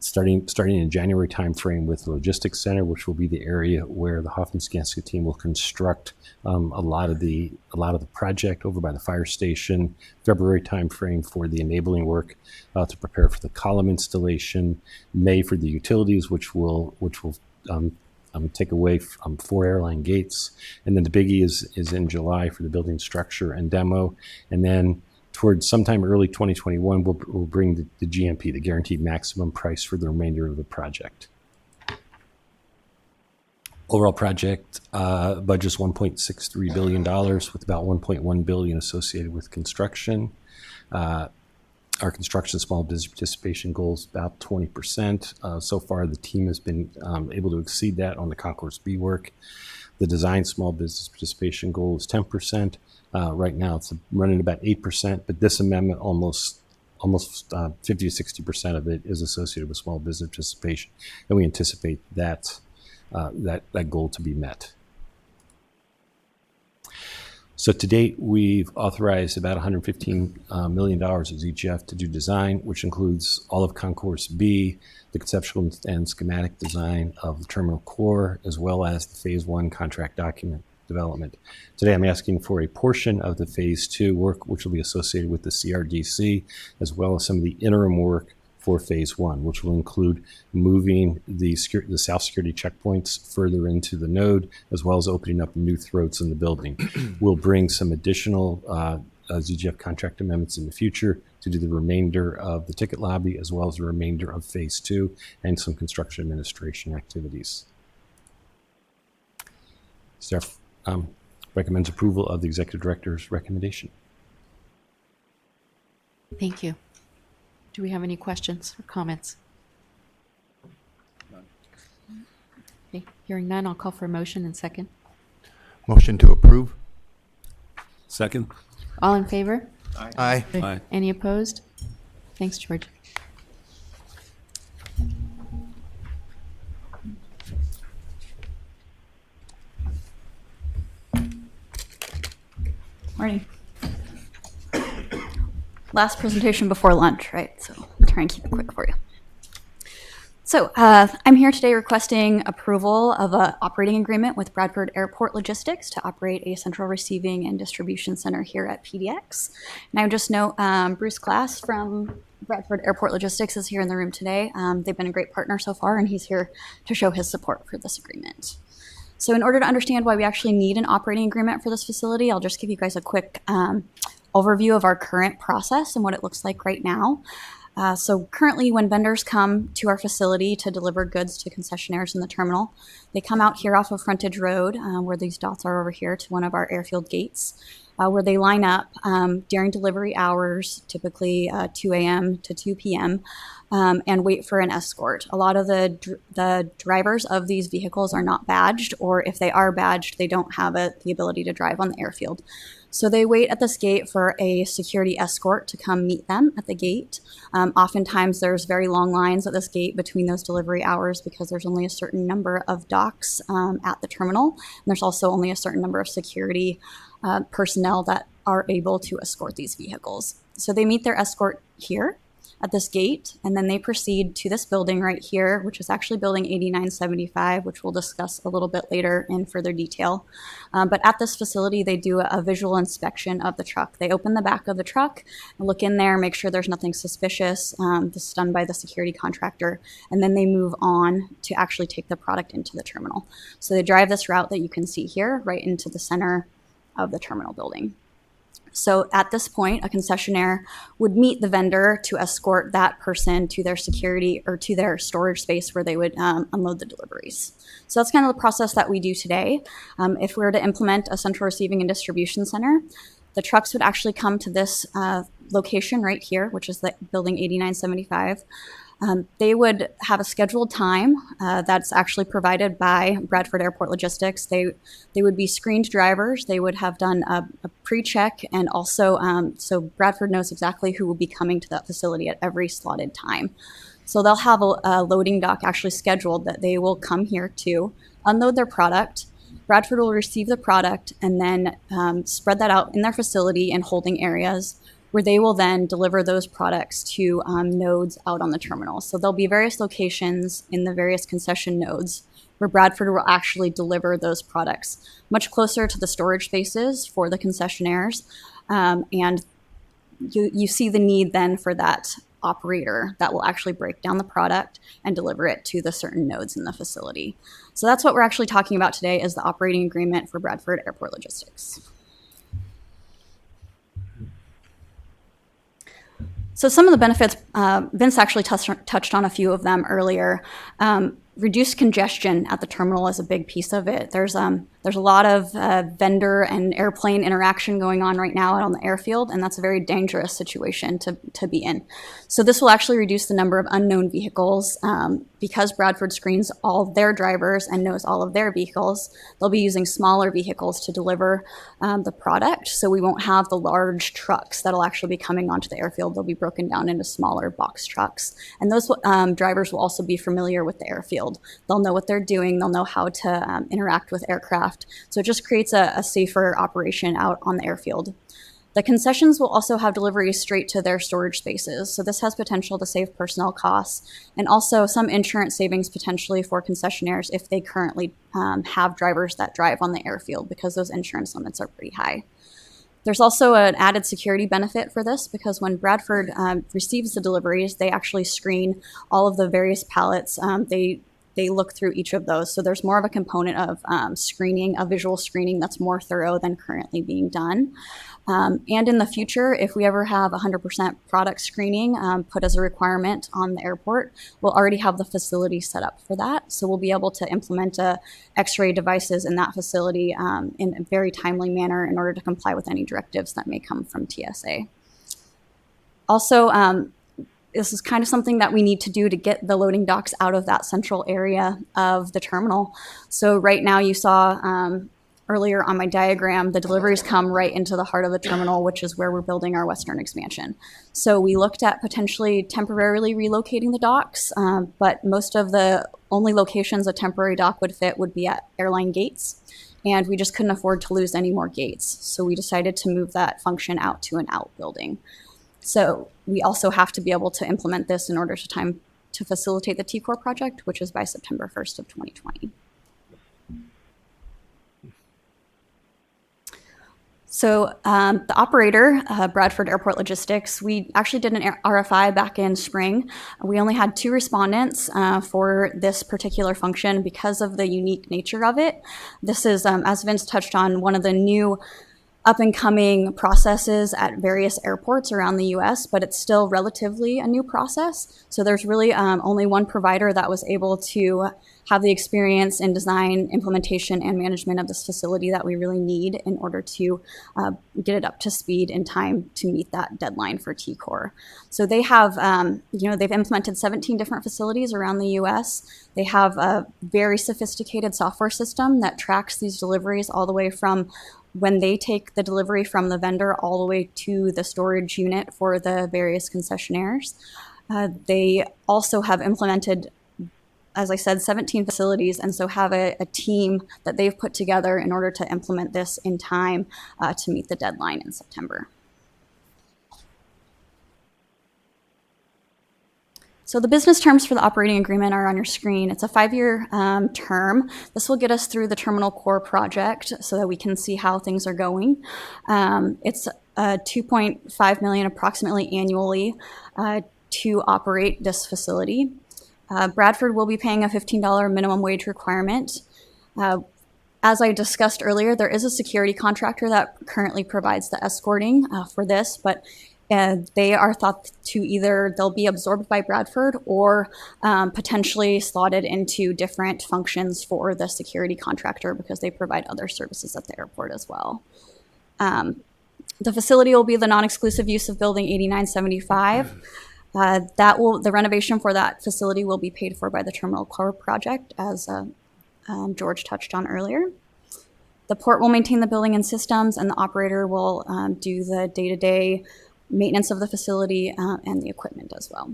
Starting in January timeframe with the logistics center, which will be the area where the Hoffman-Skanska team will construct a lot of the project over by the fire station. February timeframe for the enabling work to prepare for the column installation. May for the utilities, which will take away 4 airline gates, and then the biggie is in July for the building structure and demo, and then towards sometime early 2021, we'll bring the GMP, the guaranteed maximum price, for the remainder of the project. Overall project budget is $1.63 billion with about $1.1 billion associated with construction. Our construction small business participation goal is about 20%. So far, the team has been able to exceed that on the Concourse B work. The design small business participation goal is 10%. Right now, it's running about 8%, but this amendment almost 50 to 60% of it is associated with small business participation, and we anticipate that goal to be met. So to date, we've authorized about $115 million of ZGF to do design, which includes all of Concourse B, the conceptual and schematic design of the terminal core, as well as the Phase 1 contract document development. Today, I'm asking for a portion of the Phase 2 work, which will be associated with the CRDC, as well as some of the interim work for Phase 1, which will include moving the south security checkpoints further into the node, as well as opening up new throats in the building. We'll bring some additional ZGF contract amendments in the future to do the remainder of the ticket lobby, as well as the remainder of Phase 2 and some construction administration activities. Staff recommends approval of the Executive Director's recommendation. Thank you. Do we have any questions or comments? Okay, hearing none, I'll call for a motion and second. Motion to approve. Second. All in favor? Aye. Aye. Any opposed? Thanks, George. Morning. Last presentation before lunch, right? So I'll try and keep it quick for you. So I'm here today requesting approval of an operating agreement with Bradford Airport Logistics to operate a central receiving and distribution center here at PDX. And I would just note Bruce Glass from Bradford Airport Logistics is here in the room today. They've been a great partner so far, and he's here to show his support for this agreement. So in order to understand why we actually need an operating agreement for this facility, I'll just give you guys a quick overview of our current process and what it looks like right now. So currently, when vendors come to our facility to deliver goods to concessionaires in the terminal, they come out here off of Frontage Road, where these dots are over here, to one of our airfield gates, where they line up during delivery hours, typically 2 a.m. to 2 p.m., and wait for an escort. A lot of the drivers of these vehicles are not badged, or if they are badged, they don't have the ability to drive on the airfield. So they wait at this gate for a security escort to come meet them at the gate. Oftentimes there's very long lines at this gate between those delivery hours because there's only a certain number of docks at the terminal. And there's also only a certain number of security personnel that are able to escort these vehicles. So they meet their escort here at this gate, and then they proceed to this building right here, which is actually building 8975, which we'll discuss a little bit later in further detail. But at this facility, they do a visual inspection of the truck. They open the back of the truck, look in there, make sure there's nothing suspicious. This is done by the security contractor, and then they move on to actually take the product into the terminal. So they drive this route that you can see here right into the center of the terminal building. So at this point, a concessionaire would meet the vendor to escort that person to their security or to their storage space where they would unload the deliveries. So that's kind of the process that we do today. If we were to implement a central receiving and distribution center, the trucks would actually come to this location right here, which is the building 8975. They would have a scheduled time that's actually provided by Bradford Airport Logistics. They would be screened drivers. They would have done a pre-check, and also so Bradford knows exactly who will be coming to that facility at every slotted time. So they'll have a loading dock actually scheduled that they will come here to unload their product. Bradford will receive the product and then spread that out in their facility in holding areas, where they will then deliver those products to nodes out on the terminal. So there'll be various locations in the various concession nodes where Bradford will actually deliver those products much closer to the storage spaces for the concessionaires. And you see the need then for that operator that will actually break down the product and deliver it to the certain nodes in the facility. So that's what we're actually talking about today, is the operating agreement for Bradford Airport Logistics. So some of the benefits, Vince actually touched on a few of them earlier. Reduced congestion at the terminal is a big piece of it. There's a lot of vendor and airplane interaction going on right now out on the airfield, and that's a very dangerous situation to be in. So this will actually reduce the number of unknown vehicles. Because Bradford screens all their drivers and knows all of their vehicles, they'll be using smaller vehicles to deliver the product. So we won't have the large trucks that'll actually be coming onto the airfield. They'll be broken down into smaller box trucks. And those drivers will also be familiar with the airfield. They'll know what they're doing. They'll know how to interact with aircraft. So it just creates a safer operation out on the airfield. The concessions will also have deliveries straight to their storage spaces. So this has potential to save personnel costs, and also some insurance savings potentially for concessionaires if they currently have drivers that drive on the airfield, because those insurance limits are pretty high. There's also an added security benefit for this, because when Bradford receives the deliveries, they actually screen all of the various pallets. They look through each of those. So there's more of a component of screening, a visual screening that's more thorough than currently being done. And in the future, if we ever have 100% product screening put as a requirement on the airport, we'll already have the facility set up for that. So we'll be able to implement X-ray devices in that facility in a very timely manner in order to comply with any directives that may come from TSA. Also, this is kind of something that we need to do to get the loading docks out of that central area of the terminal. So right now you saw earlier on my diagram, the deliveries come right into the heart of the terminal, which is where we're building our western expansion. So we looked at potentially temporarily relocating the docks, but most of the only locations a temporary dock would fit would be at airline gates. And we just couldn't afford to lose any more gates. So we decided to move that function out to an outbuilding. So we also have to be able to implement this in order to facilitate the TCOR project, which is by September 1st of 2020. So the operator, Bradford Airport Logistics, we actually did an RFI back in spring. We only had 2 respondents for this particular function because of the unique nature of it. This is, as Vince touched on, one of the new up-and-coming processes at various airports around the U.S., but it's still relatively a new process. So there's really only one provider that was able to have the experience in design, implementation, and management of this facility that we really need in order to get it up to speed in time to meet that deadline for TCOR. So they have, they've implemented 17 different facilities around the U.S. They have a very sophisticated software system that tracks these deliveries all the way from when they take the delivery from the vendor all the way to the storage unit for the various concessionaires. They also have implemented, as I said, 17 facilities, and so have a team that they've put together in order to implement this in time to meet the deadline in September. So the business terms for the operating agreement are on your screen. It's a 5-year term. This will get us through the Terminal Core project so that we can see how things are going. It's $2.5 million approximately annually to operate this facility. Bradford will be paying a $15 minimum wage requirement. As I discussed earlier, there is a security contractor that currently provides the escorting for this, but they are thought to either they'll be absorbed by Bradford or potentially slotted into different functions for the security contractor because they provide other services at the airport as well. The facility will be the non-exclusive use of Building 8975. The renovation for that facility will be paid for by the Terminal Core project, as George touched on earlier. The port will maintain the building and systems, and the operator will do the day-to-day maintenance of the facility and the equipment as well.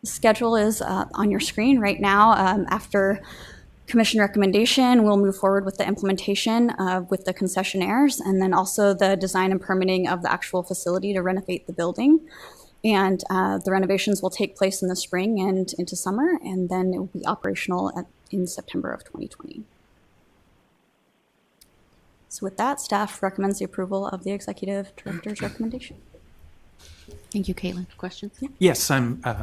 The schedule is on your screen right now. After commission recommendation, we'll move forward with the implementation with the concessionaires, and then also the design and permitting of the actual facility to renovate the building. And the renovations will take place in the spring and into summer, and then it will be operational in September of 2020. So with that, staff recommends the approval of the executive director's recommendation. Thank you, Caitlin. Questions? Yeah. Yes,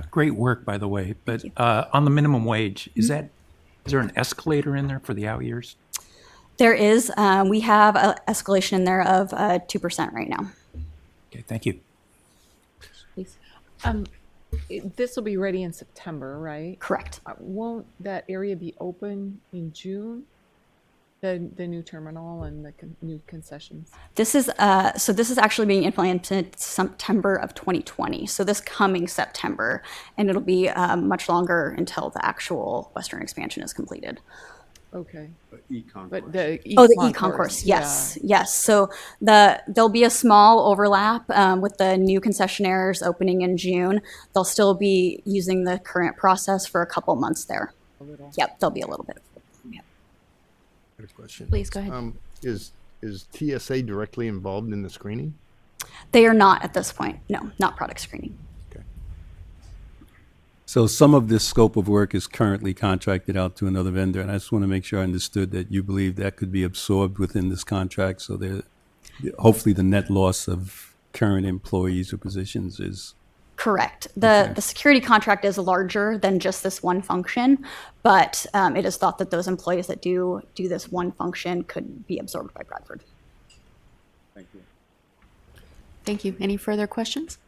great work, by the way. But on the minimum wage, is there an escalator in there for the out years? There is. We have an escalation in there of 2% right now. Okay, thank you. Please. This will be ready in September, right? Correct. Won't that area be open in June? The new terminal and the new concessions? This is actually being implemented September of 2020. So this coming September, and it'll be much longer until the actual Western expansion is completed. Okay. E-concourse. The e-concourse. Yes, yes. So there'll be a small overlap with the new concessionaires opening in June. They'll still be using the current process for a couple months there. Yep, there'll be a little bit. Yep. I have a question. Please go ahead. Is TSA directly involved in the screening? They are not at this point. No, not product screening. So some of this scope of work is currently contracted out to another vendor, and I just want to make sure I understood that you believe that could be absorbed within this contract, so there, hopefully the net loss of current employees or positions is... Correct. The security contract is larger than just this one function, but it is thought that those employees that do this one function could be absorbed by Bradford. Thank you. Thank you. Any further questions?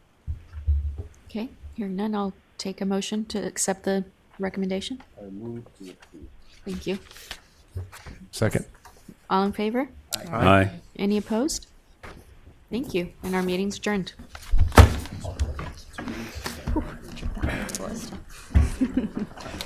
Okay, hearing none, I'll take a motion to accept the recommendation. I move to approve. Thank you. Second. All in favor? Aye. Any opposed? Thank you. And our meeting's adjourned.